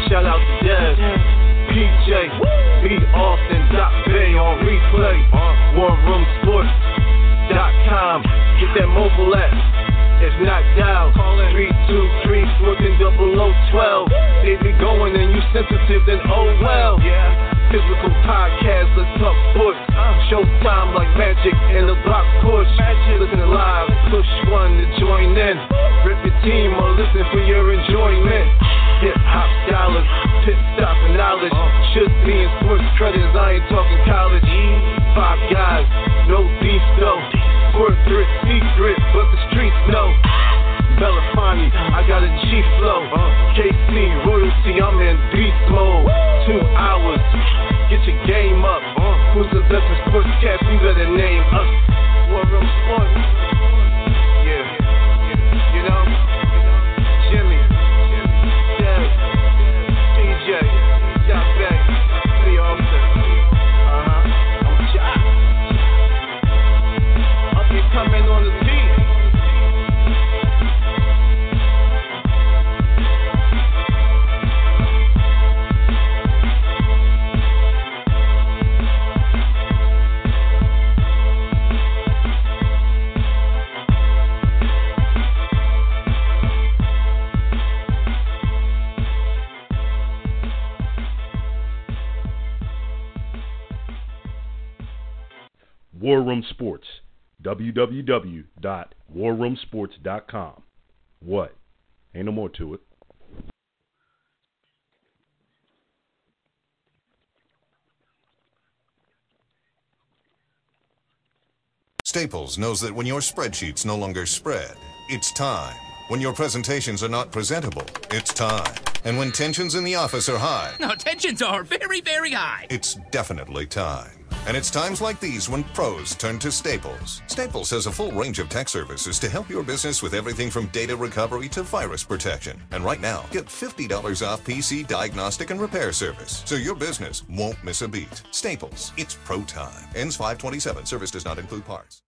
Shout out to Dev, PJ, B. Austin, Bay on replay. WarRoomSports.com. Get that mobile app. If not, dial 323-140012. They be going and you sensitive, then oh well. Physical podcast, let's talk sports. Showtime like magic in the block push. Listen live, push one to join in. Rip your team or listen for your enjoyment. Hip hop scholars, pit stop and knowledge. Should be in sports credits, I ain't talking college. 5 guys, no beef though. Portrait secret, but the streets know. Belafonte, I got a G flow. KC royalty, I'm in beast mode. 2 hours, get your game up. Who's the best in sportscast? You better name us. War Room Sports. Yeah, you know, Jimmy, Dev, PJ, Jack Beck, B. Austin. I'm Jack. Up and coming on the beat. War Room Sports, www.warroomsports.com. What? Ain't no more to it. Staples knows that when your spreadsheets no longer spread, it's time. When your presentations are not presentable, it's time. And when tensions in the office are high, no, tensions are very, very high. It's definitely time. And it's times like these when pros turn to Staples. Staples has a full range of tech services to help your business with everything from data recovery to virus protection. And right now, get $50 off PC diagnostic and repair service, so your business won't miss a beat. Staples, it's pro time. Ends 5/27. Service does not include parts.